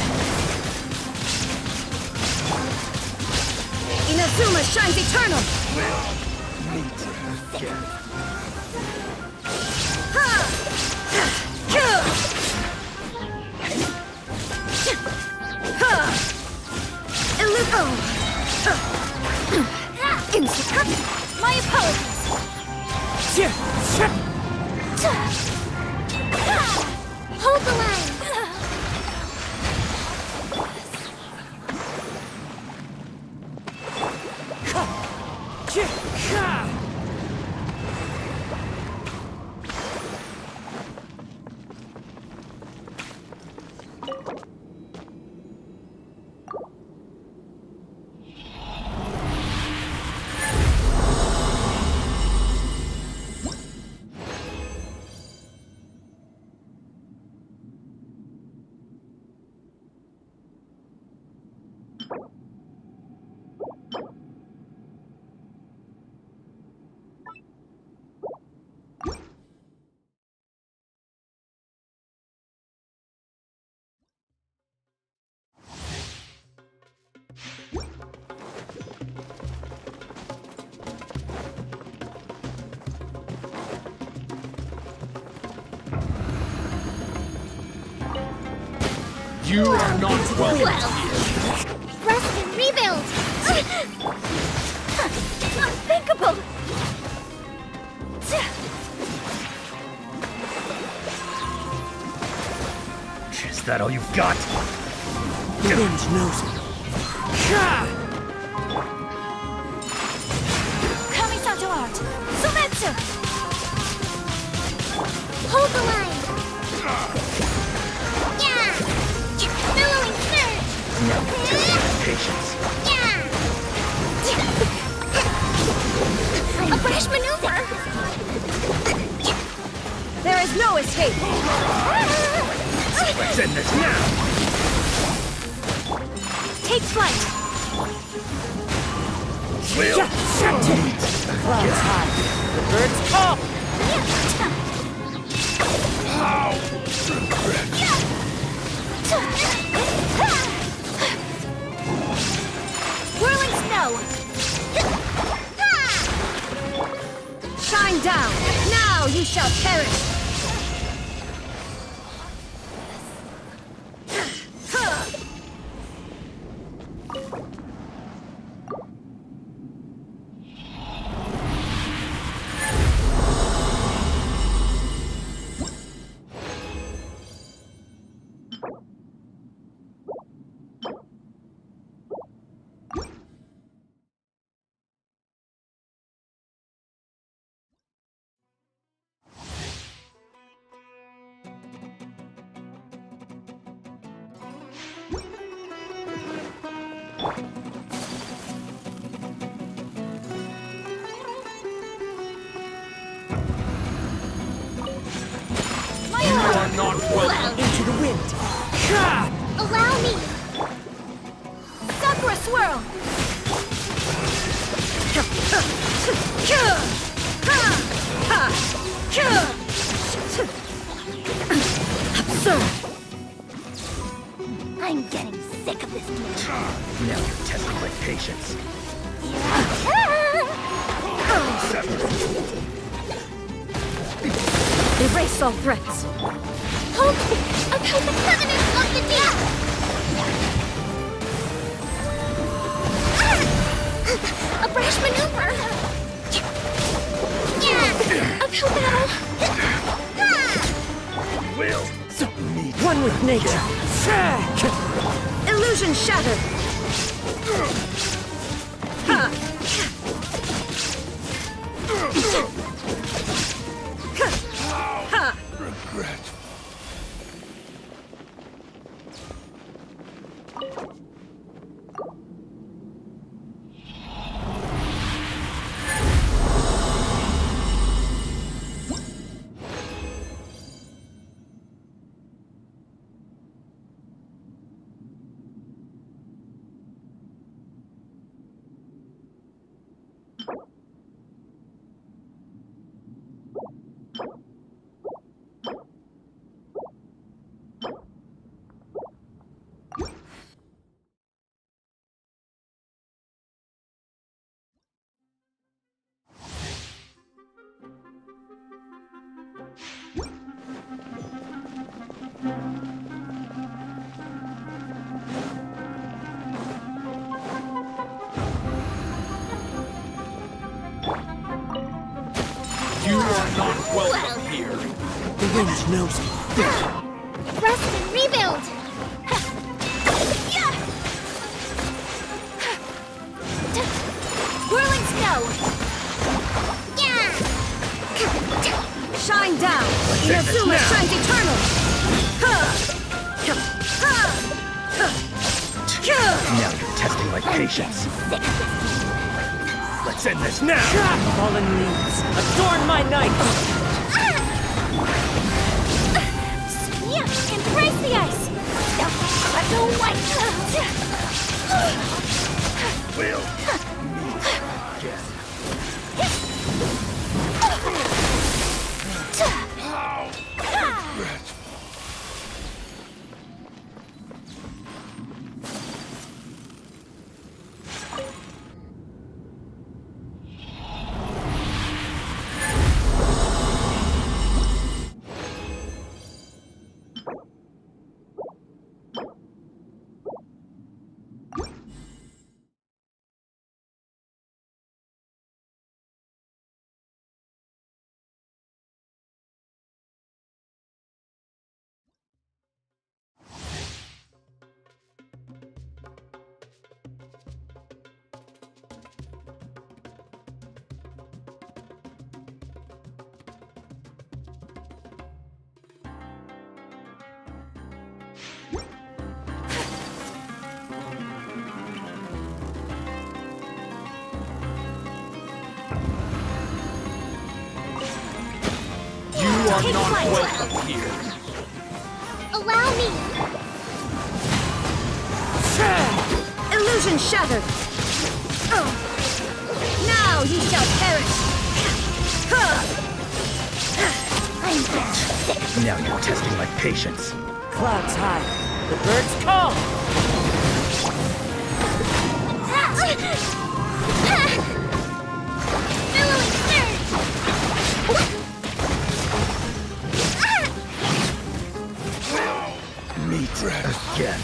Inazuma shines eternal! My apologies. Hold the line! You are not welcome here. Rest and rebuild! Unthinkable! Is that all you've got? The wind knows me. Kamisato art! Sumetsu! Hold the line! Yeah! Billowing surge! Now test my patience. Yeah! A fresh maneuver! There is no escape! Let's end this now! Take flight! Will! Clouds high. The birds call. How? Whirling snow! Shine down! Now you shall perish! Into the wind. Allow me! Sakura swirl! I'm getting sick of this game. Now you're testing my patience. Erase all threats! Hold me! Uphold the covenant of the deep! A brash maneuver! Uphill battle! Will! One with nature. Illusion shattered! Regret. not welcome here. The wind knows me. Rest and rebuild! Whirling snow! Shine down! Inazuma shines eternal! Now you're testing my patience. Let's end this now! Fallen leaves, adorn my night! Embrace the ice! Let go white! We'll meet again. You are not welcome here. Allow me! Illusion shattered! Now ye shall perish! Now you're testing my patience. Clouds high, the birds call! Billowing surge! Meet again.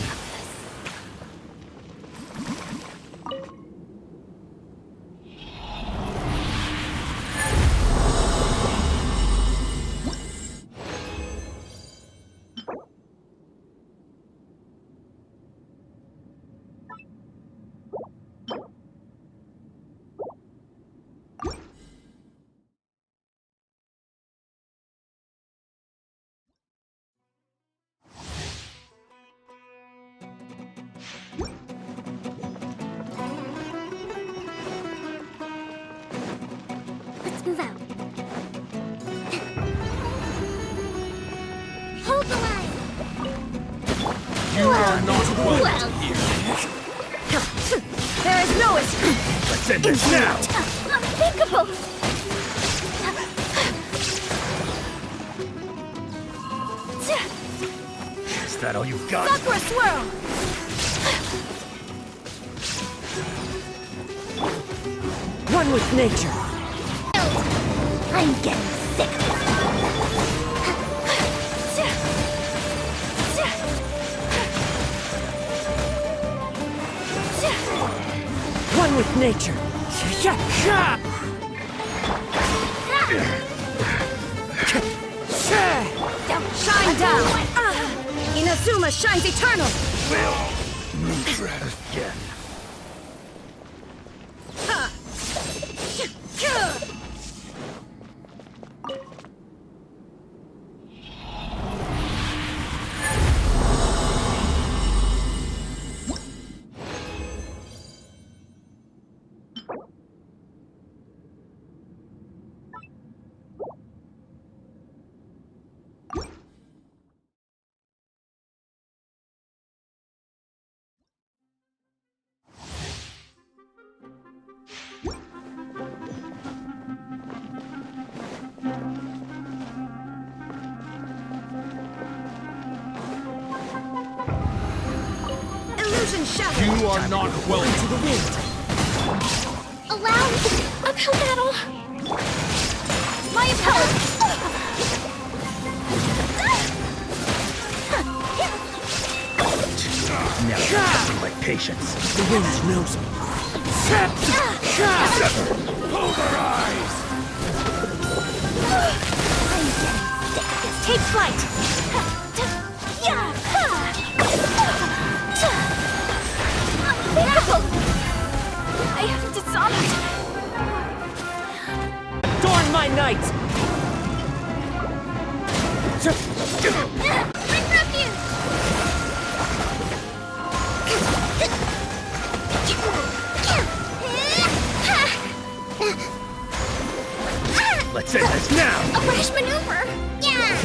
Let's move out. Hold the line! You are not welcome here. There is no escape! Let's end this now! Unthinkable! Is that all you've got? Sakura swirl! One with nature! I'm getting sick of it. One with nature! Shine down! Inazuma shines eternal! We'll meet again. Illusion shattered! You are not welcome to the wind. Allow me! Uphill battle! My opponent! Now you're testing my patience. The wind knows me. Sever! Pulverize! Take flight! Unbearable! I am dishonored! Adorn my knight! Bring refuge! Let's end this now! A rash maneuver! Yeah!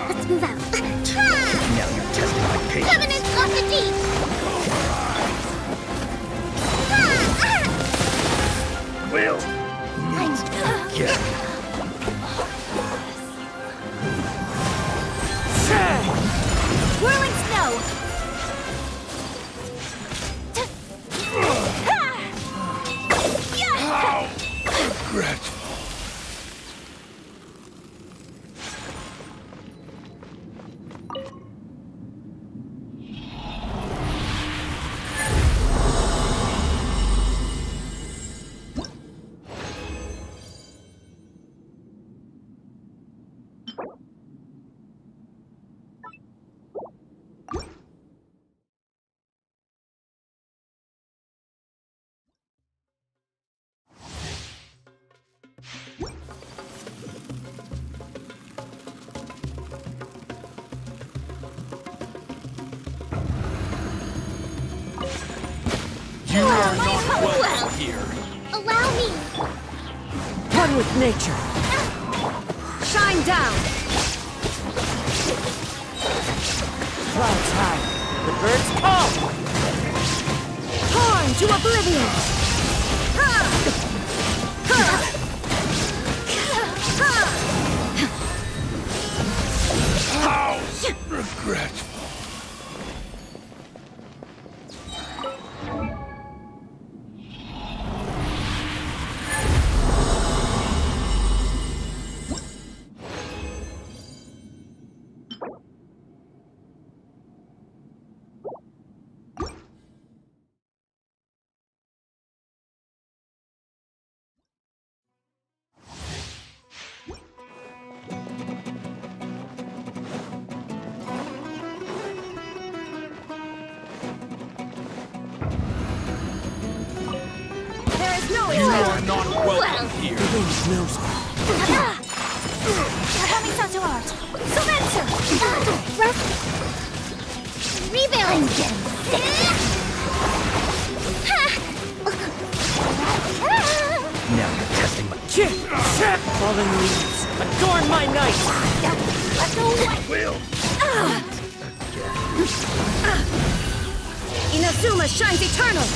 Let's move out. Now you're testing my patience. Covenant off the deep! Will meet again. Whirling snow! How regretful. You are not welcome here. Allow me! One with nature. Shine down! Clouds high. The birds call. Torn to oblivion! How regretful. There is no You are not welcome here. The wind knows me. Coming out to art! Surrender! Rebuild! Now you're testing my Fallen leaves. Adorn my knight. Let go away! will. Inazuma shines eternal!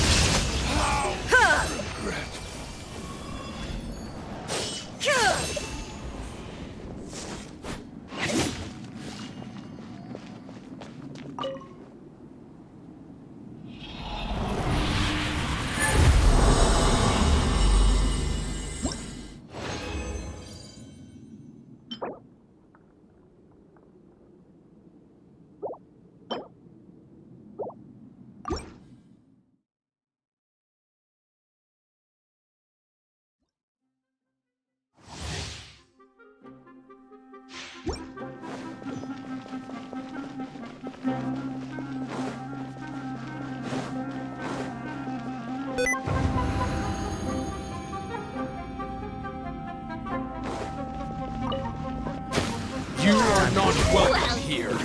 You are not welcome here.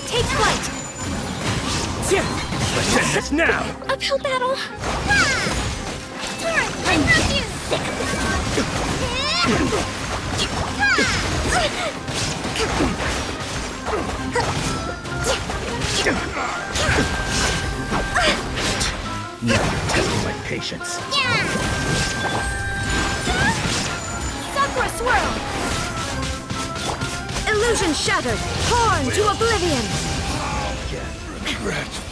Take flight! Let's end this now! Uphill battle! Torrent, bring refuge! Now you're testing my patience. Sakura swirl! Illusion shattered! Torn to oblivion! Regretful.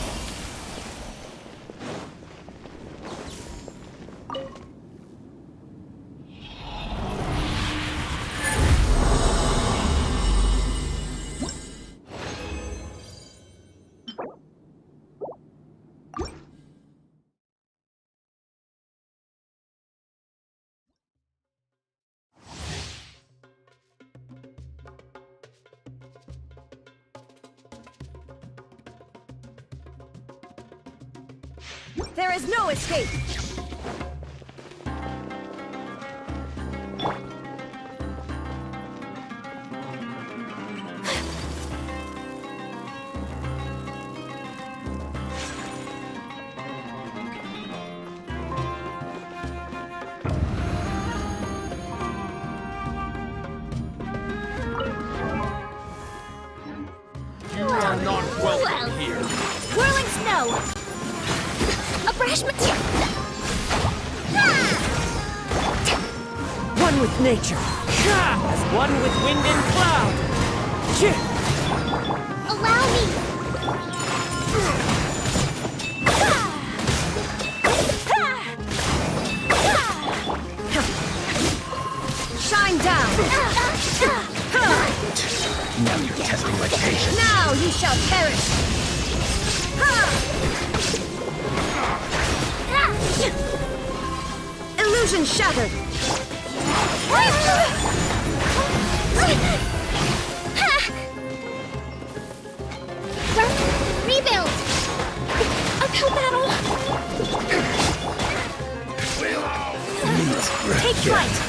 There is no escape! You are not welcome here. Whirling snow! A brash material! One with nature. As one with wind and cloud. Allow me! Shine down! Now you're testing my patience. Now you shall perish! Illusion shattered! Rebuild! Uphill battle! Take flight!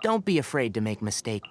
Don't be afraid to make mistakes.